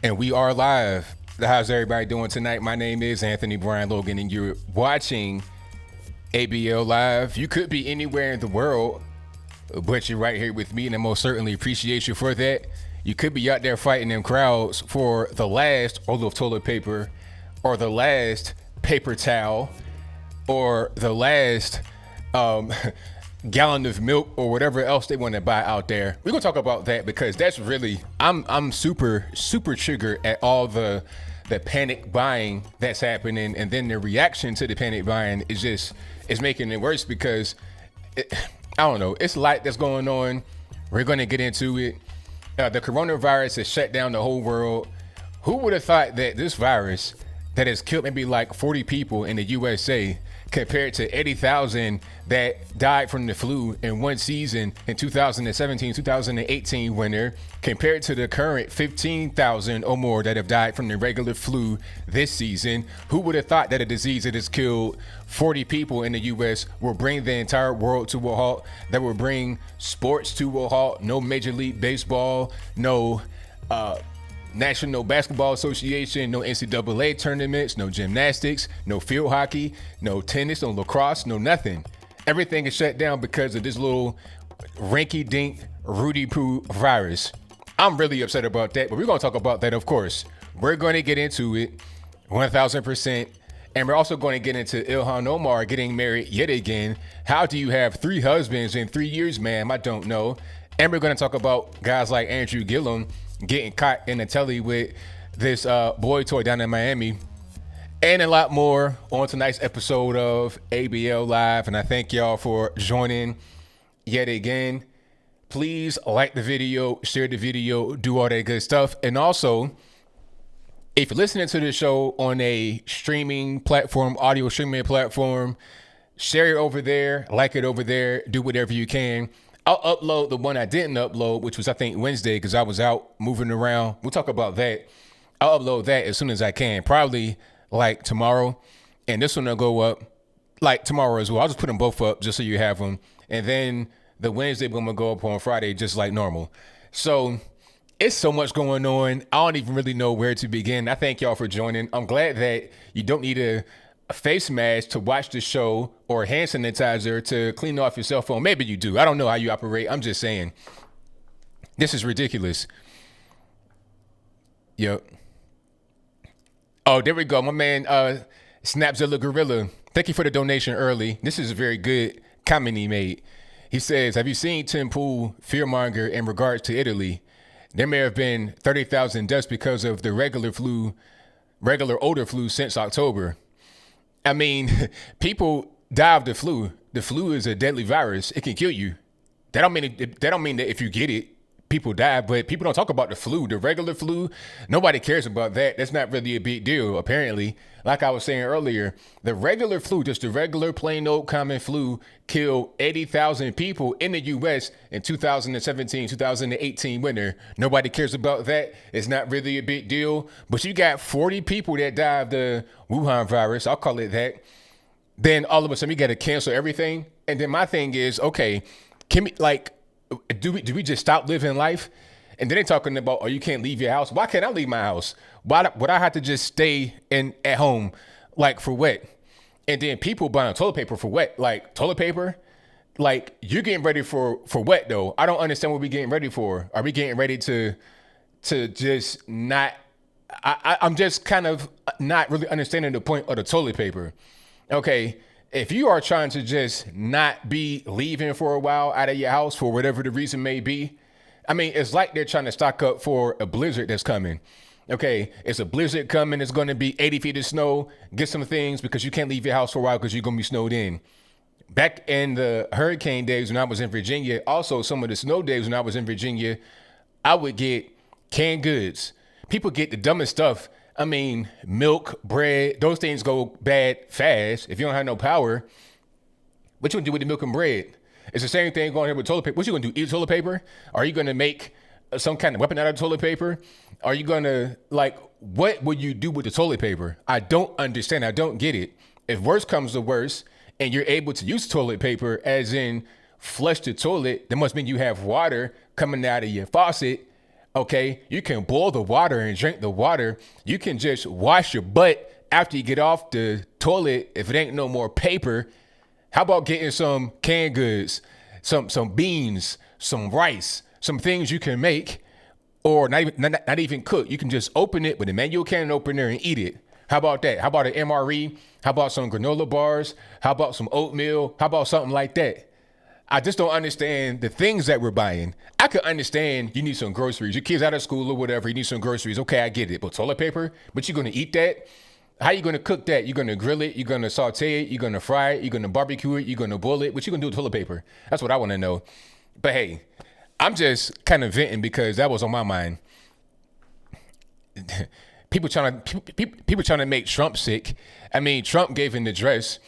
And we are live. How's everybody doing tonight? My name is Anthony Brian Logan, and you're watching ABL Live. You could be anywhere in the world, but you're right here with me, and I most certainly appreciate you for that. You could be out there fighting them crowds for the last roll of toilet paper, or the last paper towel, or the last gallon of milk, or whatever else they want to buy out there. We're gonna talk about that because that's really I'm super triggered at all the panic buying that's happening, and then the reaction to the panic buying is making it worse because I don't know, it's a lot that's going on. We're gonna get into it. The coronavirus has shut down the whole world. Who would have thought that this virus that has killed maybe like 40 people in the USA compared to 80,000 that died from the flu in one season in 2017, 2018 winter, compared to the current 15,000 or more that have died from the regular flu this season? Who would have thought that a disease that has killed 40 people in the US will bring the entire world to a halt, that will bring sports to a halt? No Major League Baseball, no National Basketball Association, no NCAA tournaments, no gymnastics, no field hockey, no tennis, no lacrosse, no nothing. Everything is shut down because of this little rinky-dink Rudy-poo virus. I'm really upset about that, but we're going to talk about that, of course. We're going to get into it 1,000%. And we're also going to get into Ilhan Omar getting married yet again. How do you have 3 husbands in 3 years, ma'am? I don't know. And we're going to talk about guys like Andrew Gillum getting caught in a telly with this boy toy down in Miami, and a lot more on tonight's episode of ABL Live. And I thank y'all for joining yet again. Please like the video, share the video, do all that good stuff. And also, if you're listening to the show on a streaming platform, audio streaming platform, share it over there, like it over there, do whatever you can. I'll upload the one I didn't upload, which was, I think, Wednesday, because I was out moving around. We'll talk about that. I'll upload that as soon as I can, probably like tomorrow. And this one will go up like tomorrow as well. I'll just put them both up just so you have them. And then the Wednesday one will go up on Friday just like normal. So it's so much going on. I don't even really know where to begin. I thank y'all for joining. I'm glad that you don't need a face mask to watch the show or hand sanitizer to clean off your cell phone. Maybe you do. I don't know how you operate. I'm just saying. This is ridiculous. Yep. Oh, there we go. My man, Snapzilla Gorilla. Thank you for the donation early. This is a very good comment he made. He says, have you seen Tim Pool fearmonger in regards to Italy? There may have been 30,000 deaths because of the regular older flu since October. I mean, people die of the flu. The flu is a deadly virus. It can kill you. That don't mean that if you get it, people die. But people don't talk about the flu, the regular flu. Nobody cares about that. That's not really a big deal, apparently. Like I was saying earlier, the regular flu, just the regular plain old common flu, killed 80,000 people in the U.S. in 2017, 2018 winter. Nobody cares about that. It's not really a big deal. But you got 40 people that died of the Wuhan virus. I'll call it that. Then all of a sudden we got to cancel everything. And then my thing is, okay, can we do we just stop living life? And then they're talking about, oh, you can't leave your house. Why can't I leave my house? Why would I have to just stay at home, like, for what? And then people buying toilet paper for what? Like, toilet paper? Like, you're getting ready for what, though? I don't understand what we're getting ready for. Are we getting ready to just not... I'm just kind of not really understanding the point of the toilet paper. Okay, if you are trying to just not be leaving for a while out of your house for whatever the reason may be, I mean, it's like they're trying to stock up for a blizzard that's coming. Okay, it's a blizzard coming. It's going to be 80 feet of snow. Get some things because you can't leave your house for a while because you're going to be snowed in. Back in the hurricane days when I was in Virginia, also some of the snow days when I was in Virginia, I would get canned goods. People get the dumbest stuff. I mean, milk, bread, those things go bad fast. If you don't have no power, what you going to do with the milk and bread? It's the same thing going here with toilet paper. What you going to do, eat toilet paper? Are you going to make some kind of weapon out of toilet paper? Are you going to, what would you do with the toilet paper? I don't understand. I don't get it. If worse comes to worse and you're able to use toilet paper as in flush the toilet, that must mean you have water coming out of your faucet. Okay, you can boil the water and drink the water. You can just wash your butt after you get off the toilet if it ain't no more paper. How about getting some canned goods, some beans, some rice, some things you can make, or not even cook. You can just open it with a manual can opener and eat it. How about that? How about an MRE? How about some granola bars? How about some oatmeal? How about something like that? I just don't understand the things that we're buying. I could understand you need some groceries. Your kid's out of school or whatever. You need some groceries. Okay, I get it. But toilet paper? But you're going to eat that? How you going to cook that? You're going to grill it. You're going to saute it. You're going to fry it. You're going to barbecue it. You're going to boil it. What you going to do with toilet paper? That's what I want to know. But hey, I'm just kind of venting because that was on my mind. People trying to make Trump sick. I mean, Trump gave an address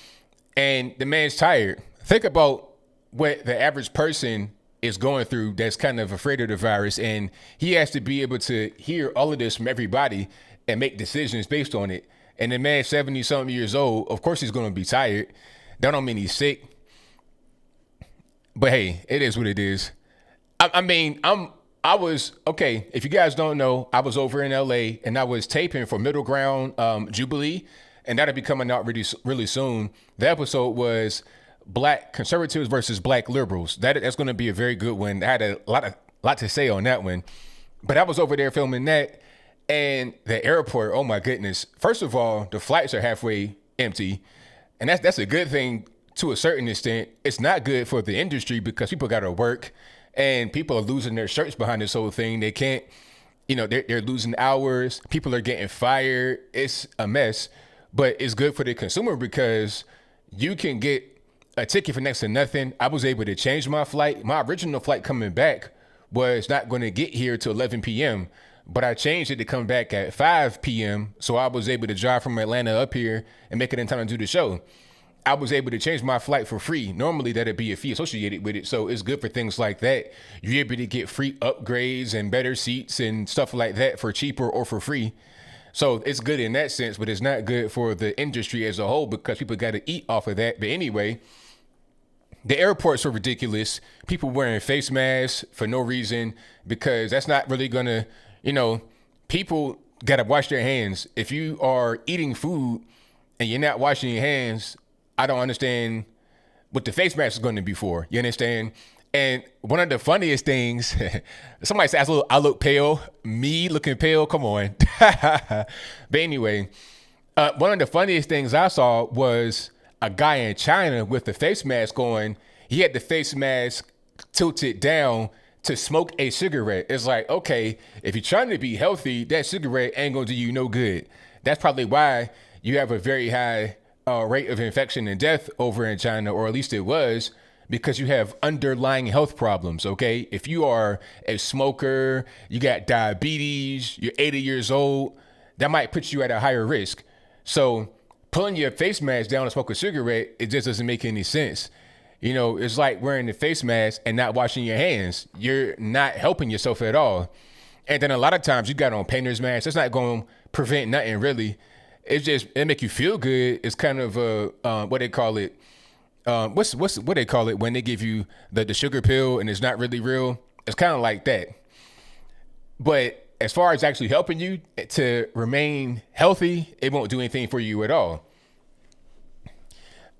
and the man's tired. Think about what the average person is going through that's kind of afraid of the virus, and he has to be able to hear all of this from everybody and make decisions based on it. And the man 70 something years old, of course he's going to be tired. That don't mean he's sick, but hey, it is what it is. I was okay. If you guys don't know, I was over in LA and I was taping for Middle Ground Jubilee, and that'll be coming out really soon. The episode was Black conservatives versus Black liberals. That's going to be a very good one. I had a lot to say on that one, but I was over there filming that, and the airport. Oh my goodness! First of all, the flights are halfway empty, and that's a good thing to a certain extent. It's not good for the industry because people got to work, and people are losing their shirts behind this whole thing. They can't, they're losing hours. People are getting fired. It's a mess, but it's good for the consumer because you can get a ticket for next to nothing. I was able to change my flight. My original flight coming back was not going to get here till 11 p.m., but I changed it to come back at 5 p.m. So I was able to drive from Atlanta up here and make it in time to do the show. I was able to change my flight for free. Normally that'd be a fee associated with it. So it's good for things like that. You're able to get free upgrades and better seats and stuff like that for cheaper or for free. So it's good in that sense, but it's not good for the industry as a whole because people got to eat off of that. But anyway, the airports are ridiculous. People wearing face masks for no reason because that's not really going to, people got to wash their hands. If you are eating food and you're not washing your hands, I don't understand what the face mask is going to be for. You understand? And one of the funniest things, somebody says, I look pale. Me looking pale? Come on. But anyway, one of the funniest things I saw was a guy in China with the face mask on. He had the face mask tilted down to smoke a cigarette. It's like, okay, if you're trying to be healthy, that cigarette ain't going to do you no good. That's probably why you have a very high rate of infection and death over in China, or at least it was, because you have underlying health problems, okay? If you are a smoker, you got diabetes, you're 80 years old, that might put you at a higher risk. So pulling your face mask down to smoke a cigarette, it just doesn't make any sense. It's like wearing the face mask and not washing your hands. You're not helping yourself at all. And then a lot of times you got on painter's mask. That's not going to prevent nothing really. It make you feel good. It's kind of what they call it. What they call it when they give you the sugar pill and it's not really real. It's kind of like that. But as far as actually helping you to remain healthy, it won't do anything for you at all.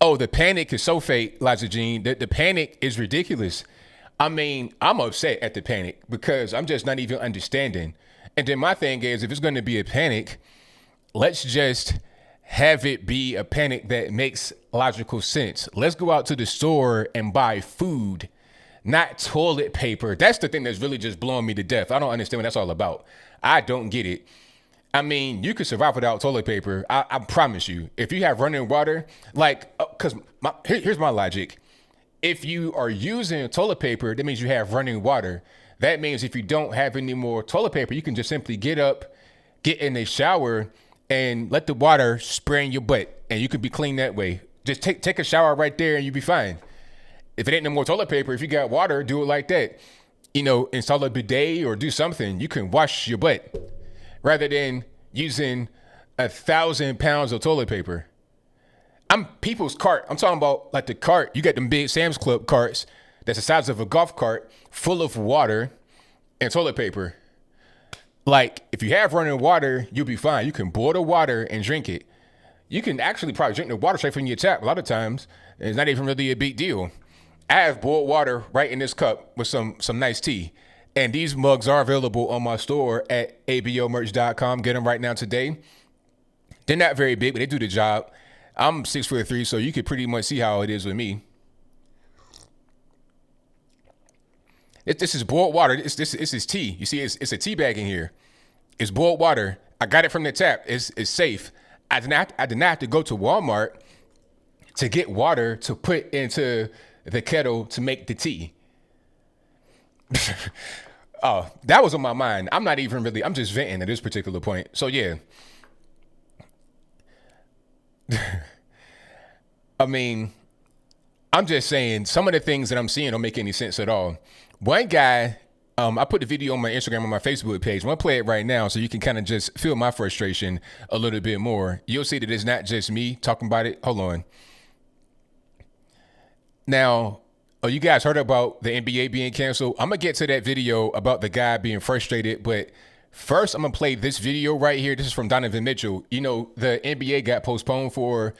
Oh, the panic is so fake, Liza Jean. The panic is ridiculous. I mean, I'm upset at the panic because I'm just not even understanding. And then my thing is, if it's going to be a panic, let's just have it be a panic that makes logical sense. Let's go out to the store and buy food, not toilet paper. That's the thing that's really just blowing me to death. I don't understand what that's all about. I don't get it. I mean, you could survive without toilet paper. I promise you. If you have running water, because here's my logic. If you are using toilet paper, that means you have running water. That means if you don't have any more toilet paper, you can just simply get up, get in a shower, and let the water spray in your butt, and you could be clean that way. Just take a shower right there, and you'll be fine. If it ain't no more toilet paper, if you got water, do it like that. Install a bidet or do something. You can wash your butt rather than using 1,000 pounds of toilet paper. I'm people's cart. I'm talking about like the cart. You got them big Sam's Club carts that's the size of a golf cart full of water and toilet paper. Like, if you have running water, you'll be fine. You can boil the water and drink it. You can actually probably drink the water straight from your tap a lot of times. It's not even really a big deal. I have boiled water right in this cup with some nice tea. And these mugs are available on my store at ablmerch.com. Get them right now today. They're not very big, but they do the job. I'm 6'3", so you could pretty much see how it is with me. This is boiled water. This is tea. You see, it's a tea bag in here. It's boiled water. I got it from the tap. It's safe. I did not have to go to Walmart to get water to put into the kettle to make the tea. Oh, that was on my mind. I'm just venting at this particular point. So yeah. I mean, I'm just saying some of the things that I'm seeing don't make any sense at all. One guy, I put the video on my Instagram and my Facebook page. I'm going to play it right now so you can kind of just feel my frustration a little bit more. You'll see that it's not just me talking about it. Hold on. Now, you guys heard about the NBA being canceled? I'm going to get to that video about the guy being frustrated, but first I'm going to play this video right here. This is from Donovan Mitchell. You know, the NBA got postponed for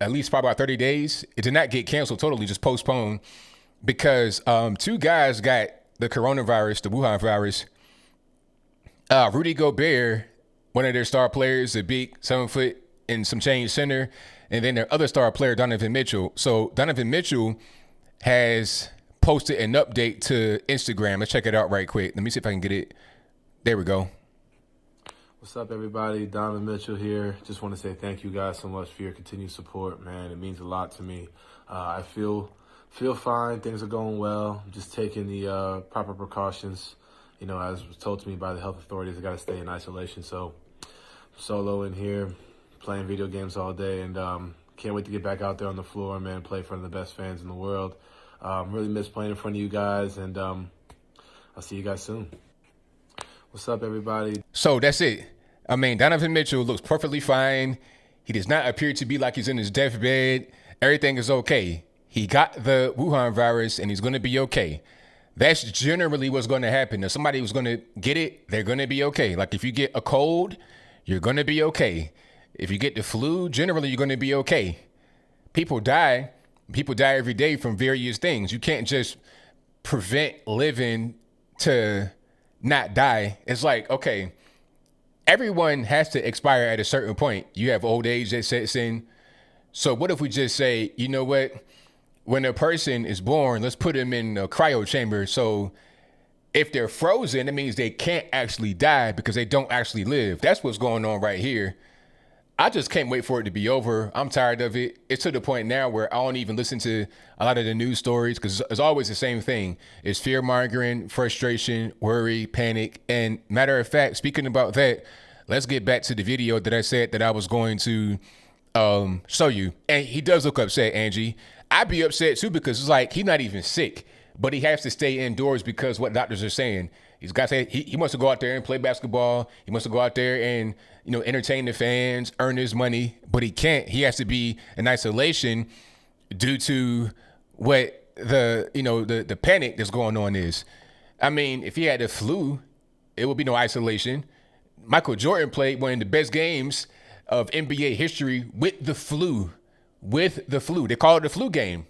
at least probably about 30 days. It did not get canceled totally, just postponed. Because two guys got the coronavirus, the Wuhan virus. Rudy Gobert, one of their star players, a big 7 foot and some change center, and then their other star player, Donovan Mitchell. So Donovan Mitchell has posted an update to Instagram. Let's check it out right quick. Let me see if I can get it. There we go. What's up, everybody? Donovan Mitchell here. Just want to say thank you guys so much for your continued support, man. It means a lot to me. I feel fine. Things are going well. I'm just taking the proper precautions. You know, as was told to me by the health authorities, I got to stay in isolation. So, solo in here, playing video games all day, and can't wait to get back out there on the floor, man. Play in front of the best fans in the world. Really miss playing in front of you guys, and I'll see you guys soon. What's up, everybody? So that's it. I mean, Donovan Mitchell looks perfectly fine. He does not appear to be like he's in his deathbed. Everything is okay. He got the Wuhan virus and he's going to be okay. That's generally what's going to happen. If somebody was going to get it, they're going to be okay. Like if you get a cold, you're going to be okay. If you get the flu, generally you're going to be okay. People die every day from various things. You can't just prevent living to not die. It's like, okay, everyone has to expire at a certain point. You have old age that sets in. So what if we just say, you know what? When a person is born, let's put them in a cryo chamber. So if they're frozen, it means they can't actually die because they don't actually live. That's what's going on right here. I just can't wait for it to be over. I'm tired of it. It's to the point now where I don't even listen to a lot of the news stories because it's always the same thing. It's fear mongering, frustration, worry, panic. And matter of fact, speaking about that, let's get back to the video that I said that I was going to show you. And he does look upset, Angie. I'd be upset too because it's like he's not even sick, but he has to stay indoors because what doctors are saying. He's got to. He wants to go out there and play basketball. He wants to go out there and entertain the fans, earn his money, but he can't. He has to be in isolation due to what the panic that's going on is. I mean, if he had the flu, it would be no isolation. Michael Jordan played one of the best games of NBA history with the flu. They call it the flu game.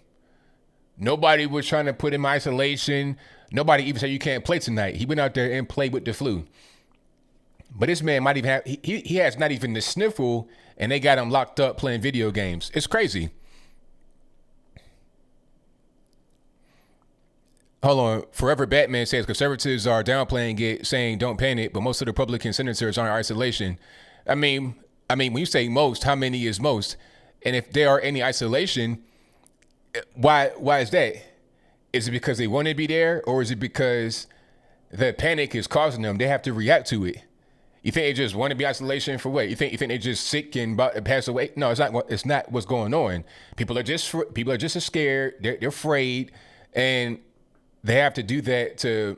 Nobody was trying to put him in isolation. Nobody even said you can't play tonight. He went out there and played with the flu. But this man might even have, he has not even the sniffle, and they got him locked up playing video games. It's crazy. Hold on. Forever Batman says conservatives are downplaying it, saying don't panic, but most of the Republican senators are in isolation. I mean, when you say most, how many is most? And if there are any isolation, why is that? Is it because they want to be there, or is it because the panic is causing them? They have to react to it. You think they just want to be isolation for what? You think they're just sick and about to pass away? No, it's not. It's not what's going on. People are just scared. They're afraid, and they have to do that to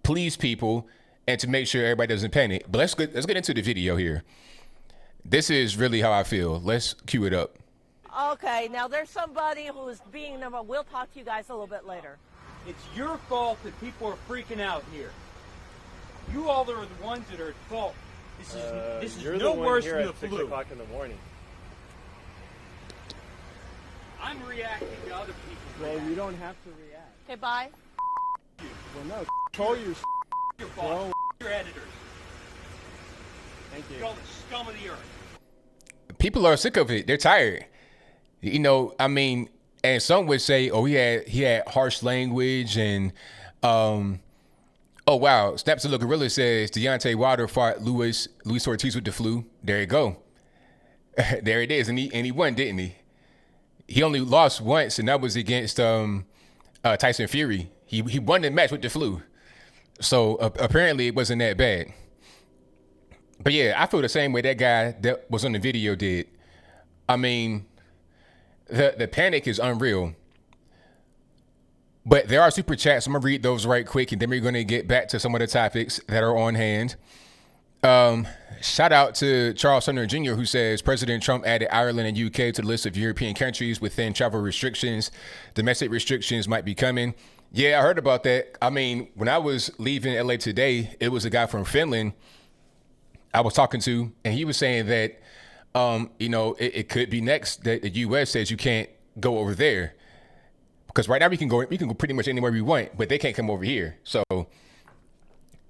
please people and to make sure everybody doesn't panic. But let's get into the video here. This is really how I feel. Let's cue it up. Okay, now there's somebody who is being number. We'll talk to you guys a little bit later. It's your fault that people are freaking out here. You all are the ones that are at fault. This is You're no the one worse here than the at 6 flu. o'clock in the morning. I'm reacting to other people's Well, reactions. you don't have to react. Okay, bye. Well, no, control your Your boss, your editors. Thank you. You're all the scum of the earth. People are sick of it. They're tired. You know, I mean, and some would say, oh, he had harsh language and, oh, wow. Snaps of the Gorilla says Deontay Wilder fought Luis Ortiz with the flu. There you go. There it is. And he won, didn't he? He only lost once, and that was against Tyson Fury. He won the match with the flu. So apparently it wasn't that bad. But yeah, I feel the same way that guy that was on the video did. I mean, the panic is unreal. But there are super chats. I'm going to read those right quick, and then we're going to get back to some of the topics that are on hand. Shout out to Charles Sumner Jr., who says President Trump added Ireland and UK to the list of European countries with thin travel restrictions. Domestic restrictions might be coming. Yeah, I heard about that. I mean, when I was leaving LA today, it was a guy from Finland I was talking to, and he was saying that, you know, it could be next that the U.S. says you can't go over there. Because right now we can go pretty much anywhere we want, but they can't come over here. So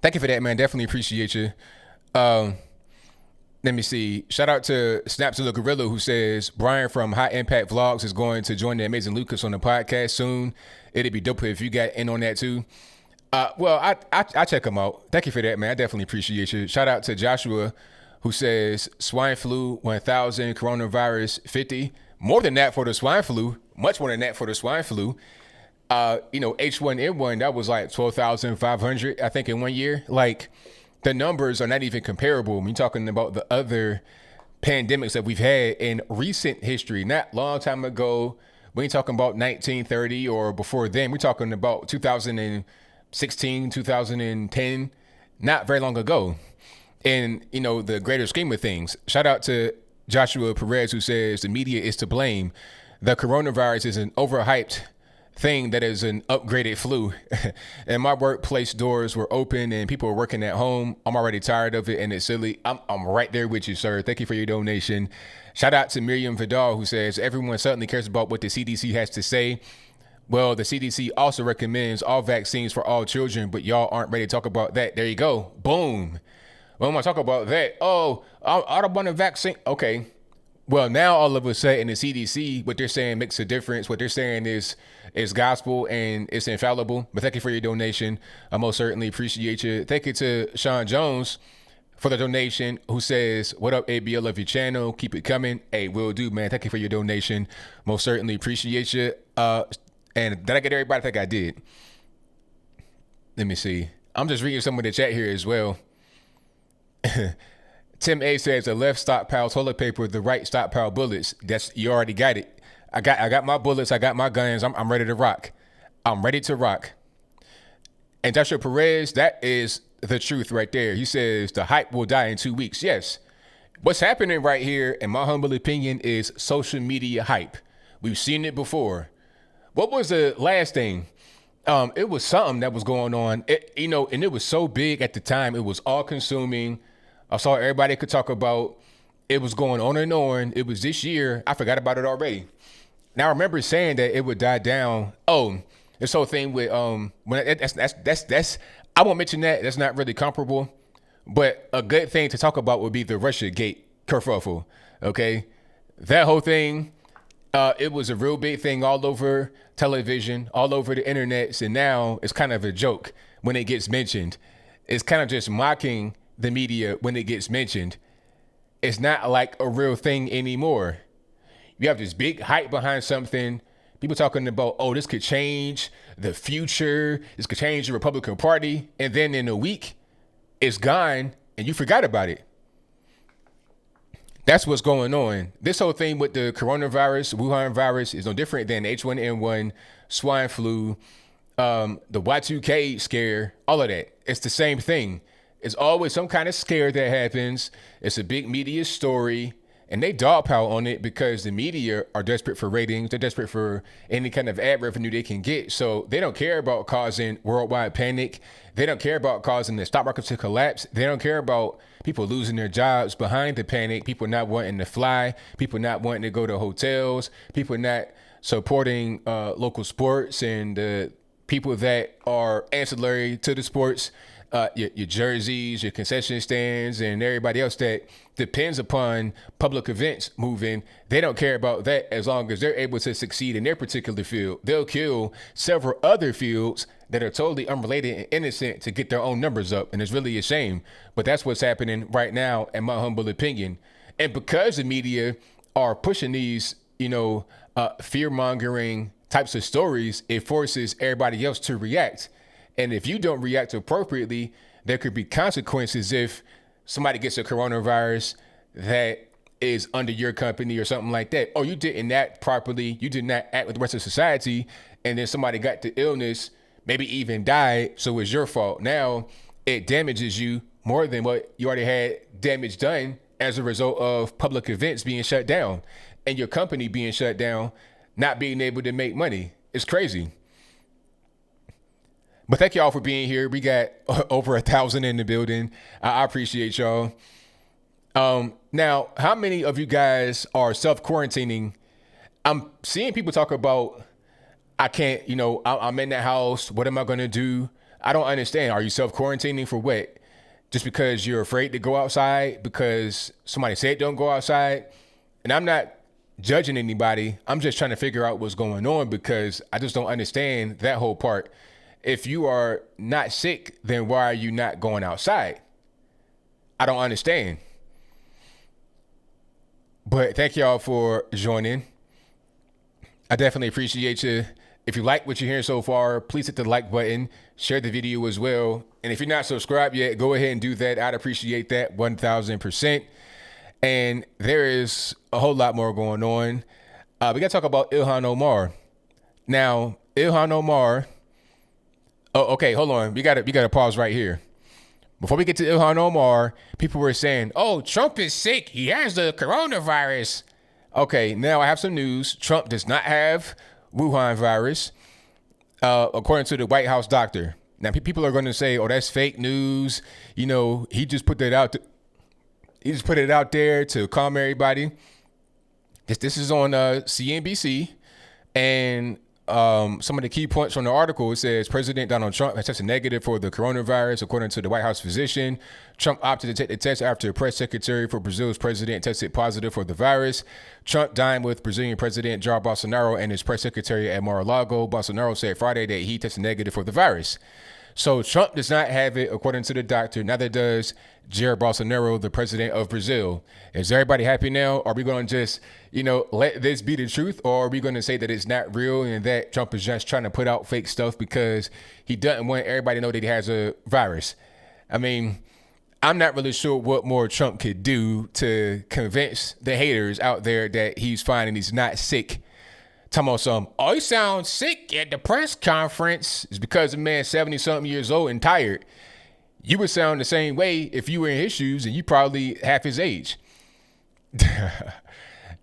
thank you for that, man. Definitely appreciate you. Let me see. Shout out to Snaps of the Gorilla, who says Brian from High Impact Vlogs is going to join the Amazing Lucas on the podcast soon. It'd be dope if you got in on that too. Well, I check him out. Thank you for that, man. I definitely appreciate you. Shout out to Joshua, who says swine flu 1,000, coronavirus 50. More than that for the swine flu. Much more than that for the swine flu. You know, H1N1, that was like 12,500, I think, in 1 year. Like, the numbers are not even comparable when you're talking about the other pandemics that we've had in recent history. Not long time ago, we ain't talking about 1930 or before then. We're talking about 2016, 2010, not very long ago. In, you know, the greater scheme of things. Shout out to Joshua Perez, who says the media is to blame. The coronavirus is an overhyped thing that is an upgraded flu. And my workplace doors were open and people were working at home. I'm already tired of it and it's silly. I'm right there with you, sir. Thank you for your donation. Shout out to Miriam Vidal, who says everyone certainly cares about what the CDC has to say. Well, the CDC also recommends all vaccines for all children, but y'all aren't ready to talk about that. There you go. Boom. When I talk about that, oh, I don't want a vaccine. Okay. Well, now all of a sudden the CDC, what they're saying makes a difference. What they're saying is gospel and it's infallible. But thank you for your donation. I most certainly appreciate you. Thank you to Sean Jones for the donation, who says, what up, ABL, love your channel. Keep it coming. Hey, will do, man. Thank you for your donation. Most certainly appreciate you. And did I get everybody? I think I did. Let me see. I'm just reading some of the chat here as well. Tim A says the left stockpile toilet paper, the right stockpile bullets. You already got it. I got my bullets. I got my guns. I'm ready to rock. I'm ready to rock. And Joshua Perez, that is the truth right there. He says the hype will die in 2 weeks. Yes. What's happening right here, in my humble opinion, is social media hype. We've seen it before. What was the last thing? It was something that was going on, you know, and it was so big at the time. It was all consuming. I saw everybody could talk about. It was going on and on. It was this year. I forgot about it already. Now I remember saying that it would die down. Oh, this whole thing with when that's I won't mention that. That's not really comparable. But a good thing to talk about would be the Russiagate kerfuffle. Okay, that whole thing. It was a real big thing all over television, all over the internet, and now it's kind of a joke when it gets mentioned. It's kind of just mocking the media when it gets mentioned. It's not like a real thing anymore. You have this big hype behind something. People talking about, oh, this could change the future. This could change the Republican Party. And then in a week, it's gone and you forgot about it. That's what's going on. This whole thing with the coronavirus, Wuhan virus, is no different than H1N1, swine flu, the Y2K scare, all of that. It's the same thing. It's always some kind of scare that happens. It's a big media story. and they dogpile on it because the media are desperate for ratings. They're desperate for any kind of ad revenue they can get. So they don't care about causing worldwide panic. They don't care about causing the stock market to collapse. They don't care about people losing their jobs behind the panic, people not wanting to fly, people not wanting to go to hotels, people not supporting local sports, and people that are ancillary to the sports, your jerseys, your concession stands, and everybody else that depends upon public events moving. They don't care about that as long as they're able to succeed in their particular field. They'll kill several other fields that are totally unrelated and innocent to get their own numbers up. And it's really a shame. But that's what's happening right now, in my humble opinion. And because the media are pushing these, fear-mongering types of stories, it forces everybody else to react. And if you don't react appropriately, there could be consequences if somebody gets a coronavirus that is under your company or something like that. Or you didn't act properly, you did not act with the rest of society, and then somebody got the illness, maybe even died, so it's your fault. Now it damages you more than what you already had damage done as a result of public events being shut down and your company being shut down, not being able to make money. It's crazy. But thank y'all for being here. We got over 1,000 in the building. I appreciate y'all. Now, how many of you guys are self-quarantining? I'm seeing people talk about, I can't, I'm in that house. What am I going to do? I don't understand. Are you self-quarantining for what? Just because you're afraid to go outside? Because somebody said don't go outside? And I'm not judging anybody. I'm just trying to figure out what's going on, because I just don't understand that whole part. If you are not sick, then why are you not going outside? I don't understand. But thank y'all for joining. I definitely appreciate you. If you like what you're hearing so far, please hit the like button, share the video as well. And if you're not subscribed yet, go ahead and do that. I'd appreciate that 1,000%. And there is a whole lot more going on. We got to talk about Ilhan Omar. Now, Ilhan Omar. Oh, okay, hold on. We got to pause right here. Before we get to Ilhan Omar, people were saying, oh, Trump is sick. He has the coronavirus. Okay, now I have some news. Trump does not have Wuhan virus, according to the White House doctor. Now, people are going to say, oh, that's fake news. He just put that out. He just put it out there to calm everybody. This is on CNBC. And some of the key points from the article, it says President Donald Trump has tested negative for the coronavirus, according to the White House physician. Trump opted to take the test after a press secretary for Brazil's president tested positive for the virus. Trump dined with Brazilian President Jair Bolsonaro and his press secretary at Mar-a-Lago. Bolsonaro said Friday that he tested negative for the virus. So Trump does not have it, according to the doctor. Neither does Jair Bolsonaro, the president of Brazil. Is everybody happy now? Are we going to just, let this be the truth? Or are we going to say that it's not real and that Trump is just trying to put out fake stuff because he doesn't want everybody to know that he has a virus? I mean, I'm not really sure what more Trump could do to convince the haters out there that he's fine and he's not sick. Talking about he sounds sick at the press conference. It's because the man's 70-something years old and tired. You would sound the same way if you were in his shoes and you probably half his age.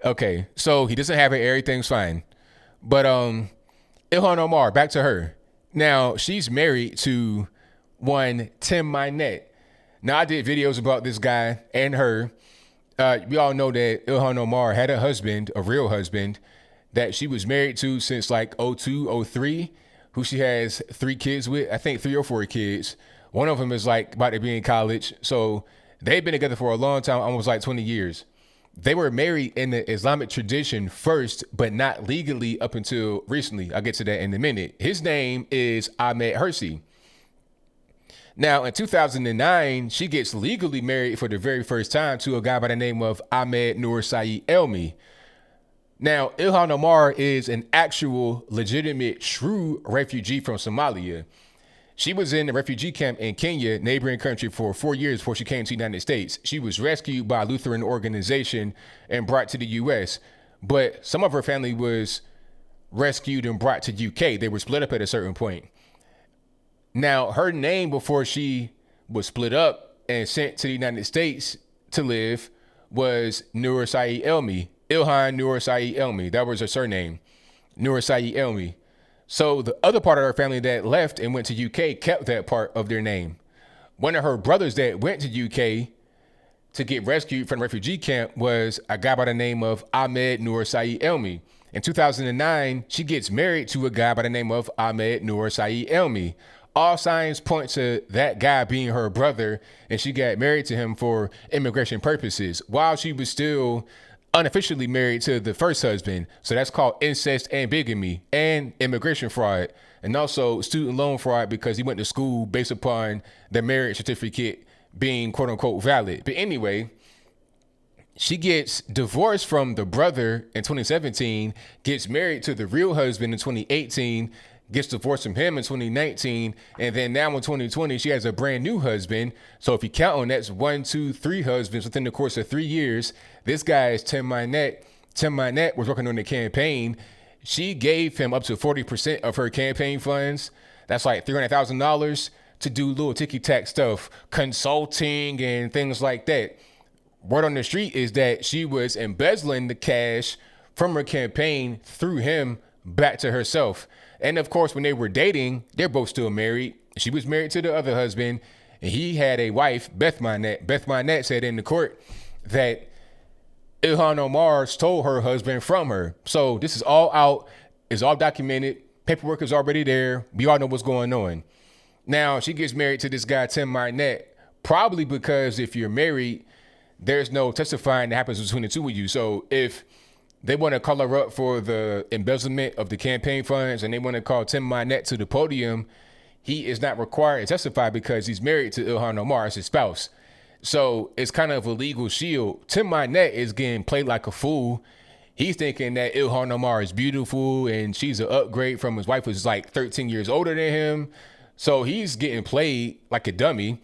Okay, so he doesn't have it. Everything's fine. But Ilhan Omar, back to her. Now, she's married to one Tim Mynett. Now, I did videos about this guy and her. We all know that Ilhan Omar had a husband, a real husband, that she was married to since like 02, 03, who she has 3 kids with. I think 3 or 4 kids. One of them is like about to be in college. So they've been together for a long time, almost like 20 years. They were married in the Islamic tradition first, but not legally up until recently. I'll get to that in a minute. His name is Ahmed Hersey. Now, in 2009, she gets legally married for the very first time to a guy by the name of Ahmed Noor Saeed Elmi. Now, Ilhan Omar is an actual, legitimate, true refugee from Somalia. She was in a refugee camp in Kenya, neighboring country, for 4 years before she came to the United States. She was rescued by a Lutheran organization and brought to the U.S., but some of her family was rescued and brought to UK. They were split up at a certain point. Now, her name before she was split up and sent to the United States to live was Noor Saeed Elmi. Ilhan Noor Saeed Elmi. That was her surname. Noor Saeed Elmi. So the other part of her family that left and went to UK kept that part of their name. One of her brothers that went to UK to get rescued from the refugee camp was a guy by the name of Ahmed Noor Saeed Elmi. In 2009, she gets married to a guy by the name of Ahmed Noor Saeed Elmi. All signs point to that guy being her brother, and she got married to him for immigration purposes while she was still unofficially married to the first husband. So that's called incest and bigamy and immigration fraud, and also student loan fraud because he went to school based upon the marriage certificate being quote unquote valid. But anyway, she gets divorced from the brother in 2017, gets married to the real husband in 2018, gets divorced from him in 2019, and then now in 2020, she has a brand new husband. So if you count on that's 1, 2, 3 husbands within the course of 3 years. This guy is Tim Mynett. Tim Mynett was working on the campaign. She gave him up to 40% of her campaign funds. That's like $300,000 to do little ticky-tack stuff, consulting and things like that. Word on the street is that she was embezzling the cash from her campaign through him back to herself. And of course, when they were dating, they're both still married. She was married to the other husband, and he had a wife, Beth Mynett. Beth Mynett said in the court that Ilhan Omar stole her husband from her. So this is all out. It's all documented. Paperwork is already there. We all know what's going on. Now, she gets married to this guy, Tim Mynett, probably because if you're married, there's no testifying that happens between the two of you. So if they want to call her up for the embezzlement of the campaign funds and they want to call Tim Mynett to the podium, he is not required to testify because he's married to Ilhan Omar as his spouse. So it's kind of a legal shield. Tim Mynett is getting played like a fool. He's thinking that Ilhan Omar is beautiful and she's an upgrade from his wife who's like 13 years older than him. So he's getting played like a dummy.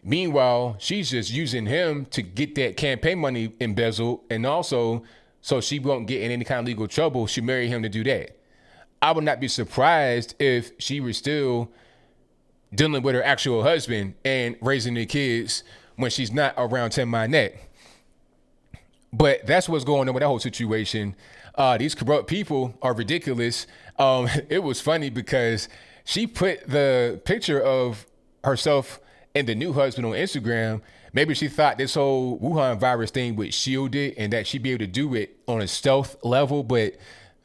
Meanwhile, she's just using him to get that campaign money embezzled, and also so she won't get in any kind of legal trouble, she married him to do that. I would not be surprised if she was still dealing with her actual husband and raising the kids when she's not around Tim Mynett. But that's what's going on with that whole situation. These corrupt people are ridiculous. It was funny because she put the picture of herself and the new husband on Instagram. Maybe she thought this whole Wuhan virus thing would shield it and that she'd be able to do it on a stealth level, but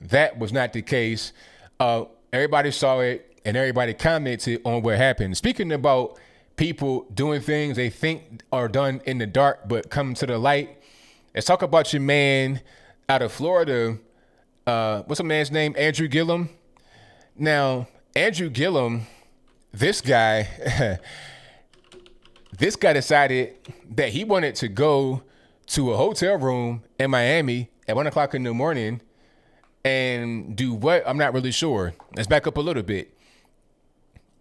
that was not the case. Everybody saw it and everybody commented on what happened. Speaking about people doing things they think are done in the dark but come to the light, let's talk about your man out of Florida. What's the man's name? Andrew Gillum. Now, Andrew Gillum, this guy... This guy decided that he wanted to go to a hotel room in Miami at 1 o'clock in the morning and do what? I'm not really sure. Let's back up a little bit.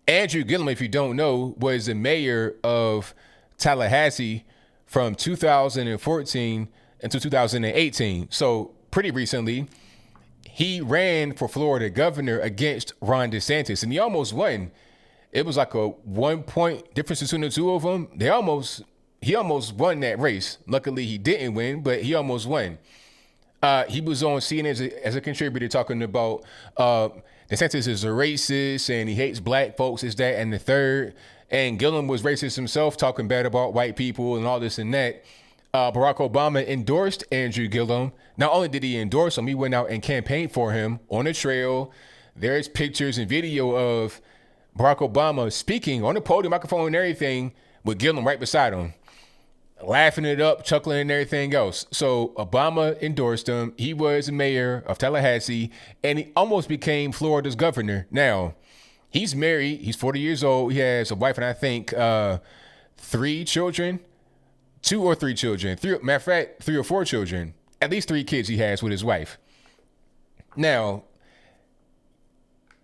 Andrew Gillum, if you don't know, was the mayor of Tallahassee from 2014 until 2018. So pretty recently, he ran for Florida governor against Ron DeSantis, and he almost won. It was like a 1 point difference between the two of them. He almost won that race. Luckily, he didn't win, but he almost won. He was on CNN as a contributor talking about DeSantis is a racist and he hates black folks, is that and the third. And Gillum was racist himself, talking bad about white people and all this and that. Barack Obama endorsed Andrew Gillum. Not only did he endorse him, he went out and campaigned for him on the trail. There's pictures and video of Barack Obama speaking on the podium, microphone and everything, with Gillum right beside him, laughing it up, chuckling and everything else. So Obama endorsed him. He was the mayor of Tallahassee, and he almost became Florida's governor. Now, he's married. He's 40 years old. He has a wife and I think 3 children, 2 or 3 children. Matter of fact, 3 or 4 children. At least 3 kids he has with his wife. Now,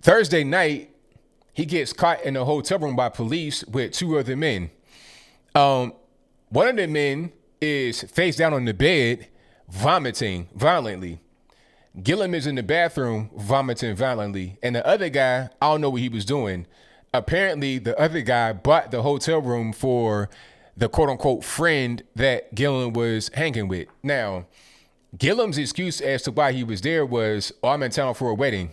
Thursday night, he gets caught in a hotel room by police with 2 other men. One of the men is face down on the bed, vomiting violently. Gillum is in the bathroom, vomiting violently. And the other guy, I don't know what he was doing. Apparently, the other guy bought the hotel room for the quote unquote friend that Gillum was hanging with. Now, Gillum's excuse as to why he was there was, oh, I'm in town for a wedding.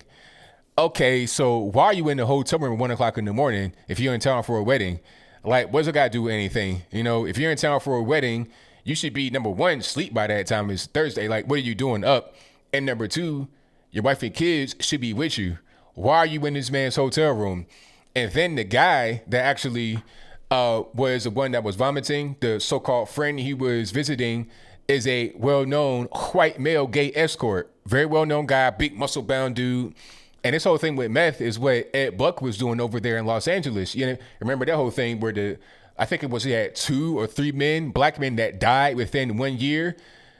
Okay, so why are you in the hotel room at 1 o'clock in the morning if you're in town for a wedding? Like, what's it got to do with anything? You know, if you're in town for a wedding, you should be, number one, sleep by that time. It's Thursday. Like, what are you doing up? And number two, your wife and kids should be with you. Why are you in this man's hotel room? And then the guy that actually was the one that was vomiting, the so-called friend he was visiting, is a well-known white male gay escort. Very well-known guy, big muscle-bound dude. And this whole thing with meth is what Ed Buck was doing over there in Los Angeles. You know, remember that whole thing where I think it was he had 2 or 3 men, black men that died within 1 year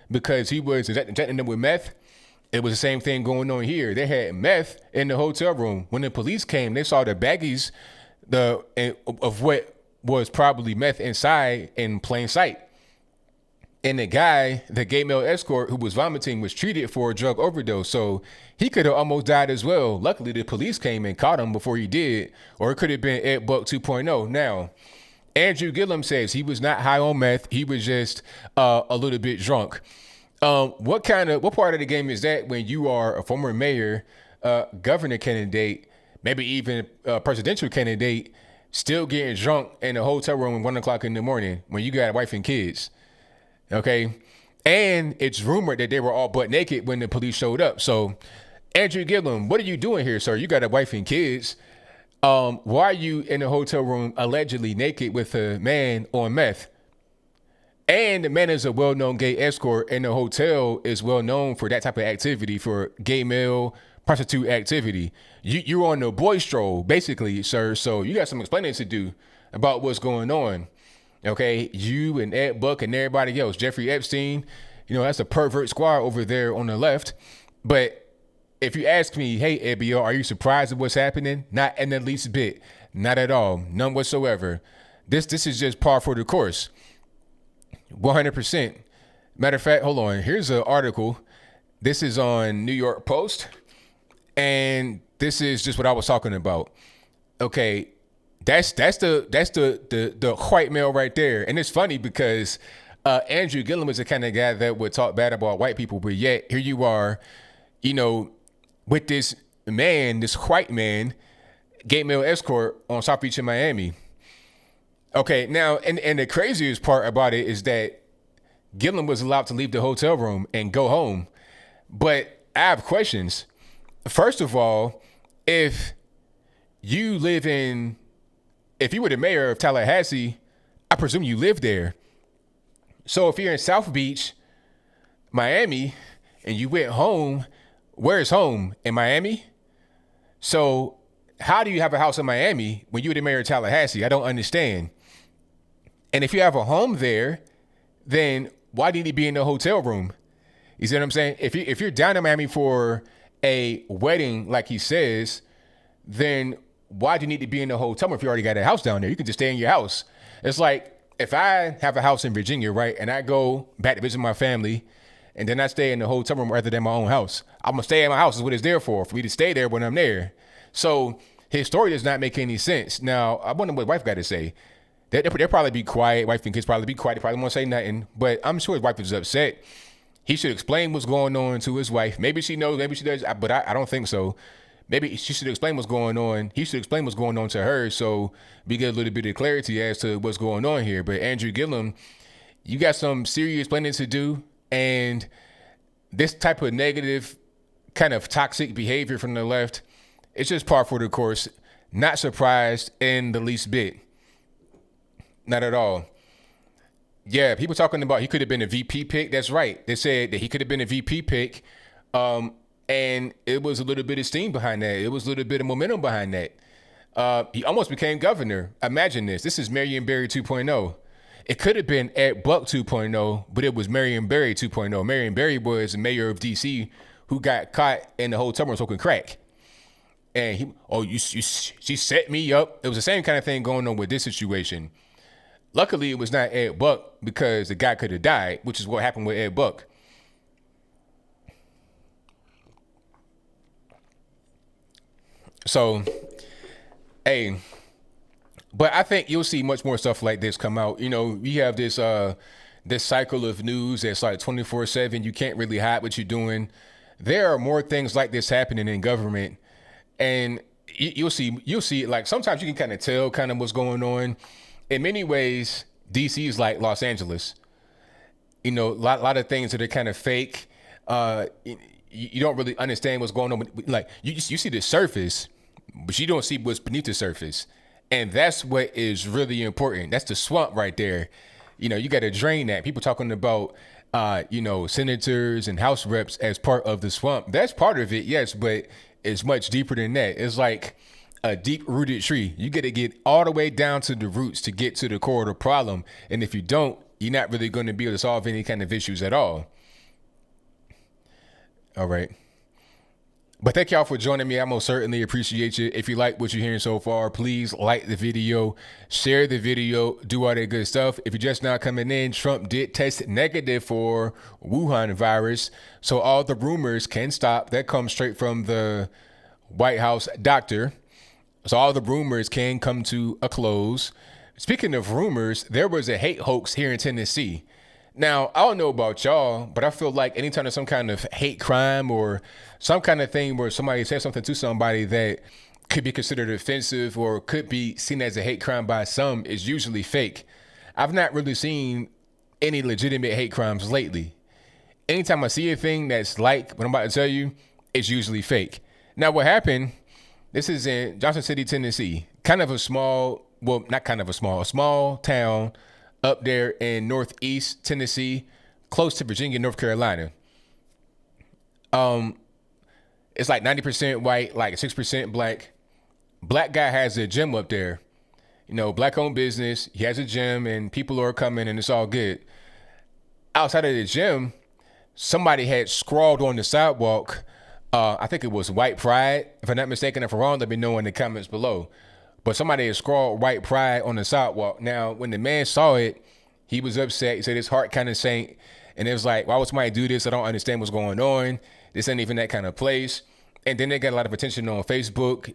because he was injecting them with meth. It was the same thing going on here. They had meth in the hotel room. When the police came, they saw the baggies of what was probably meth inside in plain sight. And the guy, the gay male escort who was vomiting, was treated for a drug overdose. So he could have almost died as well. Luckily, the police came and caught him before he did. Or it could have been Ed Buck 2.0. Now, Andrew Gillum says he was not high on meth. He was just a little bit drunk. What part of the game is that when you are a former mayor, governor candidate, maybe even a presidential candidate, still getting drunk in a hotel room at 1 o'clock in the morning when you got a wife and kids? Okay. And it's rumored that they were all butt naked when the police showed up. So, Andrew Gillum, what are you doing here, sir? You got a wife and kids. Why are you in a hotel room allegedly naked with a man on meth? And the man is a well-known gay escort, and the hotel is well-known for that type of activity, for gay male prostitute activity. You're on the boy stroll, basically, sir. So you got some explaining to do about what's going on. Okay, you and Ed Buck and everybody else, Jeffrey Epstein, you know, that's a pervert squad over there on the left. But if you ask me, hey, ABL, are you surprised at what's happening? Not in the least bit. Not at all. None whatsoever. This is just par for the course. 100%. Matter of fact, hold on. Here's an article. This is on New York Post. And this is just what I was talking about. Okay. That's the white male right there. And it's funny because Andrew Gillum is the kind of guy that would talk bad about white people, but yet here you are, you know, with this man, this white man, gay male escort on South Beach in Miami. Okay, now, and the craziest part about it is that Gillum was allowed to leave the hotel room and go home. But I have questions. First of all, if you were the mayor of Tallahassee, I presume you live there. So if you're in South Beach, Miami, and you went home, where's home? In Miami? So how do you have a house in Miami when you were the mayor of Tallahassee? I don't understand. And if you have a home there, then why do you need to be in the hotel room? You see what I'm saying? If you're down in Miami for a wedding, like he says, then why do you need to be in the hotel room if you already got a house down there? You can just stay in your house. It's like if I have a house in Virginia, right, and I go back to visit my family, and then I stay in the hotel room rather than my own house. I'm going to stay in my house is what it's there for me to stay there when I'm there. So his story does not make any sense. Now, I wonder what wife got to say. They'll probably be quiet. Wife and kids probably be quiet. They probably won't say nothing. But I'm sure his wife is upset. He should explain what's going on to his wife. Maybe she knows, maybe she does, but I don't think so. Maybe she should explain what's going on. He should explain what's going on to her so we get a little bit of clarity as to what's going on here. But Andrew Gillum, you got some serious planning to do. And this type of negative kind of toxic behavior from the left, it's just par for the course. Not surprised in the least bit. Not at all. Yeah, people talking about he could have been a VP pick. That's right. They said that he could have been a VP pick. And it was a little bit of steam behind that. It was a little bit of momentum behind that. He almost became governor. Imagine this. This is Marion Barry 2.0. It could have been Ed Buck 2.0, but it was Marion Barry 2.0. Marion Barry was the mayor of D.C. who got caught in the hotel room smoking crack. And she set me up. It was the same kind of thing going on with this situation. Luckily, it was not Ed Buck because the guy could have died, which is what happened with Ed Buck. So, hey, But I think you'll see much more stuff like this come out. You know, we have this cycle of news that's like 24/7. You can't really hide what you're doing. There are more things like this happening in government, and you'll see it. Like sometimes you can kind of tell kind of what's going on. In many ways, DC is like Los Angeles. You know, a lot of things that are kind of fake. You don't really understand what's going on. Like you see the surface, but you don't see what's beneath the surface. And that's what is really important. That's the swamp right there. You know, you got to drain that. People talking about, senators and House reps as part of the swamp. That's part of it, yes, but it's much deeper than that. It's like a deep-rooted tree. You got to get all the way down to the roots to get to the core of the problem. And if you don't, you're not really going to be able to solve any kind of issues at all. All right. But thank y'all for joining me. I most certainly appreciate you. If you like what you're hearing so far, please like the video, share the video, do all that good stuff. If you're just now coming in, Trump did test negative for Wuhan virus. So all the rumors can stop. That comes straight from the White House doctor. So all the rumors can come to a close. Speaking of rumors, there was a hate hoax here in Tennessee. Now, I don't know about y'all, but I feel like anytime there's some kind of hate crime or some kind of thing where somebody says something to somebody that could be considered offensive or could be seen as a hate crime by some is usually fake. I've not really seen any legitimate hate crimes lately. Anytime I see a thing that's like what I'm about to tell you, it's usually fake. Now, what happened, this is in Johnson City, Tennessee, a small town up there in northeast Tennessee, close to Virginia, North Carolina. It's like 90% white, like 6% black. Black guy has a gym up there. You know, black owned business. He has a gym and people are coming and it's all good. Outside of the gym, somebody had scrawled on the sidewalk, I think it was white pride. If I'm not mistaken, if I'm wrong, let me know in the comments below. But somebody had scrawled white pride on the sidewalk. Now, when the man saw it, he was upset. He said his heart kind of sank. And it was like, why would somebody do this? I don't understand what's going on. This ain't even that kind of place. And then they got a lot of attention on Facebook.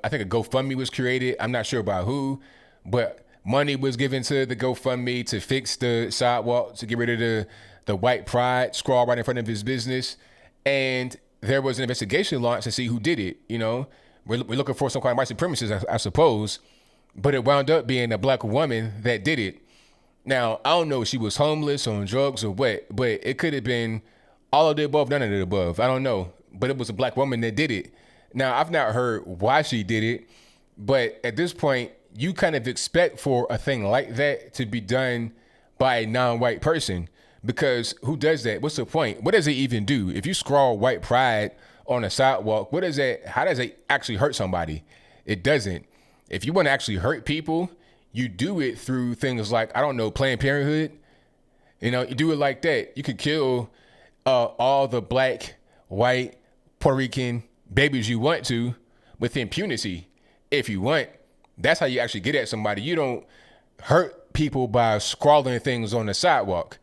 I think a GoFundMe was created. I'm not sure about who, but money was given to the GoFundMe to fix the sidewalk, to get rid of the white pride scrawl right in front of his business. And there was an investigation launched to see who did it, you know. We're looking for some kind of white supremacists, I suppose, but it wound up being a black woman that did it. Now, I don't know if she was homeless or on drugs or what, but it could have been all of the above, none of the above. I don't know, but it was a black woman that did it. Now, I've not heard why she did it, but at this point, you kind of expect for a thing like that to be done by a non-white person, because who does that? What's the point? What does it even do? If you scrawl white pride on a sidewalk, how does it actually hurt somebody? It doesn't. If you want to actually hurt people, you do it through things like, I don't know, Planned Parenthood. You know, you do it like that. You could kill all the black, white, Puerto Rican babies you want to with impunity if you want. That's how you actually get at somebody. You don't hurt people by scrawling things on the sidewalk.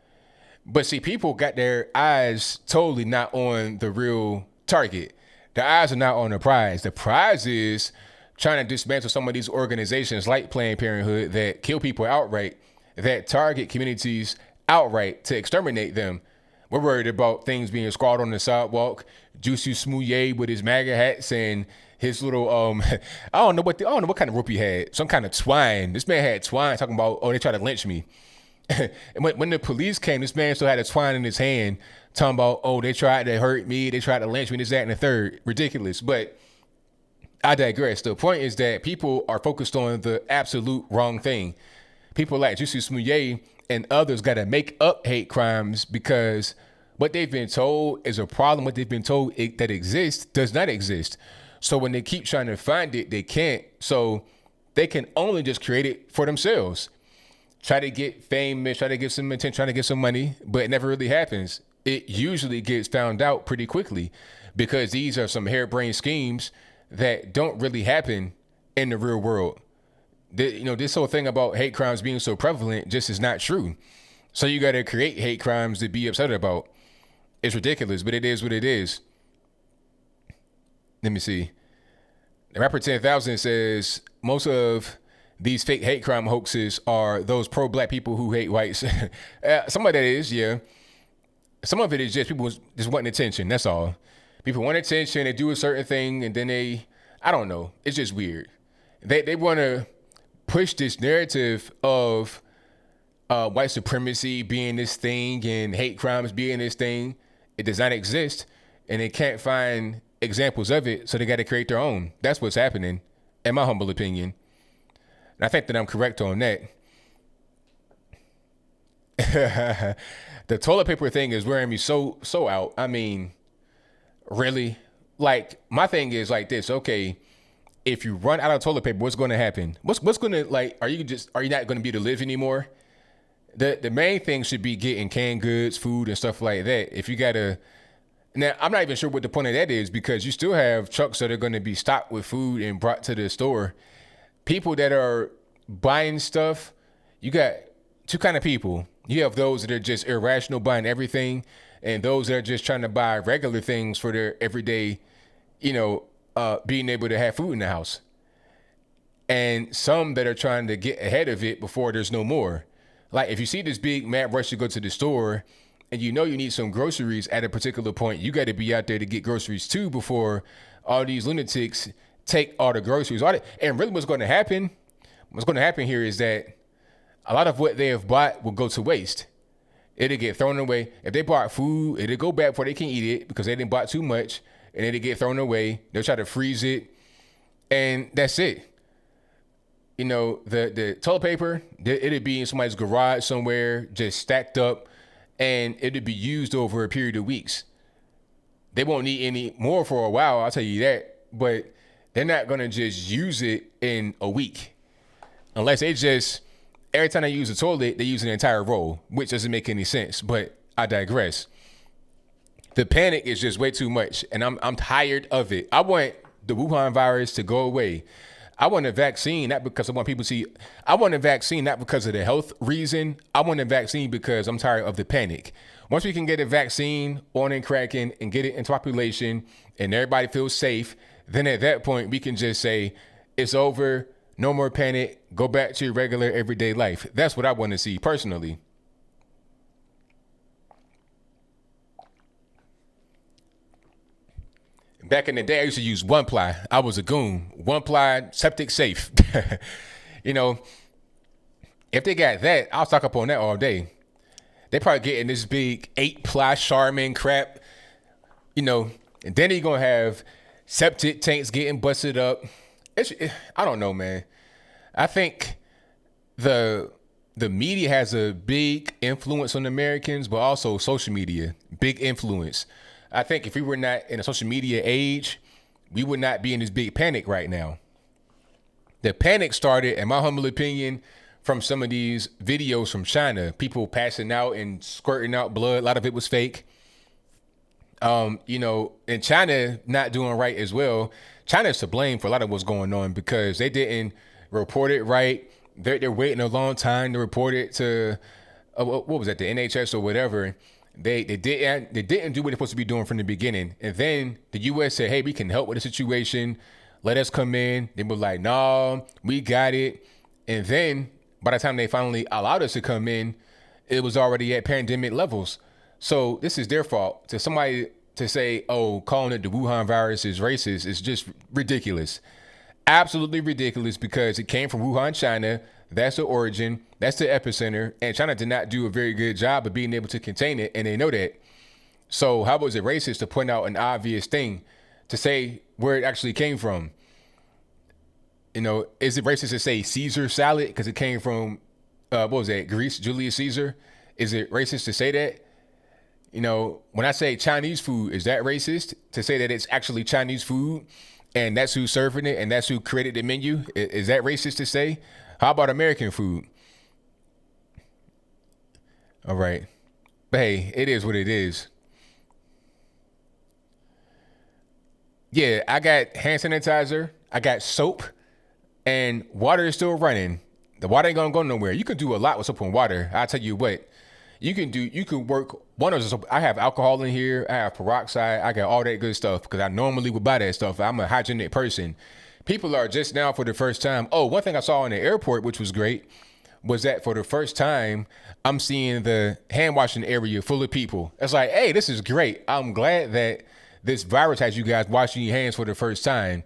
But see, people got their eyes totally not on the real target. The eyes are not on the prize. The prize is trying to dismantle some of these organizations like Planned Parenthood that kill people outright, that target communities outright to exterminate them. We're worried about things being scrawled on the sidewalk. Juicy Smouye with his MAGA hats and his little I don't know what kind of rope he had. Some kind of twine. This man had twine talking about, oh, they tried to lynch me. And when the police came, this man still had a twine in his hand talking about, oh, they tried to hurt me, they tried to lynch me, this, that, and the third. Ridiculous. But I digress. The point is that people are focused on the absolute wrong thing. People like Juicy Smouye and others got to make up hate crimes because what they've been told is a problem. What they've been told that exists does not exist. So when they keep trying to find it, they can't. So they can only just create it for themselves. Try to get famous, try to get some attention, try to get some money, but it never really happens. It usually gets found out pretty quickly because these are some harebrained schemes that don't really happen in the real world. This whole thing about hate crimes being so prevalent just is not true. So you got to create hate crimes to be upset about. It's ridiculous, but it is what it is. Let me see. The rapper 10,000 says most of these fake hate crime hoaxes are those pro-black people who hate whites. Some of that is, yeah. Some of it is just people just wanting attention. That's all. People want attention. They do a certain thing, and then I don't know. It's just weird. They want to push this narrative of white supremacy being this thing and hate crimes being this thing. It does not exist, and they can't find examples of it, so they got to create their own. That's what's happening, in my humble opinion. And I think that I'm correct on that. The toilet paper thing is wearing me so out. I mean, really? Like, my thing is like this. Okay, if you run out of toilet paper, what's going to happen? What's going to, like, are you not going to be able to live anymore? The main thing should be getting canned goods, food, and stuff like that. If you got to, now, I'm not even sure what the point of that is, because you still have trucks that are going to be stocked with food and brought to the store. People that are buying stuff, you got two kind of people. You have those that are just irrational, buying everything, and those that are just trying to buy regular things for their everyday, being able to have food in the house. And some that are trying to get ahead of it before there's no more. Like, if you see this big mad rush to go to the store and you need some groceries at a particular point, you got to be out there to get groceries too before all these lunatics take all the groceries. And really what's going to happen here is that a lot of what they have bought will go to waste. It'll get thrown away. If they bought food, it'll go back before they can eat it because they didn't buy too much, and it'll get thrown away. They'll try to freeze it, and that's it. The toilet paper, it'll be in somebody's garage somewhere, just stacked up, and it'll be used over a period of weeks. They won't need any more for a while, I'll tell you that, but they're not going to just use it in a week. Unless they just, every time they use a toilet, they use an entire roll, which doesn't make any sense, but I digress. The panic is just way too much, and I'm tired of it. I want the Wuhan virus to go away. I want a vaccine, not because I want people to see. I want a vaccine, not because of the health reason. I want a vaccine because I'm tired of the panic. Once we can get a vaccine on and cracking and get it into population and everybody feels safe, then at that point we can just say it's over, no more panic, go back to your regular everyday life. That's what I want to see personally. Back in the day, I used to use one ply. I was a goon. One ply, septic safe. If they got that, I'll stock up on that all day. They probably getting this big 8-ply Charmin crap, and then you're going to have septic tanks getting busted up. I don't know, man. I think the media has a big influence on Americans, but also social media, big influence. I think if we were not in a social media age, we would not be in this big panic right now. The panic started, in my humble opinion, from some of these videos from China, people passing out and squirting out blood. A lot of it was fake. And China not doing right as well. China's to blame for a lot of what's going on because they didn't report it right. They're waiting a long time to report it to, what was that, the NHS or whatever. They didn't do what they're supposed to be doing from the beginning. And then the U.S. said, hey, we can help with the situation. Let us come in. They were like, no, we got it. And then by the time they finally allowed us to come in, it was already at pandemic levels. So this is their fault. To somebody to say, oh, calling it the Wuhan virus is racist is just ridiculous. Absolutely ridiculous because it came from Wuhan, China. That's the origin. That's the epicenter. And China did not do a very good job of being able to contain it. And they know that. So how was it racist to point out an obvious thing to say where it actually came from? Is it racist to say Caesar salad because it came from, Greece, Julius Caesar? Is it racist to say that? When I say Chinese food, is that racist to say that it's actually Chinese food and that's who's serving it and that's who created the menu? Is that racist to say? How about American food? All right. But hey, it is what it is. Yeah, I got hand sanitizer, I got soap, and water is still running. The water ain't gonna go nowhere. You can do a lot with soap and water. I'll tell you what. You can work wonders. I have alcohol in here. I have peroxide. I got all that good stuff because I normally would buy that stuff. I'm a hygienic person. people are just now for the first time. Oh, one thing I saw in the airport, which was great, was that for the first time, I'm seeing the hand washing area full of people. It's like, hey, this is great. I'm glad that this virus has you guys washing your hands for the first time.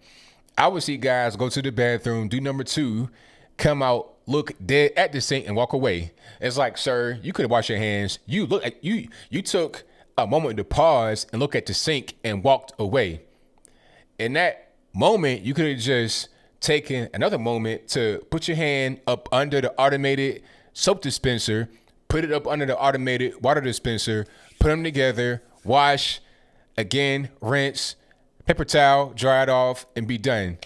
I would see guys go to the bathroom, do number 2, come out, look dead at the sink and walk away. It's like, sir, you could have washed your hands. You look at you took a moment to pause and look at the sink and walked away. In that moment, you could have just taken another moment to put your hand up under the automated soap dispenser, put it up under the automated water dispenser, put them together, wash, again, rinse, paper towel, dry it off, and be done.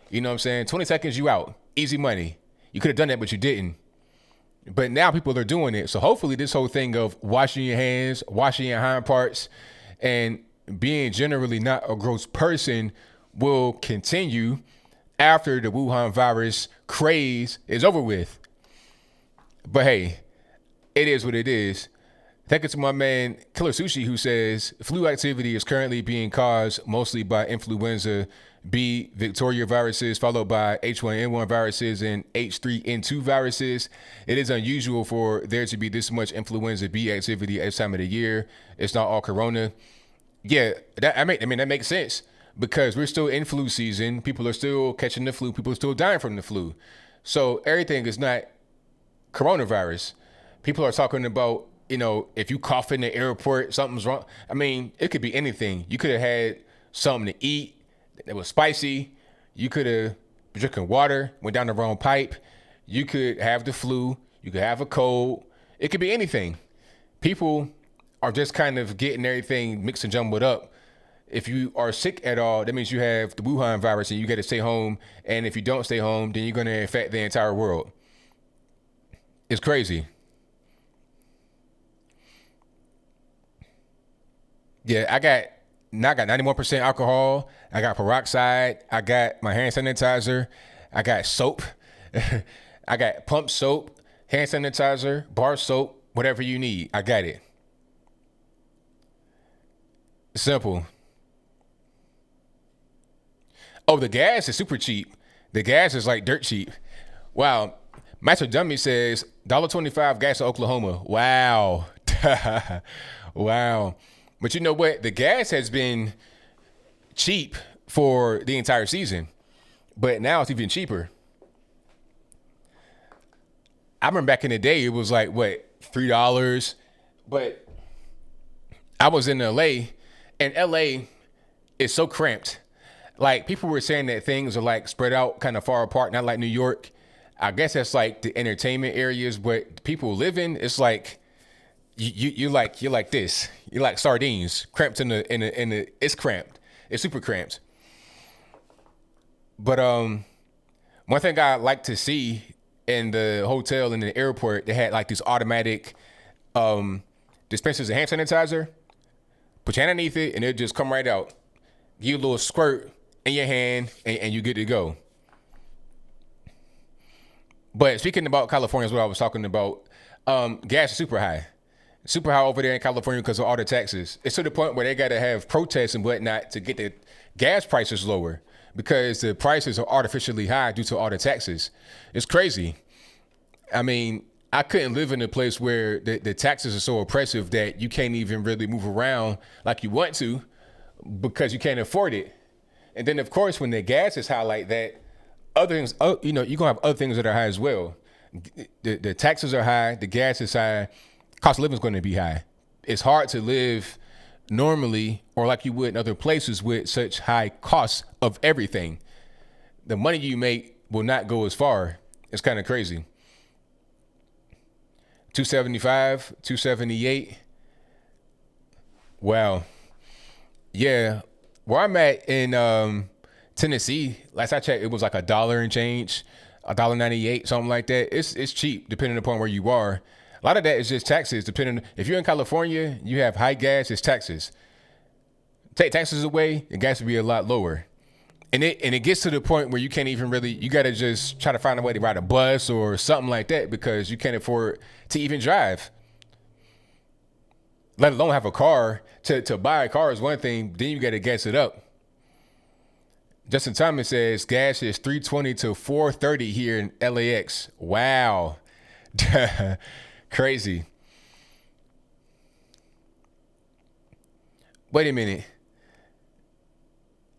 You know what I'm saying? 20 seconds, you out. Easy money. You could have done that, but you didn't. But now people are doing it. So hopefully this whole thing of washing your hands, washing your hind parts, and being generally not a gross person will continue after the Wuhan virus craze is over with. But hey, it is what it is. Thank you to my man Killer Sushi, who says flu activity is currently being caused mostly by influenza B Victoria viruses, followed by H1N1 viruses and H3N2 viruses. It is unusual for there to be this much influenza B activity at this time of the year. It's not all corona. Yeah, that makes sense because we're still in flu season. People are still catching the flu. People are still dying from the flu. So everything is not coronavirus. People are talking about, you know, if you cough in the airport, something's wrong. I mean, it could be anything. You could have had something to eat that was spicy. You could have been drinking water, went down the wrong pipe. You could have the flu. You could have a cold. It could be anything. People are just kind of getting everything mixed and jumbled up. If you are sick at all, that means you have the Wuhan virus and you got to stay home. And if you don't stay home, then you're going to infect the entire world. It's crazy. Yeah, I got 91% alcohol. I got peroxide. I got my hand sanitizer. I got soap. I got pump soap, hand sanitizer, bar soap, whatever you need. I got it. Simple. Oh, the gas is super cheap. The gas is like dirt cheap. Wow. Master Dummy says $1.25 gas in Oklahoma. Wow. Wow. But you know what? The gas has been cheap for the entire season, but now it's even cheaper. I remember back in the day, it was like, what, $3? But I was in LA, and LA is so cramped. Like, people were saying that things are like spread out kind of far apart, not like New York. I guess that's like the entertainment areas, but people live in, it's like, you're like this. You're like sardines, cramped in the. It's cramped. It's super cramped. But one thing I like to see in the hotel and the airport, they had like these automatic dispensers of hand sanitizer. Put your hand underneath it, and it'll just come right out. Give you a little squirt in your hand, and you're good to go. But speaking about California is what I was talking about. Gas is super high. Super high over there in California because of all the taxes. It's to the point where they got to have protests and whatnot to get the gas prices lower because the prices are artificially high due to all the taxes. It's crazy. I mean, I couldn't live in a place where the taxes are so oppressive that you can't even really move around like you want to because you can't afford it. And then, of course, when the gas is high like that, other things, you're going to have other things that are high as well. The taxes are high. The gas is high. Cost of living is going to be high. It's hard to live normally or like you would in other places with such high costs of everything. The money you make will not go as far. It's kind of crazy. $275, $278. Wow. Yeah. Where I'm at in Tennessee, last I checked, it was like $1 and change, $1.98, something like that. It's cheap depending upon where you are. A lot of that is just taxes. Depending, if you're in California, you have high gas, it's taxes. Take taxes away, the gas will be a lot lower. And it gets to the point where you can't even really, you got to just try to find a way to ride a bus or something like that because you can't afford to even drive. Let alone have a car. To buy a car is one thing, then you got to gas it up. Justin Thomas says gas is $3.20 to $4.30 here in LAX. Wow. Crazy. Wait a minute.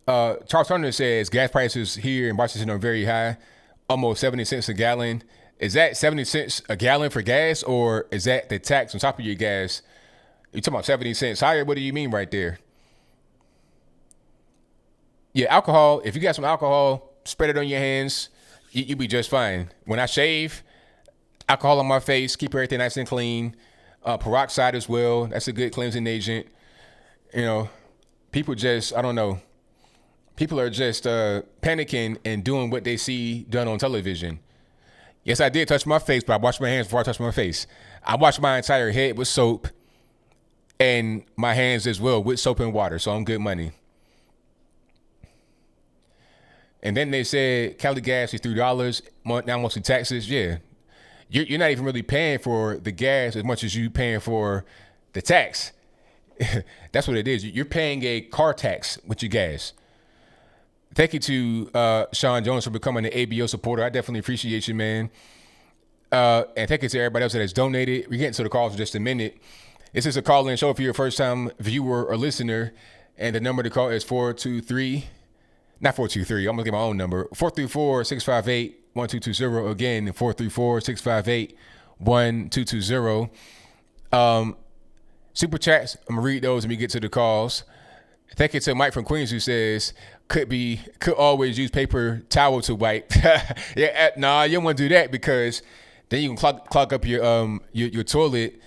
Charles Turner says gas prices here in Washington are very high, almost 70 cents a gallon. Is that 70 cents a gallon for gas, or is that the tax on top of your gas? You talking about 70 cents higher? What do you mean right there? Yeah, alcohol. If you got some alcohol, spread it on your hands. You'll be just fine. When I shave, alcohol on my face, keep everything nice and clean. Peroxide as well. That's a good cleansing agent. You know, people just, I don't know. People are just panicking and doing what they see done on television. Yes, I did touch my face, but I washed my hands before I touched my face. I washed my entire head with soap and my hands as well with soap and water, so I'm good money. And then they said Cali gas is $3. Now mostly taxes. Yeah, you're not even really paying for the gas as much as you paying for the tax. That's what it is. You're paying a car tax with your gas. Thank you to Sean Jones for becoming an ABL supporter. I definitely appreciate you, man. And thank you to everybody else that has donated. We're getting to the calls in just a minute. This is a call-in show if you're a first-time viewer or listener. And the number to call is 423. Not 423. I'm going to get my own number. 434-658-1220. Again, 434-658-1220. Super chats. I'm going to read those when we get to the calls. Thank you to Mike from Queens who says, could always use paper towel to wipe. Yeah, nah, you don't want to do that because then you can clog up your toilet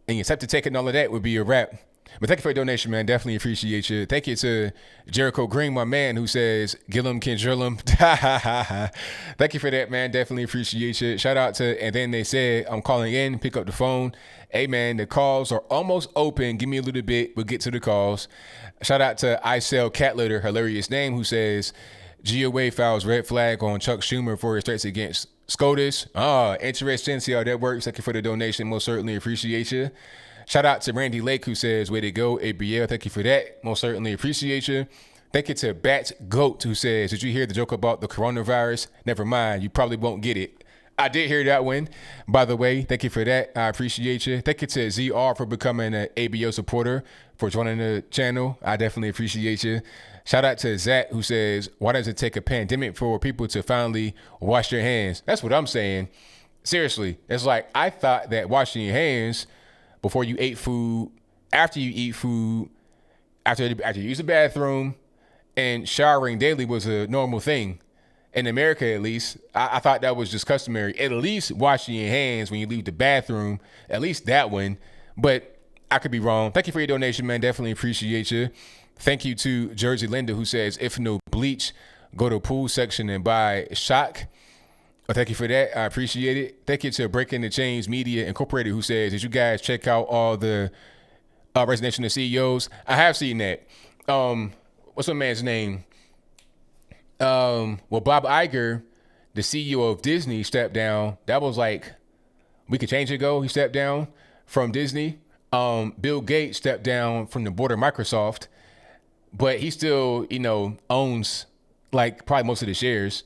and your septic tank and all of that would be a wrap. But thank you for your donation, man. Definitely appreciate you. Thank you to Jericho Green, my man, who says, Gillum can drill him. Thank you for that, man. Definitely appreciate you. Shout out to, and then they said, I'm calling in, pick up the phone. Hey, man, the calls are almost open. Give me a little bit. We'll get to the calls. Shout out to I Sell Cat Litter, hilarious name, who says, GOA files red flag on Chuck Schumer for his threats against SCOTUS. Interesting. See how that works. Thank you for the donation. Most certainly appreciate you. Shout out to Randy Lake, who says, way to go, ABL. Thank you for that. Most certainly appreciate you. Thank you to Bat Goat, who says, did you hear the joke about the coronavirus? Never mind. You probably won't get it. I did hear that one, by the way. Thank you for that. I appreciate you. Thank you to ZR for becoming an ABO supporter, for joining the channel. I definitely appreciate you. Shout out to Zach, who says, why does it take a pandemic for people to finally wash their hands? That's what I'm saying. Seriously. It's like, I thought that washing your hands before you ate food, after you eat food, after you use the bathroom, and showering daily was a normal thing. In America, at least, I thought that was just customary. At least washing your hands when you leave the bathroom, at least that one. But I could be wrong. Thank you for your donation, man. Definitely appreciate you. Thank you to Jersey Linda, who says, if no bleach, go to pool section and buy Shock. Well, thank you for that. I appreciate it. Thank you to Breaking the Chains Media Incorporated, who says, did you guys check out all the resignation of CEOs? I have seen that. What's my man's name? Well, Bob Iger, the CEO of Disney, stepped down. That was like a week and change ago. He stepped down from Disney. Bill Gates stepped down from the board of Microsoft, but he still, owns like probably most of the shares.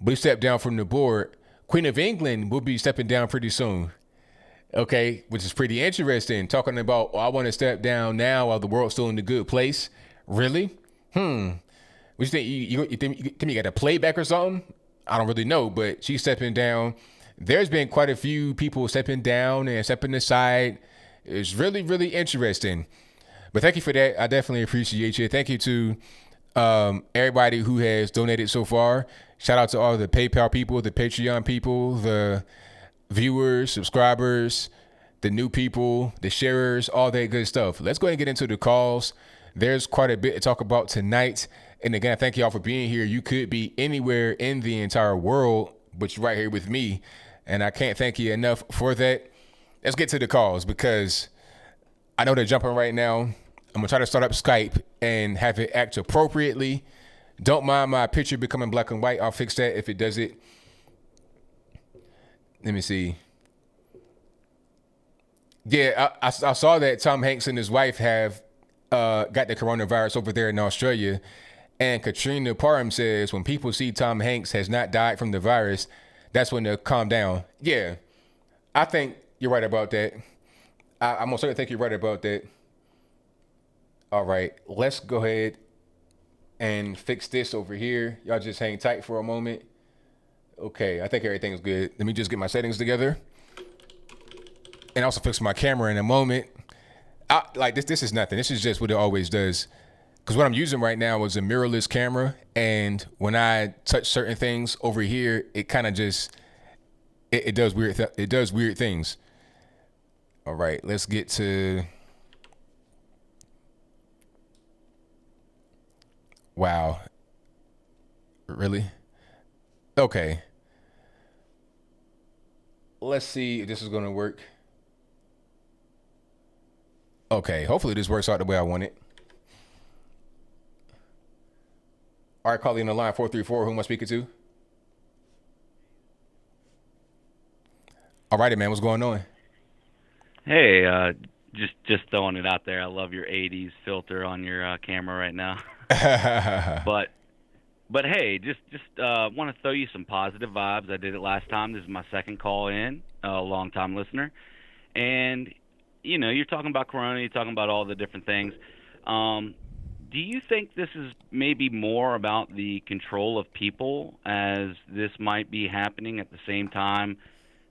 But he stepped down from the board. Queen of England will be stepping down pretty soon. Okay, which is pretty interesting. Talking about, I want to step down now while the world's still in a good place. Really? What you think? You think you got a playback or something? I don't really know, but she's stepping down. There's been quite a few people stepping down and stepping aside. It's really, really interesting. But thank you for that. I definitely appreciate you. Thank you to everybody who has donated so far. Shout out to all the PayPal people, the Patreon people, the viewers, subscribers, the new people, the sharers, all that good stuff. Let's go ahead and get into the calls. There's quite a bit to talk about tonight. And again, thank you all for being here. You could be anywhere in the entire world, but you're right here with me. And I can't thank you enough for that. Let's get to the calls because I know they're jumping right now. I'm going to try to start up Skype and have it act appropriately. Don't mind my picture becoming black and white. I'll fix that if it does it. Let me see. Yeah, I saw that Tom Hanks and his wife have got the coronavirus over there in Australia. And Katrina Parham says, when people see Tom Hanks has not died from the virus, that's when they'll calm down. Yeah, I think you're right about that. I'm going to certainly think you're right about that. All right, let's go ahead and fix this over here. Y'all just hang tight for a moment. Okay, I think everything's good. Let me just get my settings together. And also fix my camera in a moment. Like this is nothing. This is just what it always does. Because what I'm using right now is a mirrorless camera. And when I touch certain things over here, it kind of just, it does weird things. All right, let's get to, wow. Really? Okay. Let's see if this is going to work. Okay, hopefully this works out the way I want it. All right, calling in the line 434. Who am I speaking to? All righty, man. What's going on? Hey, just throwing it out there. I love your '80s filter on your camera right now. But hey, just want to throw you some positive vibes. I did it last time. This is my second call in, a long-time listener, and you know, you're talking about Corona, you're talking about all the different things. Do you think this is maybe more about the control of people, as this might be happening at the same time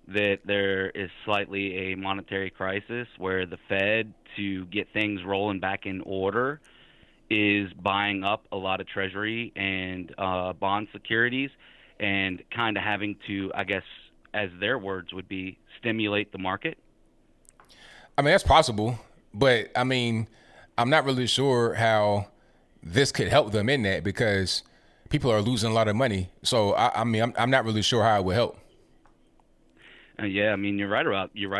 that there is slightly a monetary crisis where the Fed, to get things rolling back in order, is buying up a lot of Treasury and bond securities and kind of having to, I guess, as their words would be, stimulate the market? I mean, that's possible, but I mean, I'm not really sure how this could help them in that, because people are losing a lot of money. So I mean, I'm not really sure how it would help. Yeah, I mean, you're right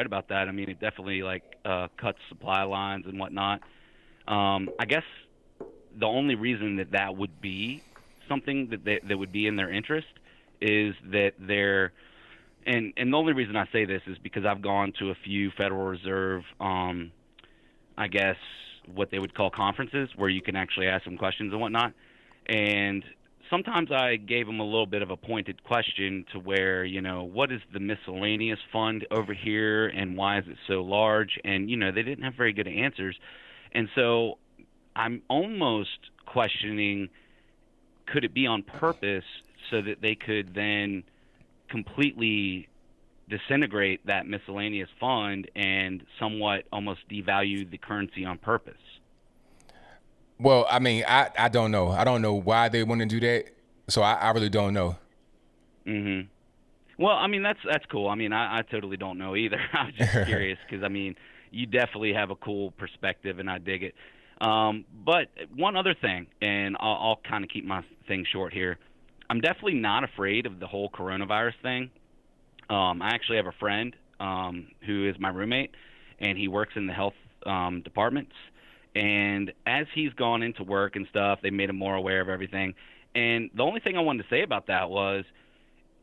about that. I mean, it definitely cuts supply lines and whatnot. I guess the only reason that would be something that would be in their interest is that they're, and the only reason I say this is because I've gone to a few Federal Reserve, I guess what they would call conferences, where you can actually ask them questions and whatnot. And sometimes I gave them a little bit of a pointed question to where, you know, what is the miscellaneous fund over here and why is it so large? And, you know, they didn't have very good answers. And so I'm almost questioning, could it be on purpose so that they could then completely disintegrate that miscellaneous fund and somewhat almost devalue the currency on purpose? Well, I mean, I don't know. I don't know why they want to do that. So I really don't know. Mm-hmm. Well, I mean, that's cool. I mean, I totally don't know either. I was just curious because, I mean, you definitely have a cool perspective, and I dig it. But one other thing, and I'll kind of keep my thing short here. I'm definitely not afraid of the whole coronavirus thing. I actually have a friend who is my roommate, and he works in the health departments. And as he's gone into work and stuff, they made him more aware of everything. And the only thing I wanted to say about that was,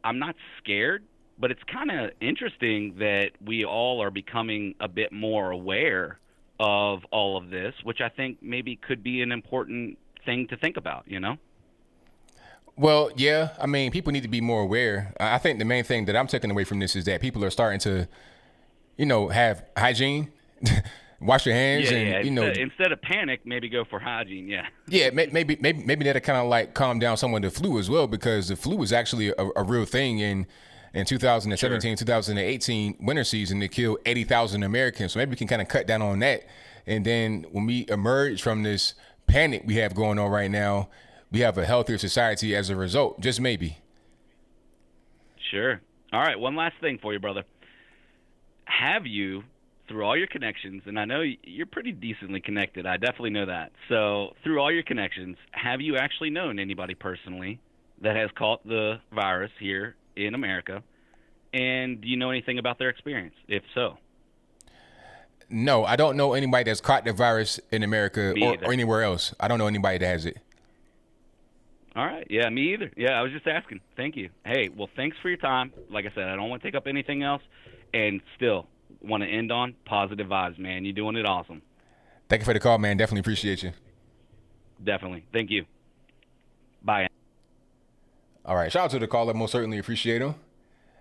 I'm not scared, but it's kind of interesting that we all are becoming a bit more aware of all of this, which I think maybe could be an important thing to think about, you know? Well, yeah, I mean, people need to be more aware. I think the main thing that I'm taking away from this is that people are starting to, you know, have hygiene, wash your hands, and you know, instead of panic, maybe go for hygiene. Yeah. Yeah, maybe that'll kind of like calm down some of the flu as well, because the flu was actually a real thing in 2017, 2018 winter season. It killed 80,000 Americans. So maybe we can kind of cut down on that. And then when we emerge from this panic we have going on right now, we have a healthier society as a result. Just maybe. Sure. All right. One last thing for you, brother. Have you, through all your connections, and I know you're pretty decently connected, I definitely know that. So through all your connections, have you actually known anybody personally that has caught the virus here in America? And do you know anything about their experience, if so? No, I don't know anybody that's caught the virus in America or anywhere else. I don't know anybody that has it. All right. Yeah, me either. Yeah, I was just asking. Thank you. Hey, well, thanks for your time. Like I said, I don't want to take up anything else. And still want to end on positive vibes, man. You're doing it awesome. Thank you for the call, man. Definitely appreciate you. Definitely. Thank you. Bye. All right. Shout out to the caller. Most certainly appreciate him.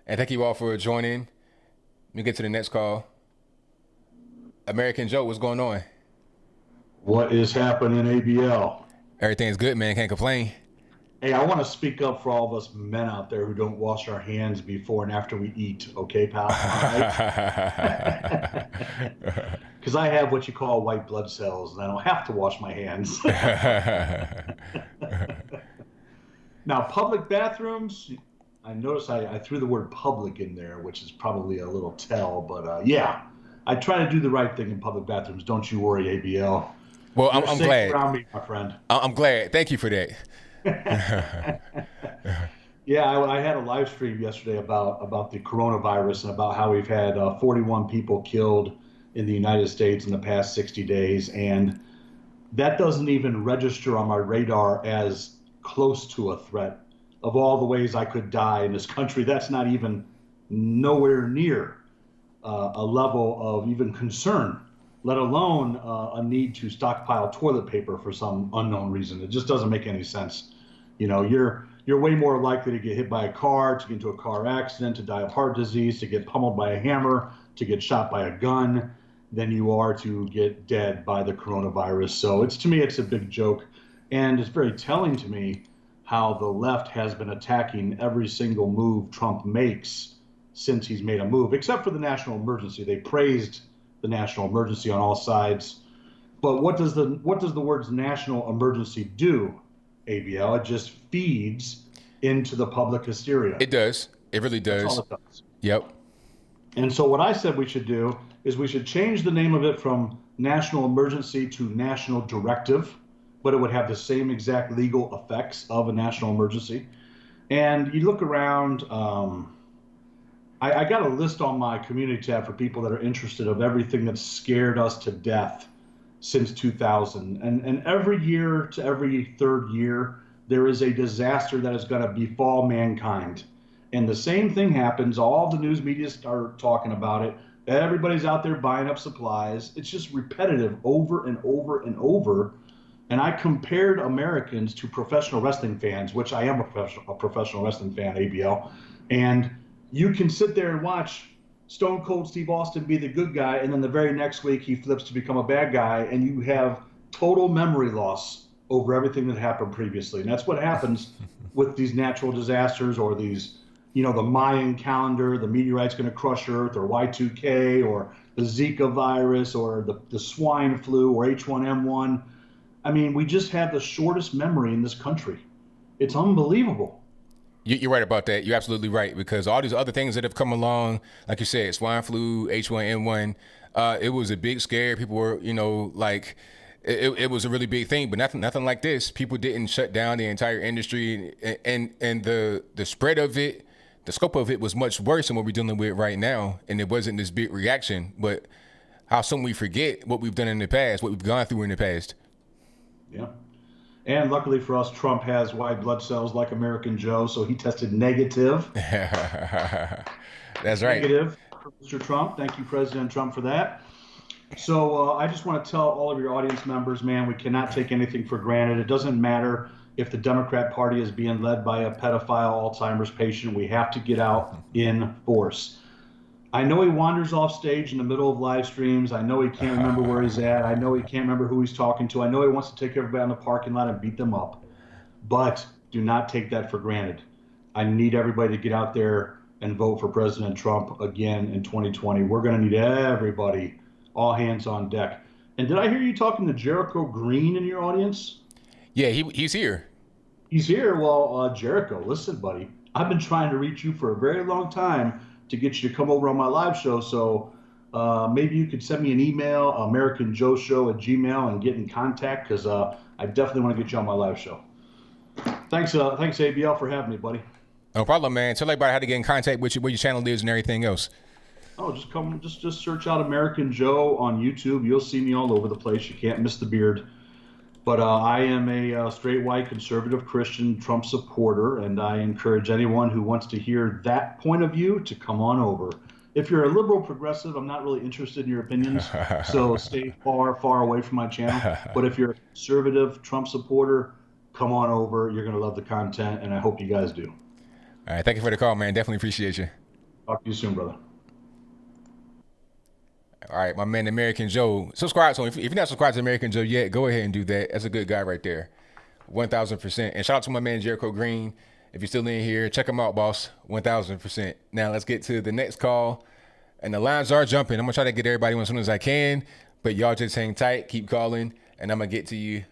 And thank you all for joining. Let me get to the next call. American Joe, what's going on? What is happening, ABL? Everything's good, man. Can't complain. Hey, I want to speak up for all of us men out there who don't wash our hands before and after we eat. Okay, pal? Because I have what you call white blood cells, and I don't have to wash my hands. Now, public bathrooms, I noticed I threw the word public in there, which is probably a little tell, but yeah, I try to do the right thing in public bathrooms. Don't you worry, ABL. Well, You're I'm safe glad. around me, my friend. I'm glad. Thank you for that. Yeah, I had a live stream yesterday about the coronavirus and about how we've had 41 people killed in the United States in the past 60 days. And that doesn't even register on my radar as close to a threat. Of all the ways I could die in this country, that's not even nowhere near a level of even concern, let alone a need to stockpile toilet paper for some unknown reason. It just doesn't make any sense. You know, you're way more likely to get hit by a car, to get into a car accident, to die of heart disease, to get pummeled by a hammer, to get shot by a gun, than you are to get dead by the coronavirus. So to me, it's a big joke. And it's very telling to me how the left has been attacking every single move Trump makes since he's made a move, except for the national emergency. They praised the national emergency on all sides. But what does the words national emergency do, ABL? It just feeds into the public hysteria. It does. It really does. That's all it does. Yep. And so what I said we should do is we should change the name of it from national emergency to national directive, but it would have the same exact legal effects of a national emergency. And you look around, I got a list on my community tab for people that are interested of everything that's scared us to death since 2000. And every year to every third year, there is a disaster that is going to befall mankind. And the same thing happens. All the news media start talking about it. Everybody's out there buying up supplies. It's just repetitive over and over and over. And I compared Americans to professional wrestling fans, which I am a professional wrestling fan, ABL. And you can sit there and watch Stone Cold Steve Austin be the good guy, and then the very next week he flips to become a bad guy, and you have total memory loss over everything that happened previously. And that's what happens with these natural disasters or these, you know, the Mayan calendar, the meteorite's going to crush Earth, or Y2K, or the Zika virus, or the swine flu, or H1N1. I mean, we just have the shortest memory in this country. It's unbelievable. You're right about that. You're absolutely right, because all these other things that have come along, like you said, swine flu, H1N1, it was a big scare. People were, you know, like it was a really big thing, but nothing like this. People didn't shut down the entire industry, and the spread of it, the scope of it was much worse than what we're dealing with right now, and it wasn't this big reaction. But how soon we forget what we've done in the past, what we've gone through in the past. Yeah. And luckily for us, Trump has white blood cells like American Joe, so he tested negative. That's right. Negative, Mr. Trump. Thank you, President Trump, for that. So I just want to tell all of your audience members, man, we cannot take anything for granted. It doesn't matter if the Democrat Party is being led by a pedophile Alzheimer's patient. We have to get out in force. I know he wanders off stage in the middle of live streams. I know he can't remember where he's at. I know he can't remember who he's talking to. I know he wants to take everybody in the parking lot and beat them up. But do not take that for granted. I need everybody to get out there and vote for President Trump again in 2020. We're going to need everybody, all hands on deck. And did I hear you talking to Jericho Green in your audience? Yeah, he's here. He's here? Well, Jericho, listen, buddy. I've been trying to reach you for a very long time to get you to come over on my live show. So maybe you could send me an email, AmericanJoeShow@gmail, and get in contact, because I definitely want to get you on my live show. Thanks ABL, for having me, buddy. No problem, man. Tell everybody how to get in contact with you, where your channel is, and everything else. Oh, just search out American Joe on YouTube. You'll see me all over the place. You can't miss the beard. But I am a straight white conservative Christian Trump supporter, and I encourage anyone who wants to hear that point of view to come on over. If you're a liberal progressive, I'm not really interested in your opinions, so stay far, far away from my channel. But if you're a conservative Trump supporter, come on over. You're going to love the content, and I hope you guys do. All right, thank you for the call, man. Definitely appreciate you. Talk to you soon, brother. All right, my man American Joe. Subscribe to him. If you're not subscribed to American Joe yet, go ahead and do that. That's a good guy right there. 1,000%. And shout out to my man Jericho Green. If you're still in here, check him out, boss. 1,000%. Now let's get to the next call. And the lines are jumping. I'm going to try to get everybody on as soon as I can. But y'all just hang tight. Keep calling. And I'm going to get to you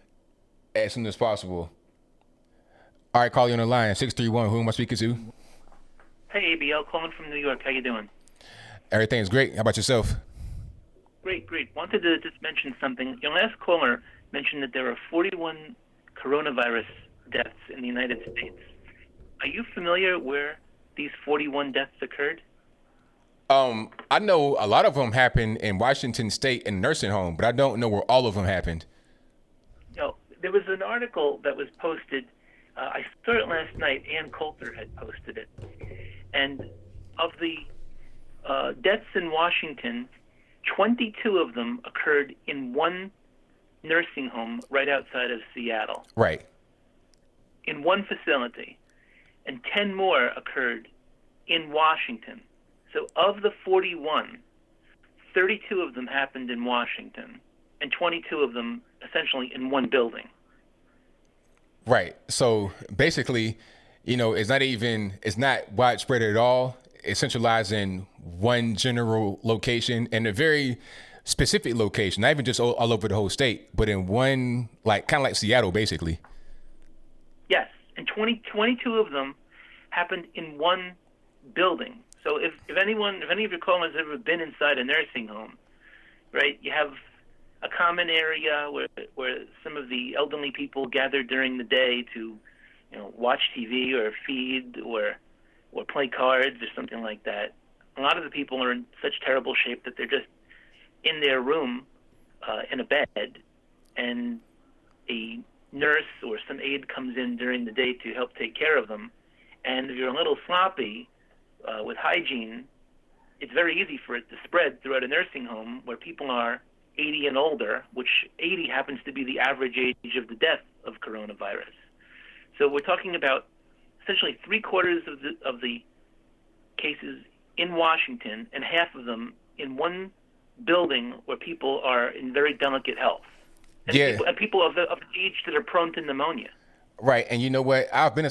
as soon as possible. All right, call you on the line. 631. Who am I speaking to? Hey, ABL, calling from New York. How you doing? Everything's great. How about yourself? Great, great. Wanted to just mention something. Your last caller mentioned that there are 41 coronavirus deaths in the United States. Are you familiar where these 41 deaths occurred? I know a lot of them happened in Washington State in a nursing home, but I don't know where all of them happened. No, there was an article that was posted. I saw it last night. Ann Coulter had posted it. And of the deaths in Washington, 22 of them occurred in one nursing home right outside of Seattle. Right. In one facility. And 10 more occurred in Washington. So of the 41, 32 of them happened in Washington, and 22 of them essentially in one building. Right. So basically, it's not widespread at all. It's centralized in one general location and a very specific location, not even just all over the whole state, but in one, kind of like Seattle, basically. Yes. And 22 of them happened in one building. So if any of your callers have ever been inside a nursing home, right, you have a common area where some of the elderly people gather during the day to, watch TV or feed or play cards or something like that. A lot of the people are in such terrible shape that they're just in their room in a bed, and a nurse or some aide comes in during the day to help take care of them. And if you're a little sloppy with hygiene, it's very easy for it to spread throughout a nursing home where people are 80 and older, which 80 happens to be the average age of the death of coronavirus. So we're talking about essentially 3/4 of the cases in Washington and half of them in one building where people are in very delicate health. And people of the age that are prone to pneumonia. Right. And you know what? I've been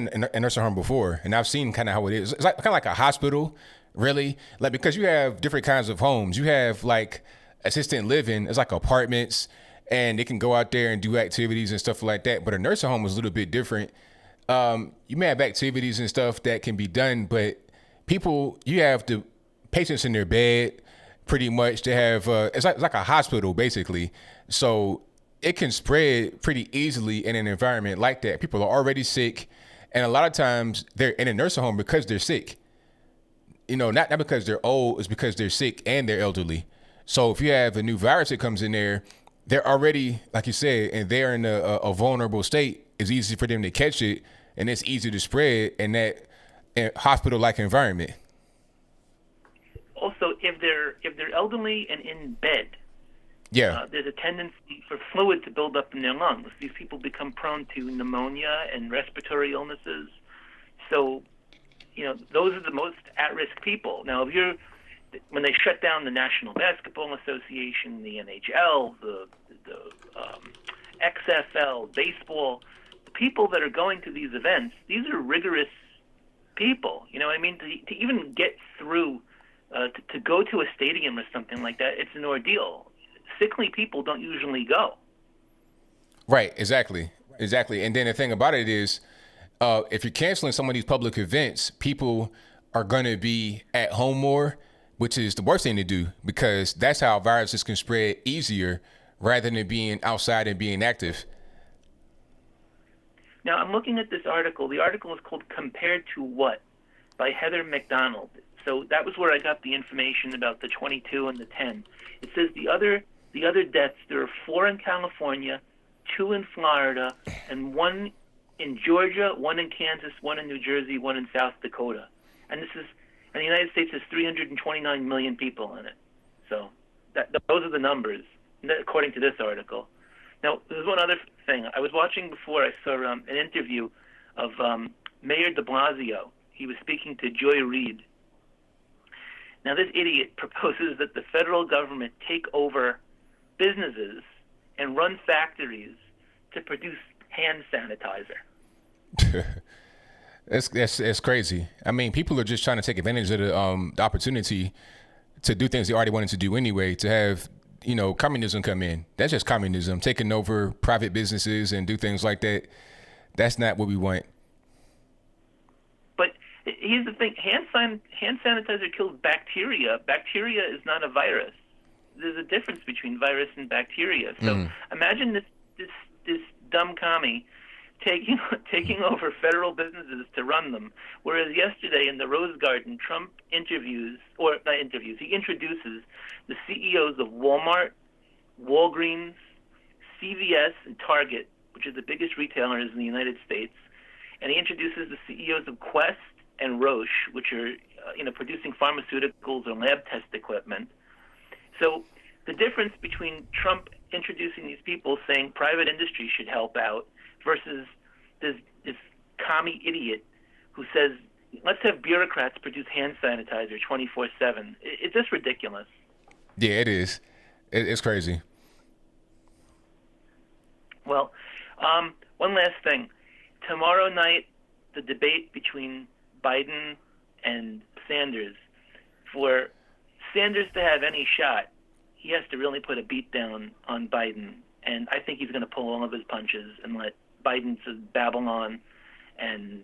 in a nursing home before, and I've seen kind of how it is. It's kind of like a hospital, really. Because you have different kinds of homes. You have assisted living. It's like apartments, and they can go out there and do activities and stuff like that. But a nursing home is a little bit different. You may have activities and stuff that can be done, but you have the patients in their bed pretty much. They have, it's like a hospital, basically. So it can spread pretty easily in an environment like that. People are already sick, and a lot of times they're in a nursing home because they're sick. Not because they're old, it's because they're sick and they're elderly. So if you have a new virus that comes in there, they're already, like you said, and they're in a vulnerable state. It's easy for them to catch it, and it's easy to spread in that hospital-like environment. Also, if they're elderly and in bed, there's a tendency for fluid to build up in their lungs. These people become prone to pneumonia and respiratory illnesses. So, those are the most at-risk people. Now, when they shut down the National Basketball Association, the NHL, the XFL, baseball, the people that are going to these events, these are rigorous people. You know what I mean? To even get through, to go to a stadium or something like that, it's an ordeal. Sickly people don't usually go. Right, exactly. And then the thing about it is, if you're canceling some of these public events, people are going to be at home more, which is the worst thing to do, because that's how viruses can spread easier rather than being outside and being active. Now, I'm looking at this article. The article is called Compared to What? By Heather McDonald. So that was where I got the information about the 22 and the 10. It says the other deaths, there are 4 in California, 2 in Florida, and 1 in Georgia, 1 in Kansas, 1 in New Jersey, 1 in South Dakota. And the United States has 329 million people in it. So those are the numbers, according to this article. Now, there's one other thing. I was watching before. I saw an interview of Mayor de Blasio. He was speaking to Joy Reid. Now, this idiot proposes that the federal government take over businesses and run factories to produce hand sanitizer. It's crazy. I mean, people are just trying to take advantage of the opportunity to do things they already wanted to do anyway, to have, communism come in. That's just communism, taking over private businesses and do things like that. That's not what we want. But here's the thing. Hand sanitizer kills bacteria. Bacteria is not a virus. There's a difference between virus and bacteria. So imagine this dumb commie taking over federal businesses to run them. Whereas yesterday in the Rose Garden, Trump he introduces the CEOs of Walmart, Walgreens, CVS, and Target, which are the biggest retailers in the United States. And he introduces the CEOs of Quest and Roche, which are producing pharmaceuticals or lab test equipment. So the difference between Trump introducing these people saying private industry should help out versus this commie idiot who says, let's have bureaucrats produce hand sanitizer 24/7. It's just ridiculous. Yeah, it is. It's crazy. Well, one last thing. Tomorrow night, the debate between Biden and Sanders. For Sanders to have any shot, he has to really put a beat down on Biden. And I think he's going to pull all of his punches and let Biden just babble on. And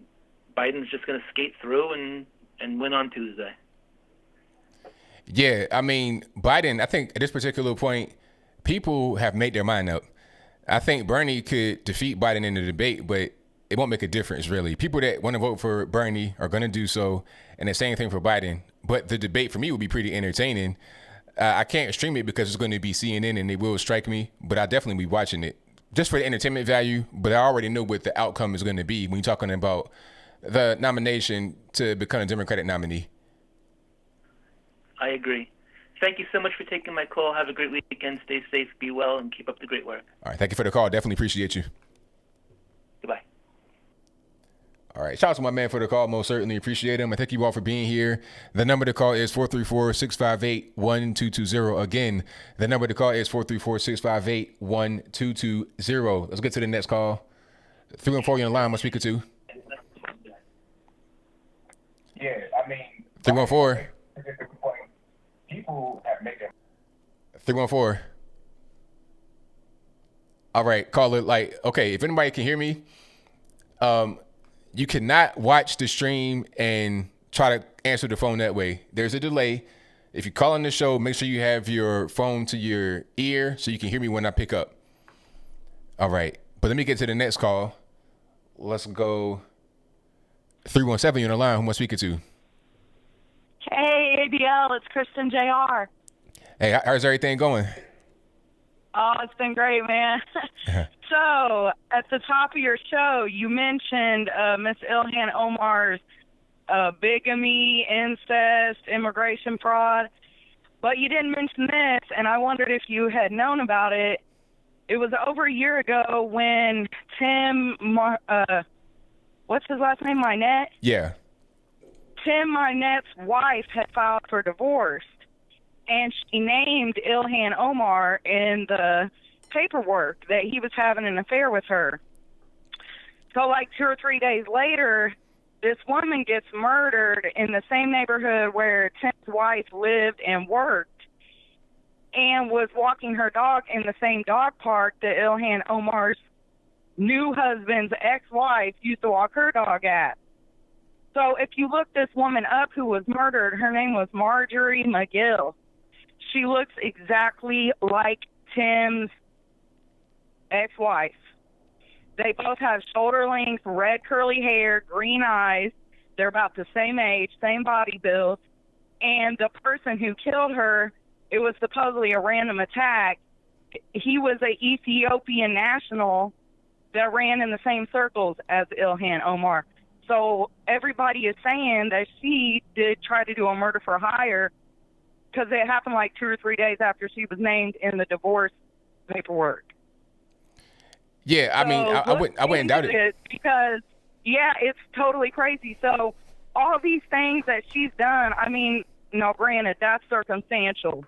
Biden's just going to skate through and win on Tuesday. Yeah, I mean, Biden, I think at this particular point, people have made their mind up. I think Bernie could defeat Biden in the debate, but it won't make a difference, really. People that want to vote for Bernie are going to do so, and the same thing for Biden. But the debate for me will be pretty entertaining. I can't stream it because it's going to be CNN and they will strike me, but I'll definitely be watching it just for the entertainment value. But I already know what the outcome is going to be when you're talking about the nomination to become a Democratic nominee. I agree. Thank you so much for taking my call. Have a great weekend. Stay safe, be well, and keep up the great work. All right. Thank you for the call. Definitely appreciate you. Goodbye. All right. Shout out to my man for the call. Most certainly appreciate him. I thank you all for being here. The number to call is 434-658-1220. Again, the number to call is 434-658-1220. Let's get to the next call. 314, you're on the line. I'm speaker to. Yeah, I mean, 314. People have made them. 314. All right, call it okay, if anybody can hear me, you cannot watch the stream and try to answer the phone that way. There's a delay. If you call in the show, make sure you have your phone to your ear so you can hear me when I pick up. All right, but let me get to the next call. Let's go 317, you're on the line. Who am I speaking to? Hey, ABL, it's Kristen Jr. Hey, how's everything going? Oh, it's been great, man. So, at the top of your show, you mentioned Miss Ilhan Omar's bigamy, incest, immigration fraud, but you didn't mention this, and I wondered if you had known about it. It was over a year ago when Tim, what's his last name, Mynett? Yeah. Tim Mynett's wife had filed for divorce, and she named Ilhan Omar in the paperwork that he was having an affair with her. So like 2 or 3 days later, this woman gets murdered in the same neighborhood where Tim's wife lived and worked, and was walking her dog in the same dog park that Ilhan Omar's new husband's ex-wife used to walk her dog at. So if you look this woman up who was murdered, her name was Marjorie McGill. She looks exactly like Tim's ex-wife. They both have shoulder-length, red curly hair, green eyes. They're about the same age, same body build. And the person who killed her, it was supposedly a random attack. He was an Ethiopian national that ran in the same circles as Ilhan Omar. So everybody is saying that she did try to do a murder for hire because it happened like 2 or 3 days after she was named in the divorce paperwork. Yeah, I mean, I wouldn't doubt it. Because, yeah, it's totally crazy. So all these things that she's done, I mean, no, granted, that's circumstantial.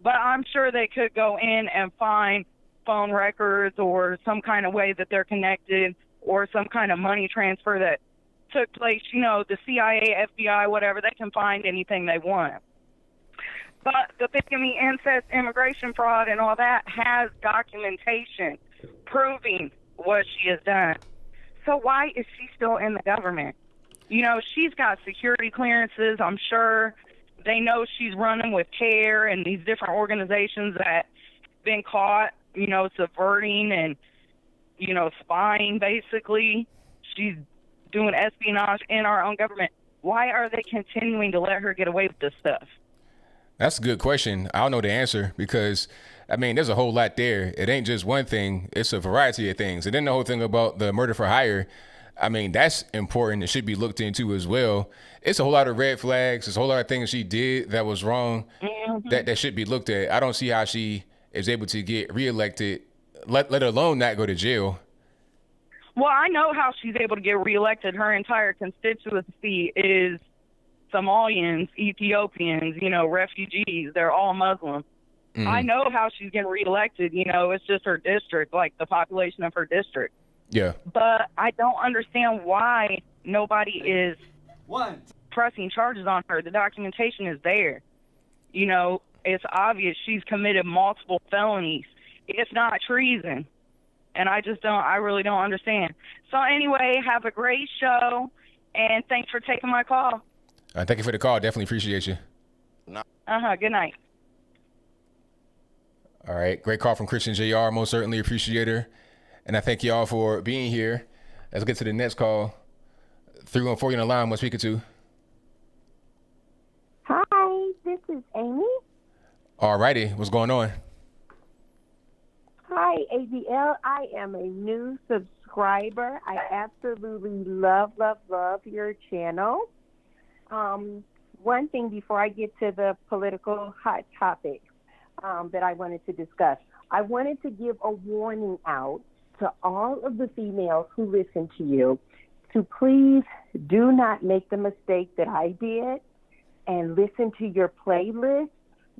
But I'm sure they could go in and find phone records or some kind of way that they're connected or some kind of money transfer that took place. You know, the CIA, FBI, whatever, they can find anything they want. But the bigamy, incest, immigration fraud, and all that has documentation proving what she has done. So why is she still in the government? You know, she's got security clearances. I'm sure they know she's running with CARE and these different organizations that have been caught, you know, subverting and, you know, spying, basically. She's doing espionage in our own government. Why are they continuing to let her get away with this stuff? That's a good question. I don't know the answer because, I mean, there's a whole lot there. It ain't just one thing. It's a variety of things. And then the whole thing about the murder for hire, I mean, that's important. It should be looked into as well. It's a whole lot of red flags. There's a whole lot of things she did that was wrong that should be looked at. I don't see how she is able to get reelected, let alone not go to jail. Well, I know how she's able to get reelected. Her entire constituency is Somalians, Ethiopians, you know, refugees. They're all Muslim. Mm-hmm. I know how she's getting reelected. You know, it's just her district, like the population of her district. Yeah. But I don't understand why nobody is pressing charges on her. The documentation is there. You know, it's obvious she's committed multiple felonies. It's not treason. And I really don't understand. So anyway, have a great show, and thanks for taking my call. Thank you for the call. Definitely appreciate you. Good night. All right. Great call from Christian JR. Most certainly appreciate her. And I thank you all for being here. Let's get to the next call. 314 on the line. What's speaking to? Hi, this is Amy. All righty. What's going on? Hi, ABL. I am a new subscriber. I absolutely love your channel. One thing before I get to the political hot topic that I wanted to discuss, I wanted to give a warning out to all of the females who listen to you to please do not make the mistake that I did and listen to your playlist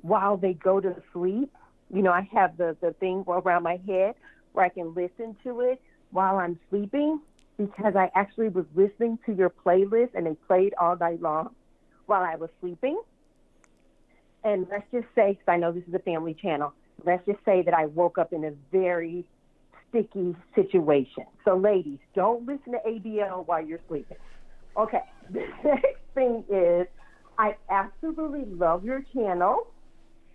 while they go to sleep. You know, I have the thing around my head where I can listen to it while I'm sleeping, because I actually was listening to your playlist and they played all night long while I was sleeping. And let's just say, because I know this is a family channel, let's just say that I woke up in a very sticky situation. So ladies, don't listen to ABL while you're sleeping. Okay, the next thing is I absolutely love your channel,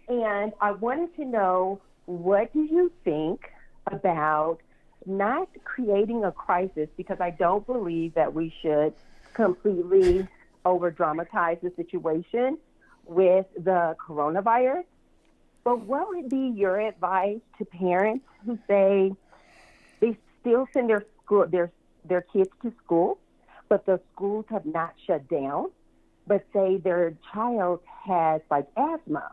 and I wanted to know, what do you think about not creating a crisis, because I don't believe that we should completely over-dramatize the situation with the coronavirus. But what would be your advice to parents who say they still send their kids to school, but the schools have not shut down, but say their child has like asthma,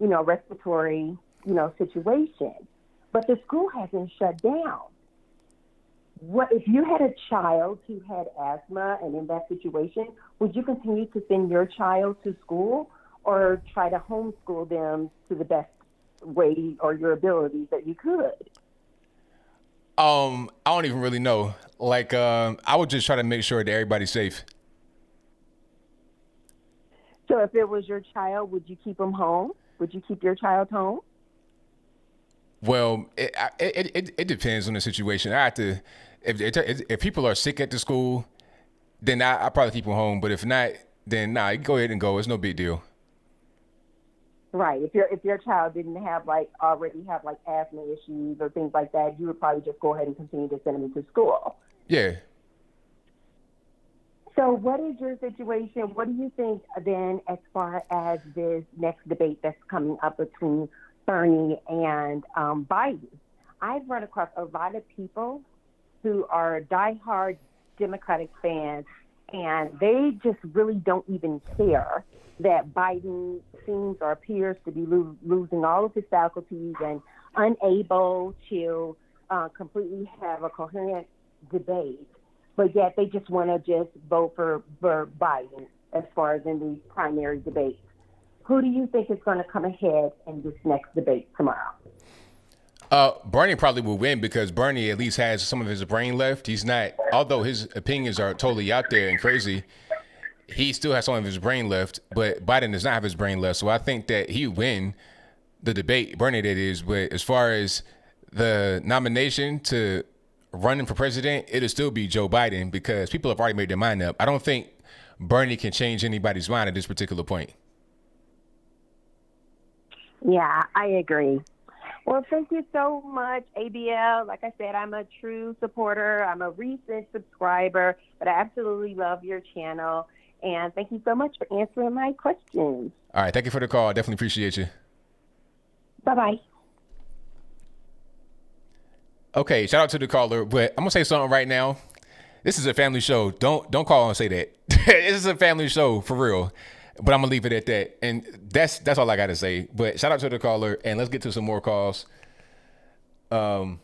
you know, respiratory, you know, situation, but the school hasn't shut down? What if you had a child who had asthma and in that situation, would you continue to send your child to school or try to homeschool them to the best way or your abilities that you could? I don't even really know. Like, I would just try to make sure that everybody's safe. So if it was your child, would you keep them home? Would you keep your child home? Well, it depends on the situation. I have to, if people are sick at the school, then I probably keep them home. But if not, then nah, you go ahead and go. It's no big deal. Right. If your child didn't have already have asthma issues or things like that, you would probably just go ahead and continue to send them to school. Yeah. So what is your situation? What do you think then as far as this next debate that's coming up between Bernie and Biden? I've run across a lot of people who are diehard Democratic fans, and they just really don't even care that Biden seems or appears to be losing all of his faculties and unable to completely have a coherent debate, but yet they just want to just vote for Biden as far as in the primary debate. Who do you think is going to come ahead in this next debate tomorrow? Bernie probably will win because Bernie at least has some of his brain left. He's not, although his opinions are totally out there and crazy, he still has some of his brain left, but Biden does not have his brain left. So I think that he win the debate, Bernie that is. But as far as the nomination to running for president, it'll still be Joe Biden because people have already made their mind up. I don't think Bernie can change anybody's mind at this particular point. Yeah, I agree. Well, thank you so much, ABL. Like I said, I'm a true supporter. I'm a recent subscriber, but I absolutely love your channel. And thank you so much for answering my questions. All right. Thank you for the call. I definitely appreciate you. Bye-bye. Okay. Shout out to the caller, but I'm going to say something right now. This is a family show. Don't call and say that. This is a family show for real. But I'm gonna leave it at that, and that's all I gotta say. But shout out to the caller, and let's get to some more calls. All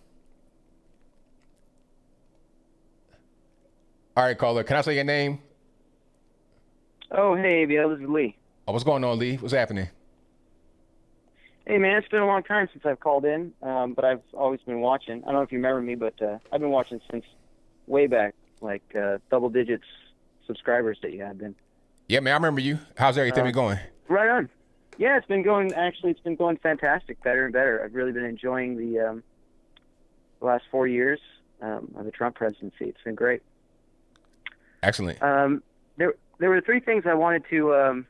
right, caller, can I say your name? Oh, hey, ABL, this is Lee. Oh, what's going on, Lee? What's happening? Hey, man, it's been a long time since I've called in, but I've always been watching. I don't know if you remember me, but I've been watching since way back, like double digits subscribers that you had been. Yeah, man, I remember you. How's everything been going? Right on. Yeah, it's been going fantastic, better and better. I've really been enjoying the last 4 years of the Trump presidency. It's been great. Excellent. There were three things I wanted to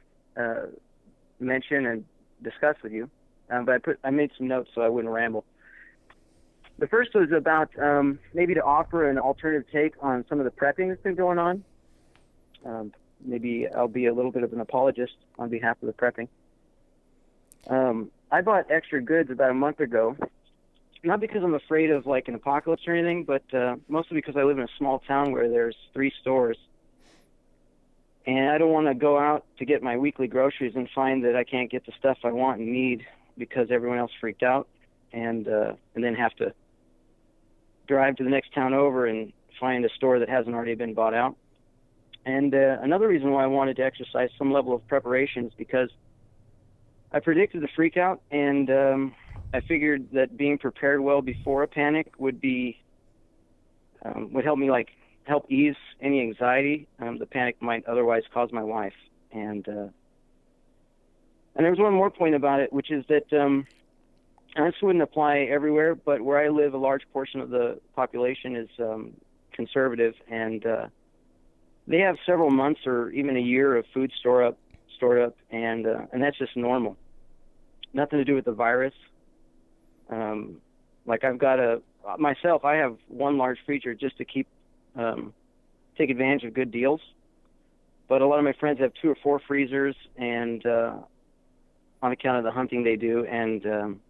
mention and discuss with you, but I made some notes so I wouldn't ramble. The first was about maybe to offer an alternative take on some of the prepping that's been going on. Maybe I'll be a little bit of an apologist on behalf of the prepping. I bought extra goods about a month ago, not because I'm afraid of like an apocalypse or anything, but mostly because I live in a small town where there's 3 stores. And I don't want to go out to get my weekly groceries and find that I can't get the stuff I want and need because everyone else freaked out, and then have to drive to the next town over and find a store that hasn't already been bought out. And another reason why I wanted to exercise some level of preparation is because I predicted the freak out, and I figured that being prepared well before a panic would help me help ease any anxiety the panic might otherwise cause my wife. And there was one more point about it, which is that this wouldn't apply everywhere, but where I live, a large portion of the population is conservative, and they have several months or even a year of food stored up, and that's just normal. Nothing to do with the virus. Like I've got I have one large freezer just to take advantage of good deals. But a lot of my friends have 2 or 4 freezers, and on account of the hunting they do, and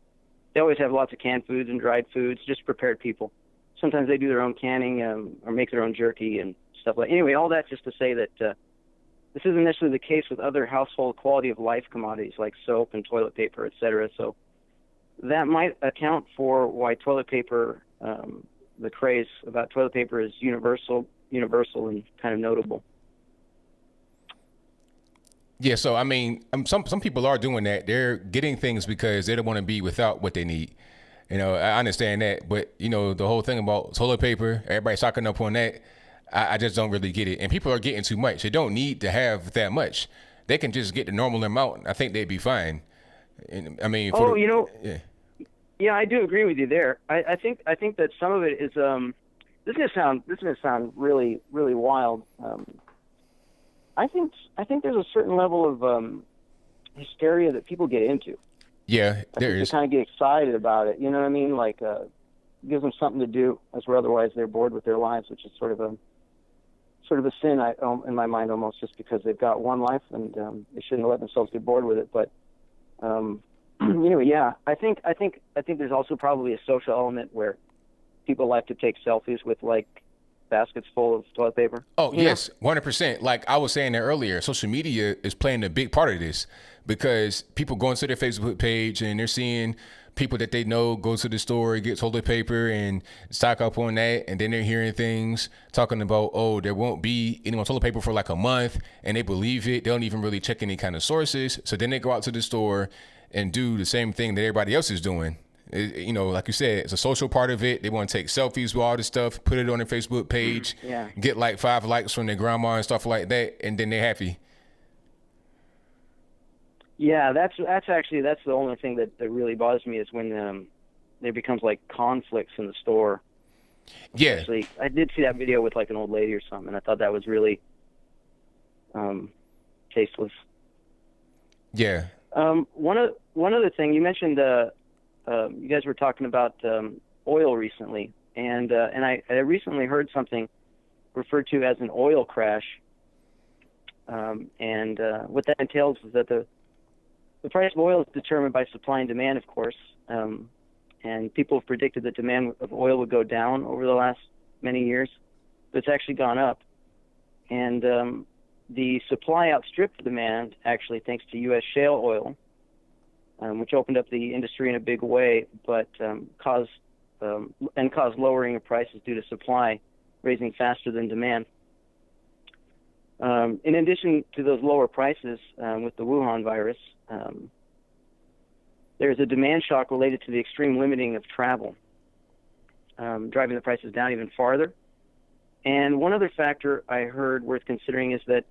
they always have lots of canned foods and dried foods, just prepared people. Sometimes they do their own canning or make their own jerky and stuff like. Anyway, all that just to say that this isn't necessarily the case with other household quality of life commodities like soap and toilet paper, etc. So that might account for why toilet paper, the craze about toilet paper is universal and kind of notable. Yeah, so I mean, some people are doing that. They're getting things because they don't want to be without what they need. You know, I understand that, but you know, the whole thing about toilet paper, everybody stocking up on that. I just don't really get it. And people are getting too much. They don't need to have that much. They can just get the normal amount. I think they'd be fine. And, I mean, yeah, I do agree with you there. I think that some of it is this is gonna sound really, really wild. I think there's a certain level of hysteria that people get into. Yeah, there is. They kind of get excited about it. You know what I mean? Like gives them something to do, as where otherwise they're bored with their lives, which is sort of a sin in my mind, almost, just because they've got one life and they shouldn't let themselves get bored with it. But anyway, yeah, I think there's also probably a social element where people like to take selfies with like baskets full of toilet paper. Oh, yes, 100%. Like I was saying there earlier, social media is playing a big part of this because people go into their Facebook page and they're seeing people that they know go to the store, get toilet paper and stock up on that. And then they're hearing things talking about, oh, there won't be any more toilet paper for like a month. And they believe it. They don't even really check any kind of sources. So then they go out to the store and do the same thing that everybody else is doing. You know, like you said, it's a social part of it. They want to take selfies with all this stuff, put it on their Facebook page, get like 5 likes from their grandma and stuff like that. And then they're happy. Yeah, that's the only thing that really bothers me is when there becomes like conflicts in the store. Yeah. Actually, I did see that video with like an old lady or something, and I thought that was really tasteless. Yeah. One other thing you mentioned, you guys were talking about oil recently, and I recently heard something referred to as an oil crash, and what that entails is that the price of oil is determined by supply and demand, of course, and people have predicted that demand of oil would go down over the last many years, but it's actually gone up. And the supply outstripped demand, actually, thanks to U.S. shale oil, which opened up the industry in a big way, but caused lowering of prices due to supply raising faster than demand. In addition to those lower prices with the Wuhan virus, there's a demand shock related to the extreme limiting of travel, driving the prices down even farther. And one other factor I heard worth considering is that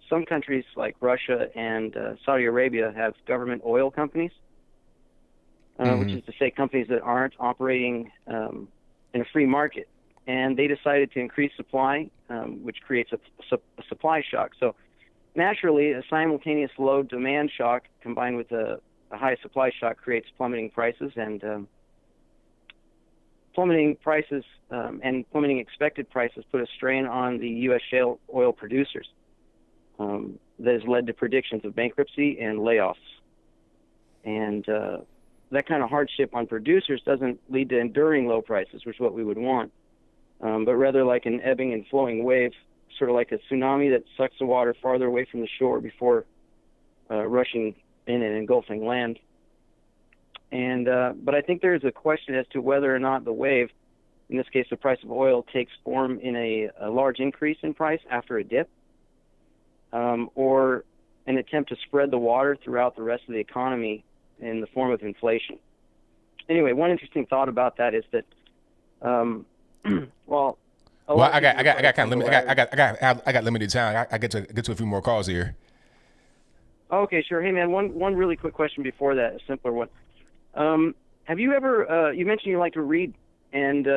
some countries like Russia and Saudi Arabia have government oil companies, which is to say companies that aren't operating in a free market. And they decided to increase supply, which creates a supply shock. So naturally, a simultaneous low demand shock combined with a high supply shock creates plummeting prices, and plummeting expected prices put a strain on the U.S. shale oil producers. That has led to predictions of bankruptcy and layoffs. And that kind of hardship on producers doesn't lead to enduring low prices, which is what we would want, but rather like an ebbing and flowing wave, sort of like a tsunami that sucks the water farther away from the shore before rushing in and engulfing land. And but I think there's a question as to whether or not the wave, in this case the price of oil, takes form in a large increase in price after a dip, or an attempt to spread the water throughout the rest of the economy in the form of inflation. Anyway, one interesting thought about that is that, I got limited time. I get to a few more calls here. Okay, sure. Hey, man, one really quick question before that, a simpler one. Have you ever? You mentioned you like to read, and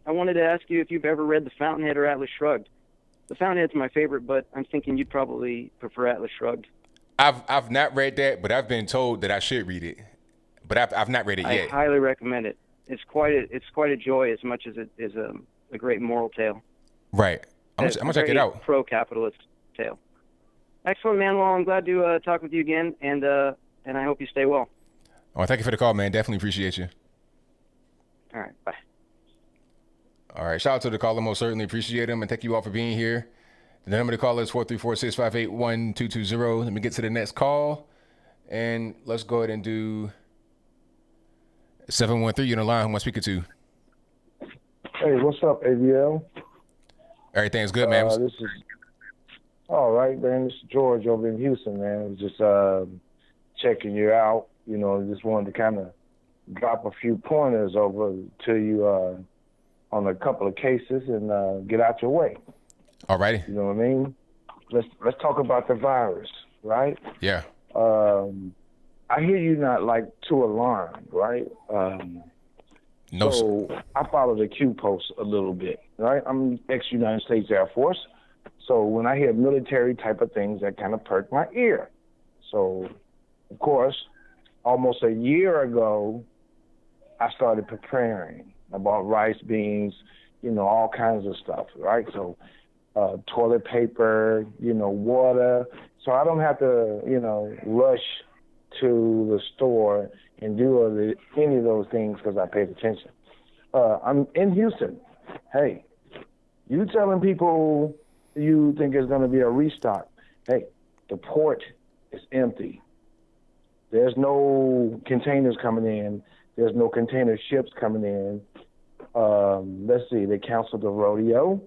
I wanted to ask you if you've ever read The Fountainhead or Atlas Shrugged. The Fountainhead's my favorite, but I'm thinking you'd probably prefer Atlas Shrugged. I've not read that, but I've been told that I should read it, but I've not read it yet. I highly recommend it. It's quite a joy as much as it is a great moral tale. Right. I'm gonna check it out. Pro-capitalist tale. Excellent, man. Well, I'm glad to talk with you again, and I hope you stay well. Oh, thank you for the call, man. Definitely appreciate you. All right, bye. All right, shout out to the caller. Most certainly appreciate him, and thank you all for being here. The number to call is 434-658-1220. Let me get to the next call, and let's go ahead and do 713. You're on the line. Who am I speaking to? Hey, what's up, ABL? Everything's good, man. This is all right, man. This is George over in Houston, man. I was just checking you out. You know, just wanted to kind of drop a few pointers over to you on a couple of cases and get out your way. All righty. You know what I mean? Let's talk about the virus, right? Yeah. I hear you not like too alarmed, right? No. So I follow the Q post a little bit, right? I'm ex-United States Air Force. So when I hear military type of things, that kind of perk my ear. So, of course, almost a year ago, I started preparing. I bought rice, beans, you know, all kinds of stuff, right? So toilet paper, you know, water. So I don't have to, you know, rush to the store and do any of those things because I paid attention. I'm in Houston. Hey, you telling people you think there's going to be a restock. Hey, the port is empty. There's no containers coming in. There's no container ships coming in. Let's see, they canceled the rodeo,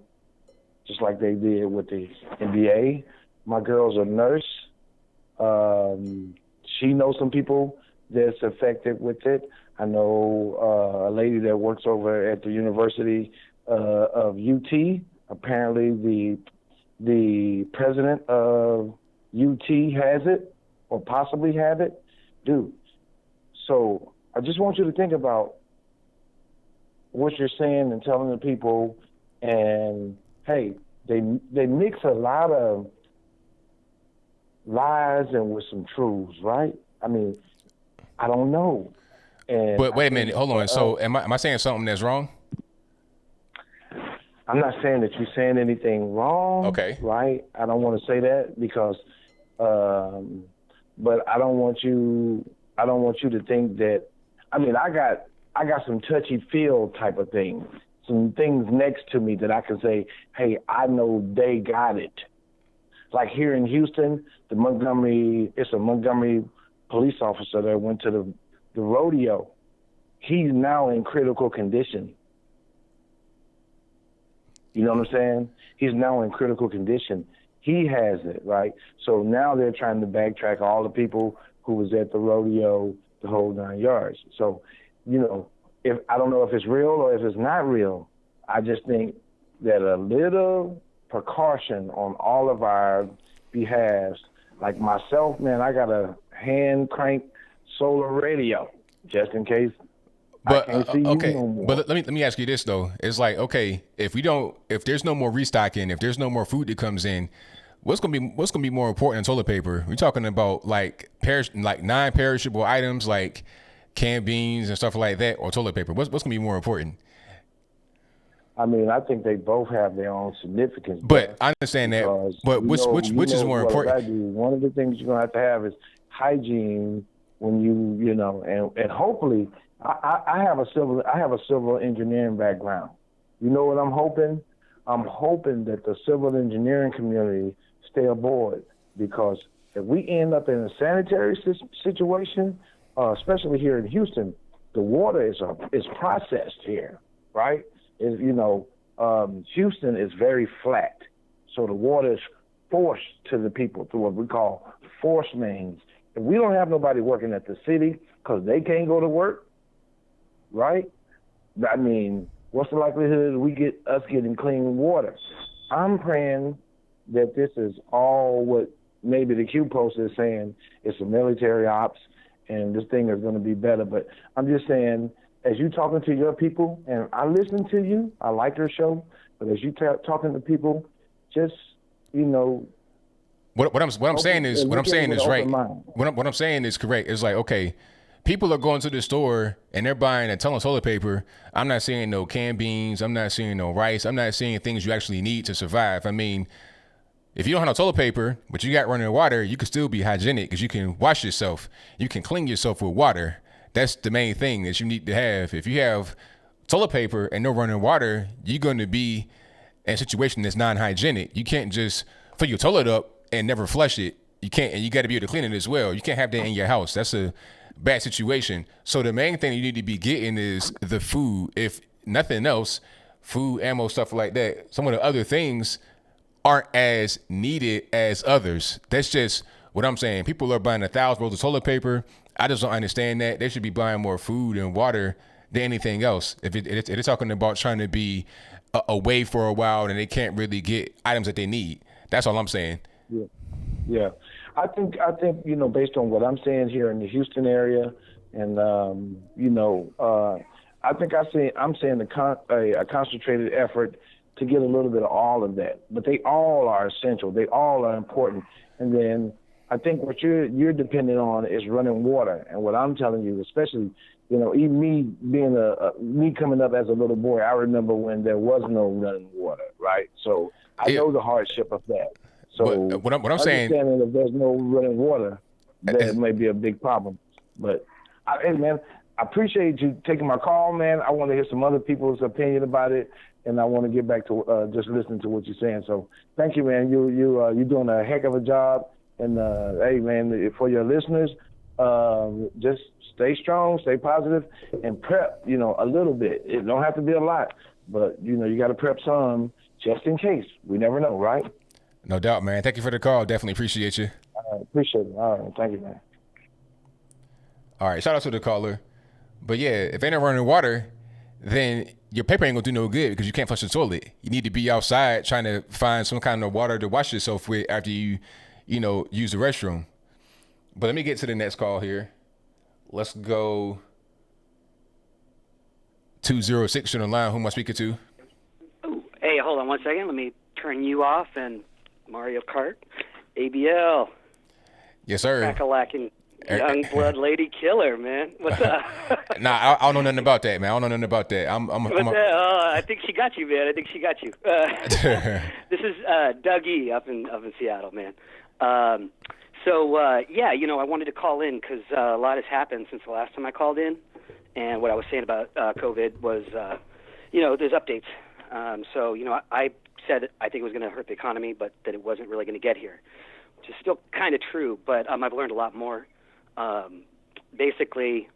just like they did with the NBA. My girl's a nurse. She knows some people that's affected with it. I know a lady that works over at the University of UT. Apparently, the president of UT has it, or possibly have it. Dude, so I just want you to think about what you're saying and telling the people. And hey, they mix a lot of lies and with some truths, right? I mean, I don't know. And but wait a minute, hold on. So am I saying something that's wrong? I'm not saying that you're saying anything wrong. Okay. Right? I don't want to say that because, but I don't want you to think that. I mean, I got some touchy feel type of things, some things next to me that I can say, hey, I know they got it. Like here in Houston, it's a Montgomery police officer that went to the rodeo. He's now in critical condition. You know what I'm saying? He's now in critical condition. He has it, right? So now they're trying to backtrack all the people who was at the rodeo, the whole 9 yards. So, you know, I don't know if it's real or if it's not real. I just think that a little precaution on all of our behalves. Like myself, man, I got a hand crank solar radio just in case. But I can't see okay, you no more. but let me ask you this though. It's like, okay, if there's no more restocking, if there's no more food that comes in, what's gonna be more important than toilet paper? We're talking about like non-perishable items like canned beans and stuff like that, or toilet paper. What's gonna be more important? I mean, I think they both have their own significance. But I understand that. But which is more important? One of the things you're gonna have to is hygiene when you know, and hopefully I have a civil engineering background. You know what I'm hoping? I'm hoping that the civil engineering community stay aboard, because if we end up in a sanitary situation, especially here in Houston, the water is processed here, right? Houston is very flat, so the water is forced to the people through what we call force mains. If we don't have nobody working at the city because they can't go to work, right? I mean, what's the likelihood we get us getting clean water? I'm praying that this is all what maybe the Q post is saying. It's a military ops, and this thing is going to be better. But I'm just saying, as you talking to your people, and I listen to you, I like your show, but as you talking to people, just, you know. What I'm saying is right. What I'm saying is correct. It's like, okay, people are going to the store and they're buying a ton of toilet paper. I'm not seeing no canned beans. I'm not seeing no rice. I'm not seeing things you actually need to survive. I mean, if you don't have no toilet paper, but you got running water, you can still be hygienic because you can wash yourself. You can clean yourself with water. That's the main thing that you need to have. If you have toilet paper and no running water, you're going to be in a situation that's non-hygienic. You can't just fill your toilet up and never flush it. You can't, and you got to be able to clean it as well. You can't have that in your house. That's a bad situation. So the main thing you need to be getting is the food. If nothing else, food, ammo, stuff like that. Some of the other things aren't as needed as others. That's just what I'm saying. People are buying 1,000 rolls of toilet paper. I just don't understand that. They should be buying more food and water than anything else. If they're talking about trying to be away for a while and they can't really get items that they need. That's all I'm saying. Yeah. I think based on what I'm saying here in the Houston area, and I think I'm saying a concentrated effort to get a little bit of all of that. But they all are essential. They all are important. And then I think what you're dependent on is running water. And what I'm telling you, especially, even me being me coming up as a little boy, I remember when there was no running water, right? So I know the hardship of that. So but what I'm saying, if there's no running water, that may be a big problem. But hey, man, I appreciate you taking my call, man. I want to hear some other people's opinion about it, and I want to get back to just listening to what you're saying. So thank you, man. You're doing a heck of a job. And hey, man, for your listeners, Just stay strong, stay positive, and prep, a little bit. It don't have to be a lot, but, you got to prep some just in case. We never know, right? No doubt, man. Thank you for the call. Definitely appreciate you. Appreciate it. All right. Thank you, man. All right. Shout out to the caller. But yeah, if ain't no running water, then your paper ain't gonna do no good because you can't flush the toilet. You need to be outside trying to find some kind of water to wash yourself with after you use the restroom. But let me get to the next call here. Let's go 206 on the line. Who am I speaking to? Ooh, hey, hold on one second. Let me turn you off and Mario Kart. ABL. Yes, sir. Crack-a-lacking young blood lady killer, man. What's up? Nah, I don't know nothing about that, man. I don't know nothing about that. I think she got you, man. I think she got you. This is Doug E. up in Seattle, man. I wanted to call in because a lot has happened since the last time I called in. And what I was saying about COVID was, there's updates. I said I think it was going to hurt the economy, but that it wasn't really going to get here, which is still kind of true. But I've learned a lot more. Basically,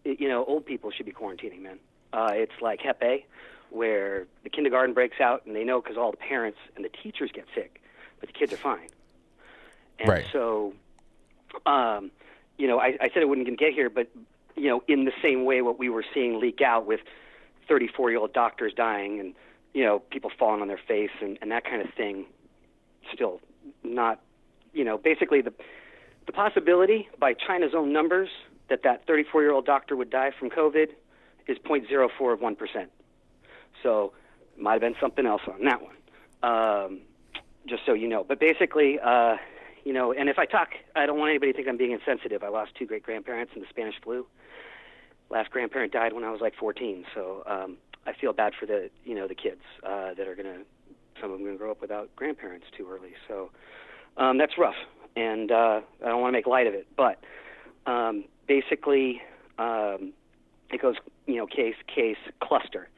old people should be quarantining, man. It's like Hep A, where the kindergarten breaks out, and they know because all the parents and the teachers get sick, but the kids are fine. And right. So, I said it wasn't going to get here, but, in the same way what we were seeing leak out with 34-year-old doctors dying and, people falling on their face and that kind of thing, still not, basically the possibility by China's own numbers that 34-year-old doctor would die from COVID is 0.04 of 1%. So might have been something else on that one, just so you know. But basically, and if I talk, I don't want anybody to think I'm being insensitive. I lost 2 great-grandparents in the Spanish flu. Last grandparent died when I was like 14, so I feel bad for the kids that are some of them going to grow up without grandparents too early. So that's rough, and I don't want to make light of it. But basically, it goes, case, cluster.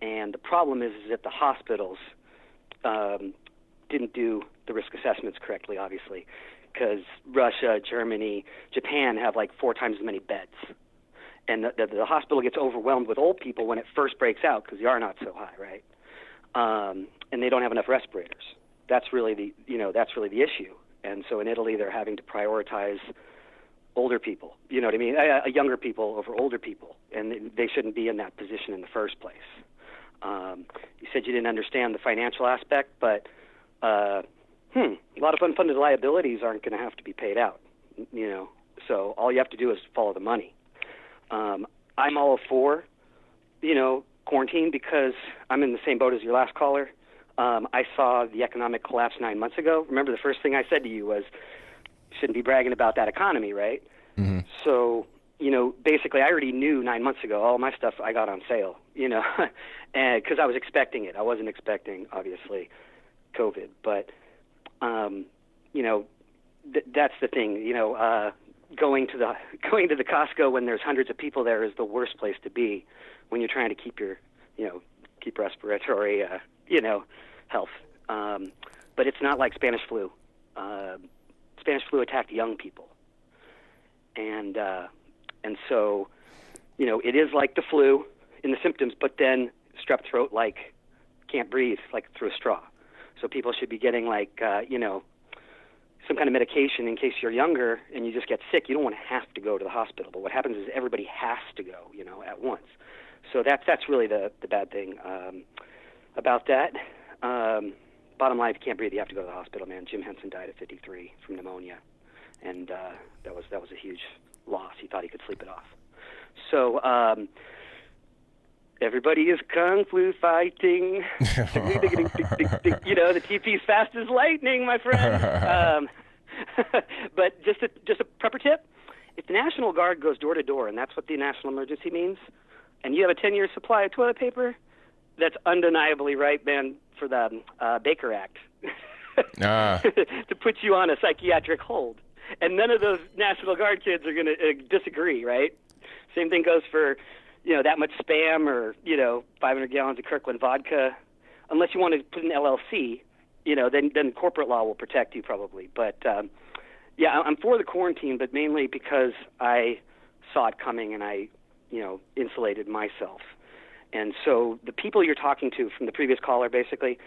And the problem is that the hospitals didn't do the risk assessments correctly, obviously, because Russia, Germany, Japan have like 4 times as many beds. And the hospital gets overwhelmed with old people when it first breaks out because the R naught's so high, right? And they don't have enough respirators. That's really the issue. And so in Italy, they're having to prioritize older people. You know what I mean? Younger people over older people, and they shouldn't be in that position in the first place. You said you didn't understand the financial aspect, but a lot of unfunded liabilities aren't going to have to be paid out. So all you have to do is follow the money. I'm all for, quarantine because I'm in the same boat as your last caller. I saw the economic collapse 9 months ago. Remember, the first thing I said to you was, you shouldn't be bragging about that economy, right? Mm-hmm. So, basically I already knew 9 months ago, all my stuff I got on sale, and because I was expecting it. I wasn't expecting, obviously, COVID. But, that's the thing, going to the Costco when there's hundreds of people there is the worst place to be when you're trying to keep your, keep respiratory, health. But it's not like Spanish flu. Spanish flu attacked young people. And so, it is like the flu in the symptoms, but then strep throat, like can't breathe, like through a straw. So people should be getting some kind of medication in case you're younger and you just get sick. You don't want to have to go to the hospital. But what happens is everybody has to go, at once. So that's really the bad thing about that. Bottom line, if you can't breathe, you have to go to the hospital, man. Jim Henson died at 53 from pneumonia, and that was a huge loss. He thought he could sleep it off. So everybody is kung flu fighting. The TP's fast as lightning, my friend. But just a prepper tip: if the National Guard goes door to door, and that's what the national emergency means, and you have a 10-year supply of toilet paper, that's undeniably right, man, for the Baker Act to put you on a psychiatric hold. And none of those National Guard kids are going to disagree, right? Same thing goes for, that much Spam or, 500 gallons of Kirkland vodka. Unless you want to put an LLC, then corporate law will protect you probably. But, Yeah, I'm for the quarantine, but mainly because I saw it coming and I, insulated myself. And so the people you're talking to from the previous caller, basically,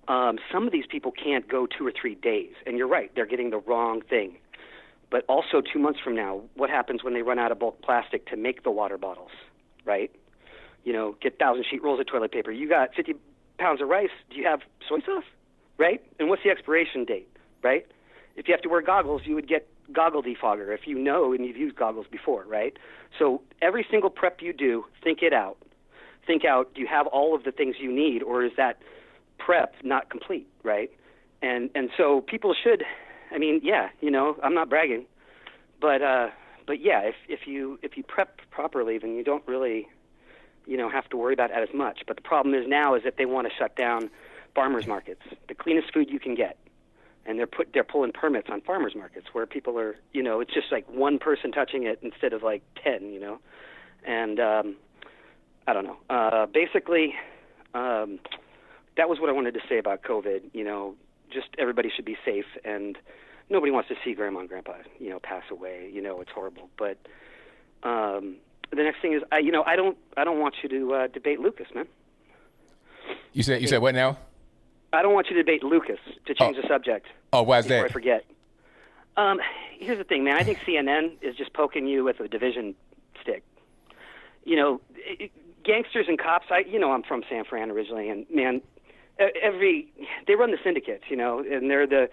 some of these people can't go 2 or 3 days. And you're right, they're getting the wrong thing. But also 2 months from now, what happens when they run out of bulk plastic to make the water bottles, right? Get 1,000-sheet rolls of toilet paper. You got 50 pounds of rice. Do you have soy sauce, right? And what's the expiration date, right? If you have to wear goggles, you would get goggle defogger if you know and you've used goggles before, right? So every single prep you do, think it out. Think out, do you have all of the things you need, or is that prep not complete, right? And so people should, I'm not bragging, but yeah, if you prep properly, then you don't really, have to worry about it as much. But the problem is now is that they want to shut down farmers markets, the cleanest food you can get. And they're pulling permits on farmers markets where people are, it's just like one person touching it instead of like 10, And I don't know. Basically, that was what I wanted to say about COVID. Just everybody should be safe, and nobody wants to see grandma and grandpa, pass away. It's horrible. But the next thing is, I don't want you to debate Lucas, man. You said what now? I don't want you to debate Lucas, to change the subject. Oh, why is that? Before I forget. Here's the thing, man. I think CNN is just poking you with a division stick. Gangsters and cops, I'm from San Fran originally, and man, they run the syndicates, and they're the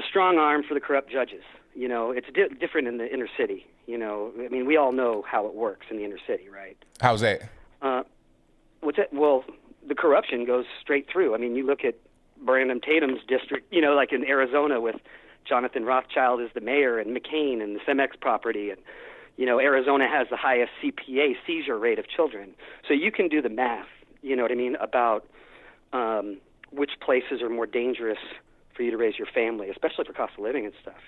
strong arm for the corrupt judges. It's different in the inner city. We all know how it works in the inner city, right? How's that? What's that? Well, the corruption goes straight through. You look at Brandon Tatum's district, like in Arizona with Jonathan Rothschild as the mayor and McCain and the Cemex property, and Arizona has the highest CPA seizure rate of children. So you can do the math, about which places are more dangerous for you to raise your family, especially for cost of living and stuff,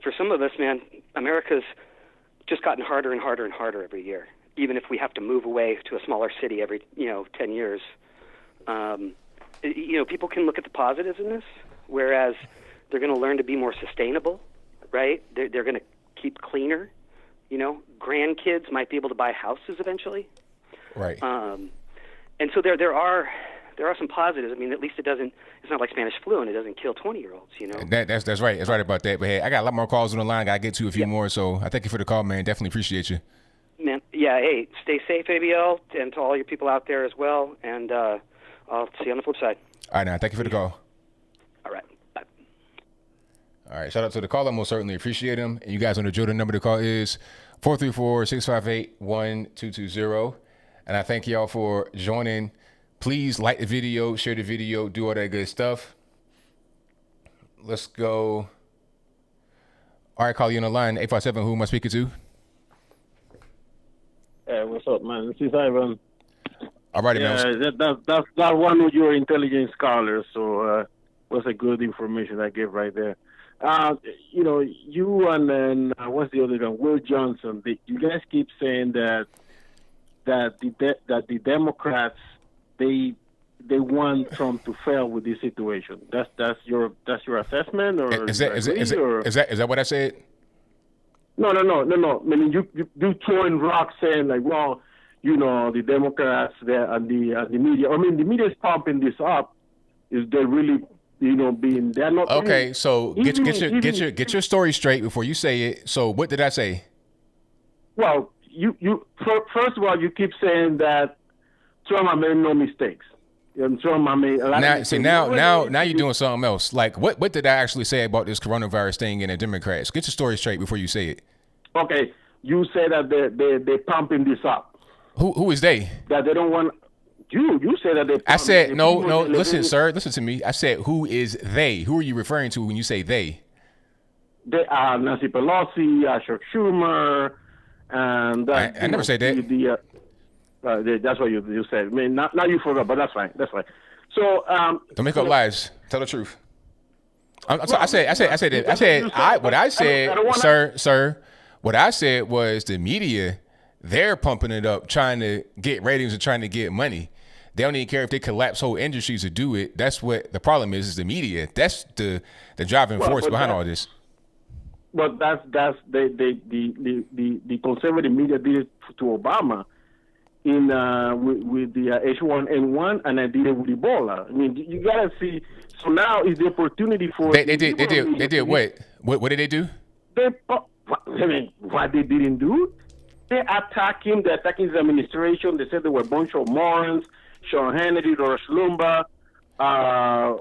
For some of us, man, America's just gotten harder and harder and harder every year, even if we have to move away to a smaller city every, 10 years. People can look at the positives in this, whereas they're going to learn to be more sustainable, right? They're going to keep cleaner. Grandkids might be able to buy houses eventually. Right. And so there are some positives. At least it's not like Spanish flu and it doesn't kill 20-year-olds, That's right. That's right about that. But hey, I got a lot more calls on the line. I got to get to a few more. So I thank you for the call, man. Definitely appreciate you. Man, yeah, hey, stay safe, ABL, and to all your people out there as well. And I'll see you on the flip side. All right, now. Thank you for the call. All right. Bye. All right, shout out to the caller. Most certainly appreciate him. And you guys on the drill, the number to call is 434-658-1220. And I thank y'all for joining. Please like the video, share the video, do all that good stuff. Let's go. All right, call you on the line, 857. Who am I speaking to? Hey, what's up, man? This is Ivan. All righty, man. That's one of your intelligence scholars, so was a good information I gave right there. You and then what's the other one? Will Johnson. You guys keep saying that the Democrats they want Trump to fail with this situation. That's your assessment, or is that what I said? No. You throwing rocks saying like, well, the Democrats there and the media. The media is pumping this up. Is they really, being they're not okay? So get your story straight before you say it. So what did I say? Well, first of all, you keep saying that Trump made no mistakes. And Trump made a lot of mistakes. Now you're doing something else. Like what did I actually say about this coronavirus thing and the Democrats? Get your story straight before you say it. Okay, you say that they're pumping this up. Who is they? That they don't want. You say that they. I said no. Listen, sir. Listen to me. I said who is they? Who are you referring to when you say they? They are Nancy Pelosi, Chuck Schumer, and I never said that. That's what you said. Now you forgot, but that's fine. That's fine. So don't make up lies. Tell the truth. What I said, sir. What I said was the media. They're pumping it up, trying to get ratings and trying to get money. They don't even care if they collapse whole industries to do it. That's what the problem is the media. That's the driving force behind all this. But that's the conservative media did it to Obama in with the H1N1, and I did it with Ebola. I mean, you gotta see. So now is the opportunity for they did what? What did they do? I mean, what they didn't do? They attacked him. They're attacking his administration. They said they were a bunch of morons. Sean Hannity, Rush Limbaugh.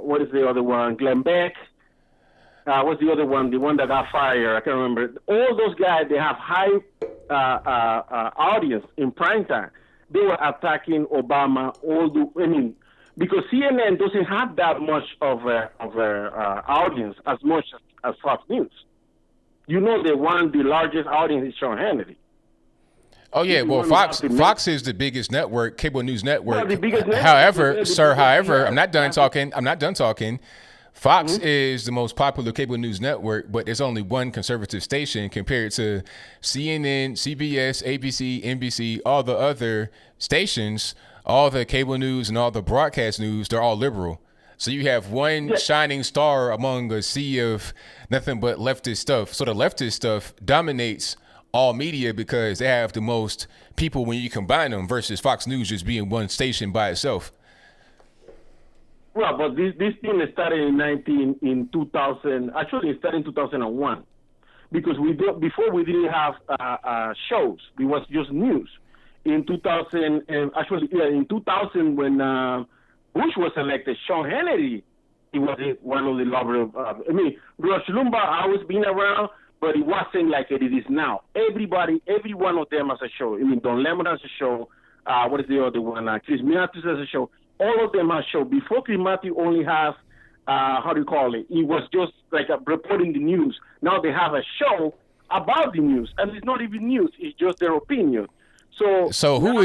What is the other one? Glenn Beck. What's the other one? The one that got fired. I can't remember. All those guys, they have high audience in prime time. They were attacking Obama. Because CNN doesn't have that much of a audience as much as Fox News. You know, they want the largest audience is Sean Hannity. Oh yeah, well Fox is the biggest network, cable news network. Well, the biggest network. However, I'm not done talking. Fox is the most popular cable news network, but there's only one conservative station compared to CNN, CBS, ABC, NBC, all the other stations, all the cable news and all the broadcast news, they're all liberal. So you have one shining star among a sea of nothing but leftist stuff. So the leftist stuff dominates all media because they have the most people when you combine them versus Fox News just being one station by itself. Well, but this thing started in 2000. Actually, it started in 2001 because before we didn't have shows. It was just news. In 2000, in 2000 when Bush was elected, Sean Hannity, he was one of the lovers of. Rush Limbaugh always been around, but it wasn't like it is now. Every one of them has a show. Don Lemon has a show. What is the other one? Chris Matthews has a show. All of them have a show. Before Chris Matthews only has, it was just like reporting the news. Now they have a show about the news, and it's not even news. It's just their opinion. So who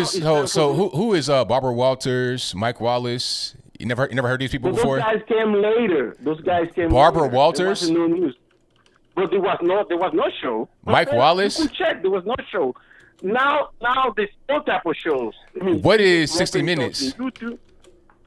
is Barbara Walters, Mike Wallace? You never heard these people before? Those guys came later. Barbara Walters. There wasn't no news. But there was no show. Mike Wallace. You could check. There was no show. Now there's no type of shows. What is 60 Minutes?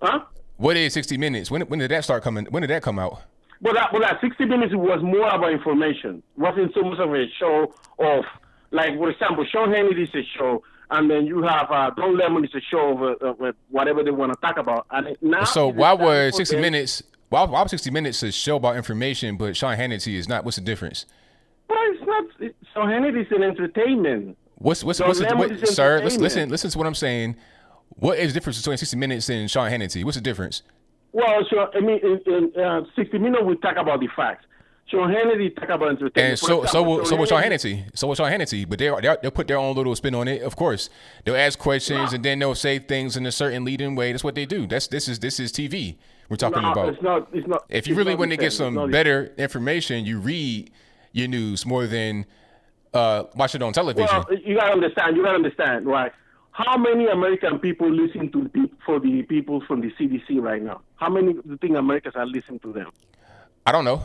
Huh? What is 60 Minutes? When did that start coming? When did that come out? But that 60 Minutes was more about information. It wasn't so much of a show of, like, for example, Sean Hannity is a show, and then you have Don Lemon is a show of whatever they want to talk about. And now so why was 60 Minutes? Why was 60 Minutes a show about information, but Sean Hannity is not? What's the difference? Well, it's not. Sean Hannity is an entertainment. Sir, listen to what I'm saying. What is the difference between 60 Minutes and Sean Hannity? What's the difference? Well, in 60 Minutes we talk about the facts. Sean Hannity talk about entertainment. And so will Sean Hannity. So will Sean Hannity. But they'll put their own little spin on it. Of course, they'll ask questions and then they'll say things in a certain leading way. That's what they do. This is TV we're talking about. It's not. If you really want to get some better information, you read your news more than watch it on television. Well, you gotta understand, right? How many American people listen to the people from the CDC right now? How many do you think Americans are listening to them? I don't know.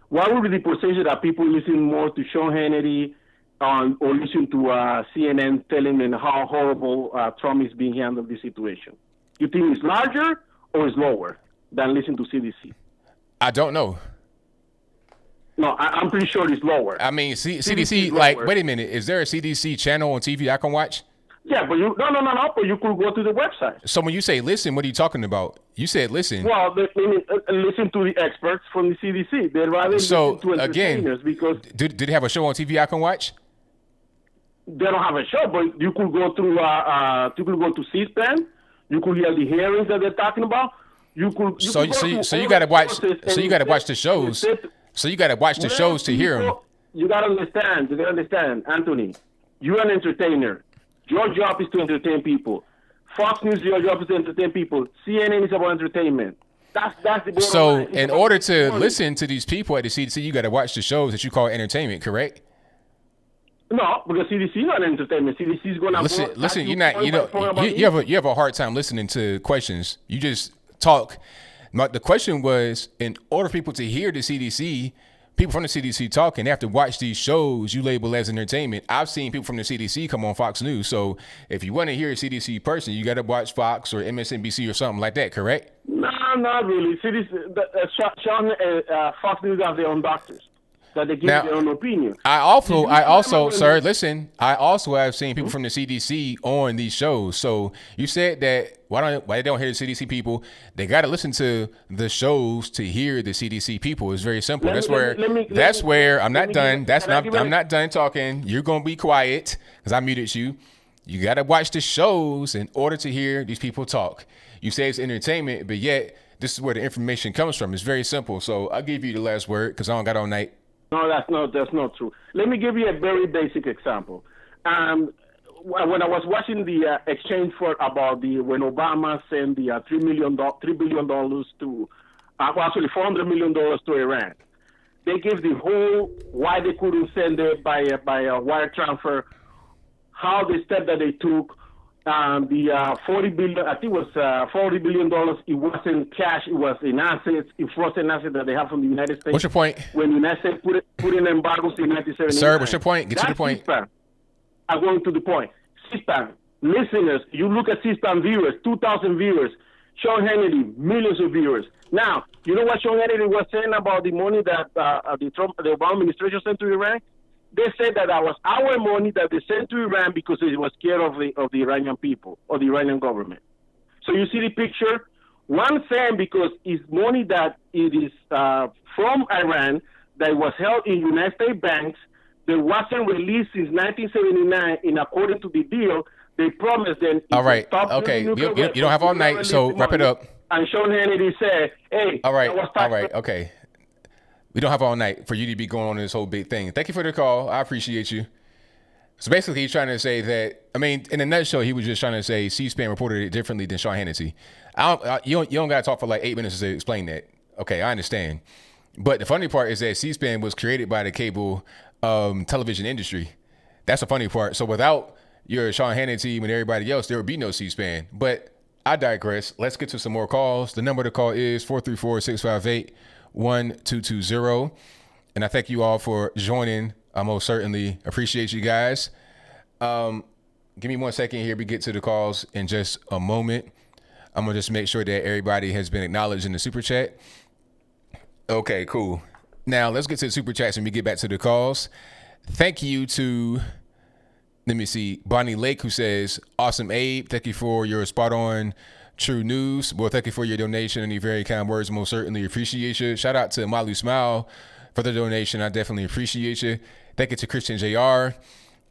What would be the percentage that people listen more to Sean Hannity or listen to CNN telling them how horrible Trump is being handled this situation? You think it's larger or it's lower than listen to CDC? I don't know. No, I'm pretty sure it's lower. I mean, CDC, like, wait a minute. Is there a CDC channel on TV I can watch? Yeah, but no. But you could go to the website. So when you say listen, what are you talking about? You said listen. Well, listen to the experts from the CDC. They'd rather listen to entertainers because did they have a show on TV I can watch? They don't have a show, but you could go through. You could go to C-SPAN. You could hear the hearings that they're talking about. You gotta watch the shows. So you got to watch the shows to hear them. You got to understand, Anthony. You're an entertainer. Your job is to entertain people. Fox News, your job is to entertain people. CNN is about entertainment. That's the bottom line. In order to listen to these people at the CDC, you got to watch the shows that you call entertainment, correct? No, because CDC is not entertainment. CDC is going to listen. You have a hard time listening to questions. You just talk. The question was, in order for people to hear the CDC, people from the CDC talking. They have to watch these shows you label as entertainment. I've seen people from the CDC come on Fox News. So if you want to hear a CDC person, you got to watch Fox or MSNBC or something like that, correct? No, not really. Fox News have their own doctors that they give their own opinion. I also, sir, listen. I also have seen people from the CDC on these shows. So you said that why they don't hear the CDC people? They got to listen to the shows to hear the CDC people. It's very simple. I'm not done talking. You're gonna be quiet because I muted you. You got to watch the shows in order to hear these people talk. You say it's entertainment, but yet this is where the information comes from. It's very simple. So I'll give you the last word because I don't got all night. No, that's not true. Let me give you a very basic example. When I was watching the exchange about when Obama sent the $3 billion to, actually $400 million to Iran, they gave the whole why they couldn't send it by a wire transfer, how the step that they took. The $40 billion, I think it was $40 billion. It wasn't cash; it was in assets, in frozen assets that they have from the United States. What's your point? When the United States put in embargoes in 1979. Sir, what's your point? Get to the point. C-SPAN. I'm going to the point. C-SPAN listeners, you look at C-SPAN viewers, 2,000 viewers. Sean Hannity, millions of viewers. Now, you know what Sean Hannity was saying about the money that the Obama administration sent to Iran? They said that was our money that they sent to Iran because it was scared of the Iranian people or the Iranian government. So you see the picture? One saying because it's money that it is from Iran that was held in United States banks that wasn't released since 1979 in according to the deal. They promised them. All right. Okay. You don't have all night, so wrap it up. And Sean Hannity said, hey. All right. Okay. We don't have all night for you to be going on this whole big thing. Thank you for the call. I appreciate you. So basically, he's trying to say that, I mean, in a nutshell, he was just trying to say C-SPAN reported it differently than Sean Hannity. You don't got to talk for like 8 minutes to explain that. Okay, I understand. But the funny part is that C-SPAN was created by the cable television industry. That's the funny part. So without your Sean Hannity and everybody else, there would be no C-SPAN. But I digress. Let's get to some more calls. The number to call is 434-658-1220. And I thank you all for joining. I most certainly appreciate you guys. Give me 1 second here. We get to the calls in just a moment. I'm going to just make sure that everybody has been acknowledged in the super chat. Okay, cool. Now let's get to the super chats when we get back to the calls. Thank you to, let me see, Bonnie Lake, who says, awesome, Abe. Thank you for your spot on true news. Well, thank you for your donation and your very kind words. Most certainly appreciate you. Shout out to Malu Smile for the donation. I definitely appreciate you. Thank you to Christian JR.